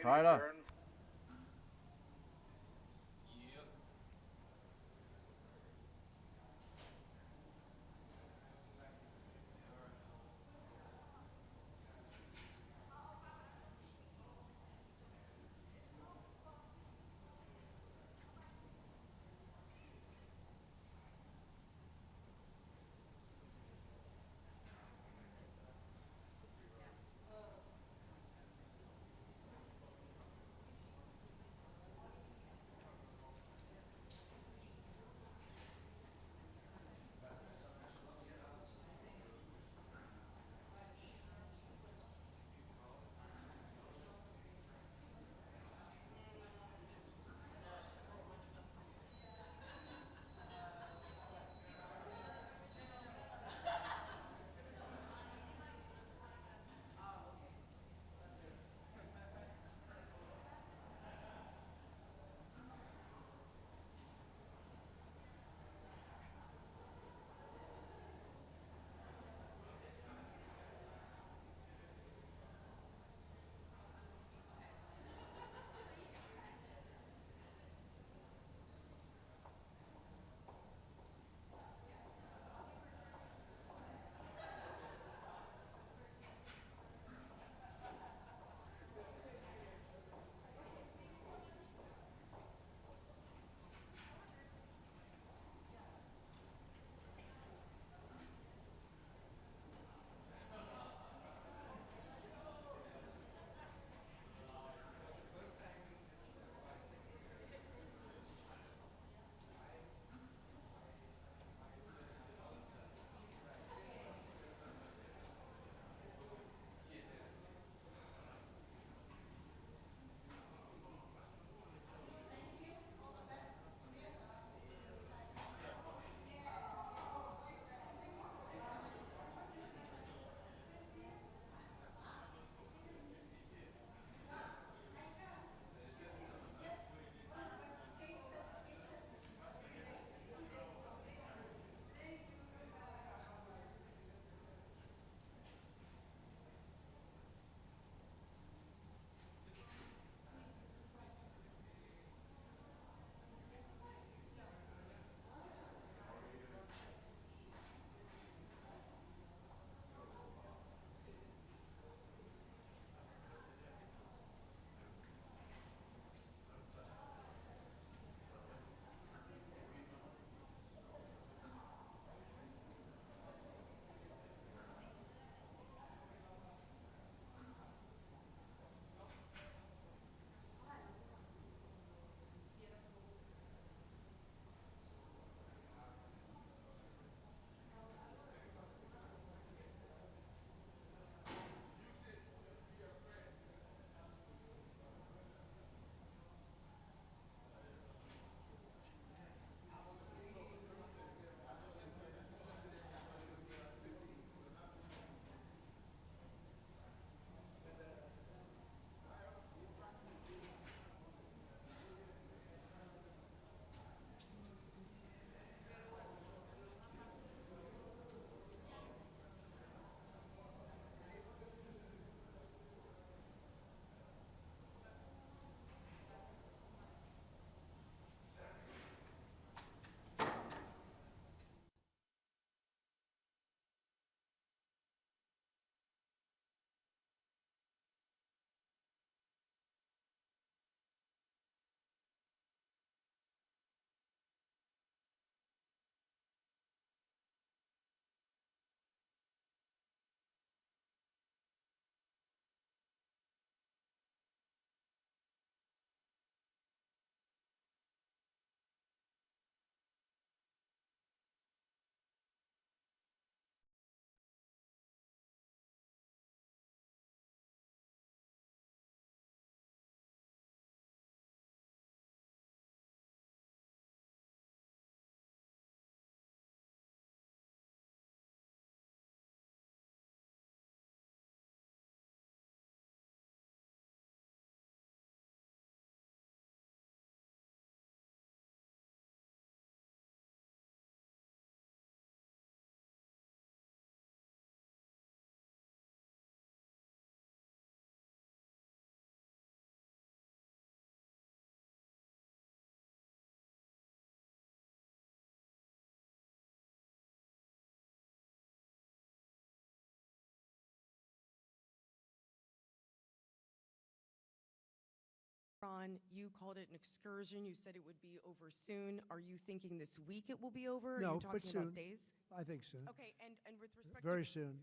Tyler. on, you called it an excursion. You said it would be over soon. Are you thinking this week it will be over? Are No, you but talking soon. about days? I think soon. Okay, and with respect Very to soon.